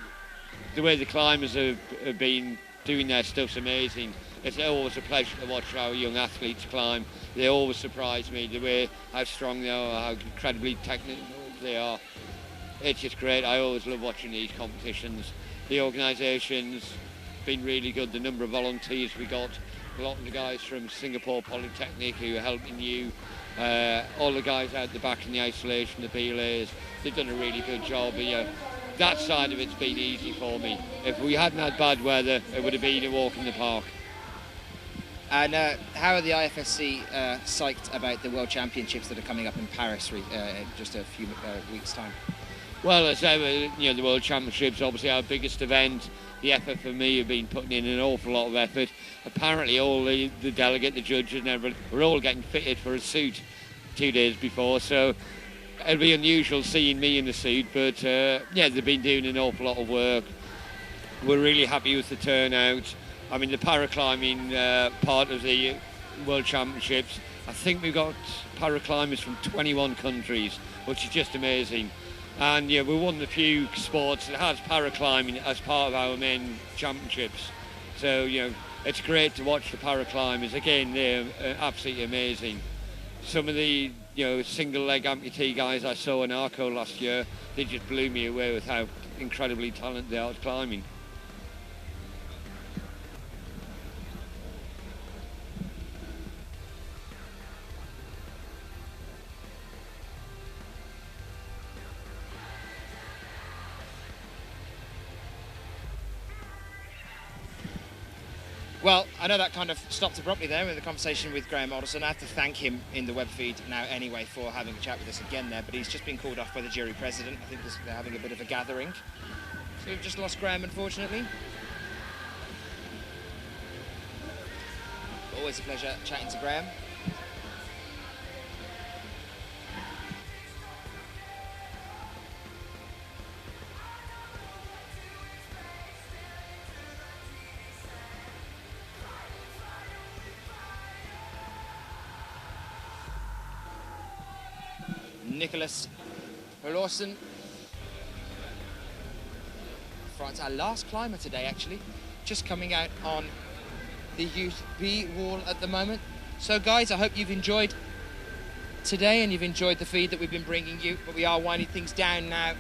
way the climbers have been doing their stuff's amazing. It's always a pleasure to watch our young athletes climb. They always surprise me, the way how strong they are, how incredibly technical they are. It's just great. I always love watching these competitions. The organisation's been really good. The number of volunteers we got, a lot of the guys from Singapore Polytechnic who are helping you, all the guys out the back in the isolation, the belays, they've done a really good job. That side of it's been easy for me. If we hadn't had bad weather, it would have been a walk in the park. And how are the IFSC psyched about the World Championships that are coming up in Paris just a few weeks' time? Well, as ever, you know, the World Championships, obviously our biggest event. The effort for me have been putting in an awful lot of effort. Apparently all the delegate, the judges and everyone, we're all getting fitted for a suit 2 days before, so it'll be unusual seeing me in a suit, but yeah, they've been doing an awful lot of work. We're really happy with the turnout. I mean, the paraclimbing part of the World Championships, I think we've got paraclimbers from 21 countries, which is just amazing. And yeah, we're one of the few sports that has paraclimbing as part of our main championships. So, you know, it's great to watch the paraclimbers. Again, they're absolutely amazing. Some of the, you know, single leg amputee guys I saw in Arco last year, they just blew me away with how incredibly talented they are at climbing. Well, I know that kind of stopped abruptly there in the conversation with Graeme Alderson. I have to thank him in the web feed now anyway for having a chat with us again there, but he's just been called off by the jury president. I think they're having a bit of a gathering. So we've just lost Graeme, unfortunately. Always a pleasure chatting to Graeme. Nicholas Lawson, France, our last climber today actually, just coming out on the Youth B wall at the moment. So guys, I hope you've enjoyed today and you've enjoyed the feed that we've been bringing you, but we are winding things down now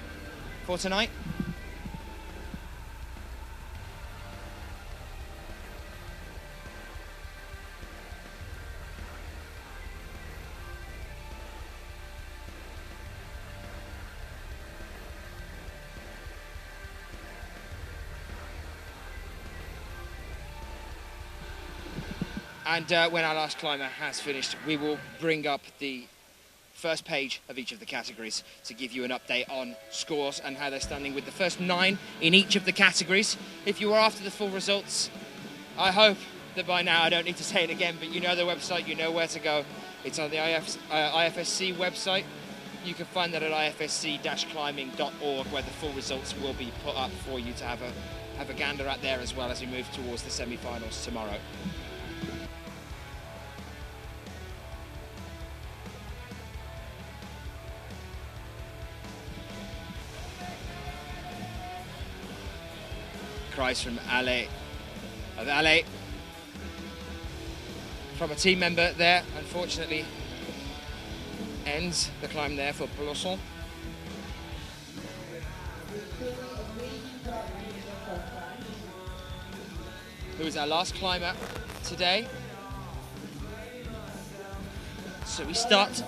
for tonight. And when our last climber has finished, we will bring up the first page of each of the categories to give you an update on scores and how they're standing with the first 9 in each of the categories. If you are after the full results, I hope that by now I don't need to say it again, but you know the website, you know where to go. It's on the IFSC website. You can find that at ifsc-climbing.org, where the full results will be put up for you to have a gander at there, as well as we move towards the semi-finals tomorrow. Cries from Ale, from a team member there, unfortunately ends the climb there for Peloton. Who is our last climber today. So we start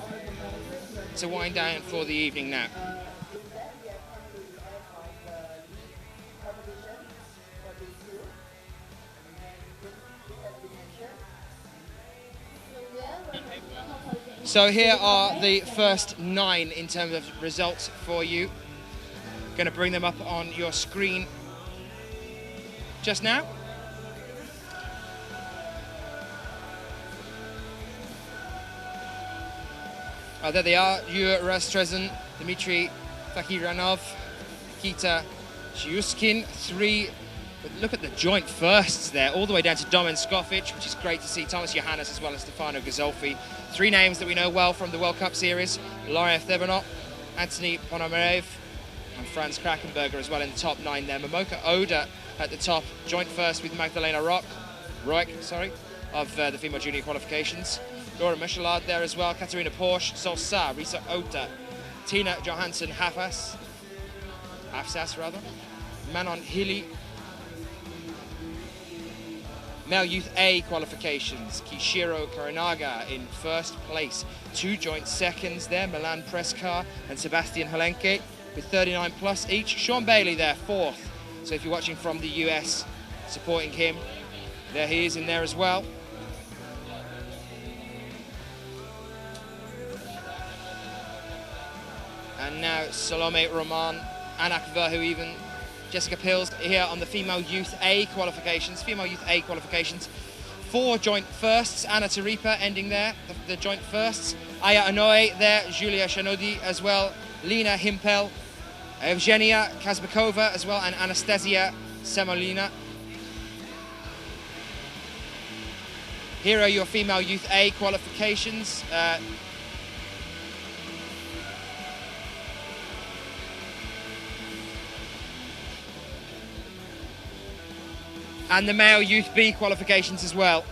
to wind down for the evening now. So here are the first 9 in terms of results for you. Going to bring them up on your screen just now. There they are: Yur Rastrezin, Dmitry Fakiranov, Kita Shiuskin, 3. But look at the joint firsts there, all the way down to Domen Skofic, which is great to see. Thomas Johannes as well as Stefano Gazolfi. 3 names that we know well from the World Cup series: Laurent Thevenot, Anthony Ponomarev, and Franz Krakenberger as well in the top 9 there. Momoka Oda at the top, joint first with Magdalena Roig, of the female junior qualifications. Laura Michelard there as well, Katarina Porsche, Solsa, Risa Ota, Tina Johansson Hafsas, Manon Hilly. Male Youth A qualifications, Kishiro Karinaga in first place. 2 joint seconds there, Milan Preskar and Sebastian Helenke with 39 plus each. Sean Bailey there, 4th. So if you're watching from the US, supporting him, there he is in there as well. And now Salome Roman, Anak Verhu even, Jessica Pills here on the female youth A qualifications. Female youth A qualifications. 4 joint firsts. Anna Taripa ending there, the joint firsts. Aya Anoe there, Julia Shanodi as well. Lena Himpel, Evgenia Kazbekova as well, and Anastasia Semolina. Here are your female youth A qualifications. And the male youth B qualifications as well.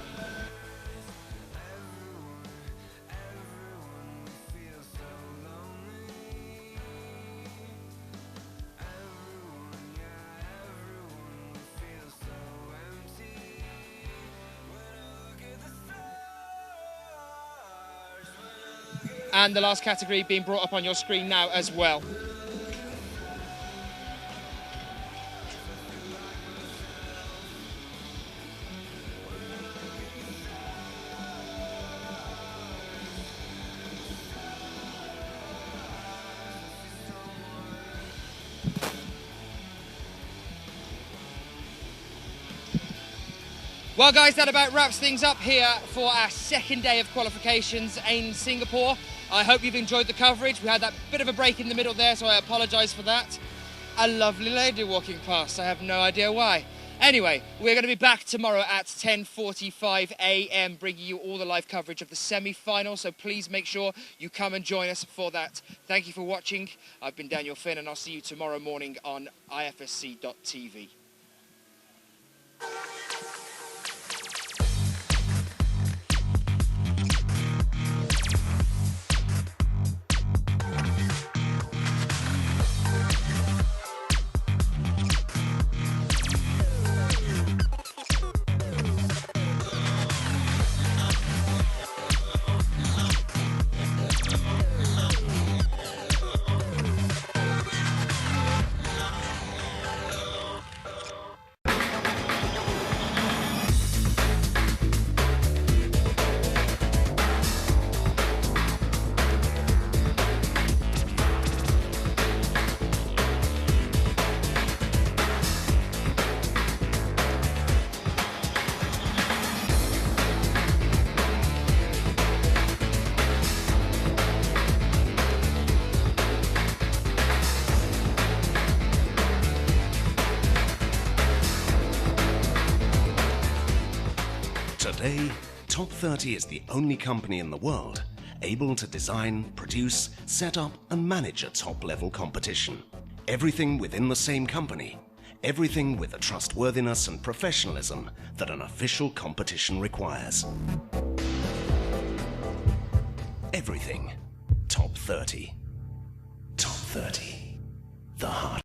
And the last category being brought up on your screen now as well. Well guys, that about wraps things up here for our second day of qualifications in Singapore. I hope you've enjoyed the coverage. We had that bit of a break in the middle there, so I apologise for that. A lovely lady walking past, I have no idea why. Anyway, we're going to be back tomorrow at 10:45 a.m. bringing you all the live coverage of the semi-final, so please make sure you come and join us for that. Thank you for watching. I've been Daniel Finn, and I'll see you tomorrow morning on IFSC.tv. Today, Top 30 is the only company in the world able to design, produce, set up and manage a top-level competition. Everything within the same company. Everything with the trustworthiness and professionalism that an official competition requires. Everything. Top 30. Top 30. The high.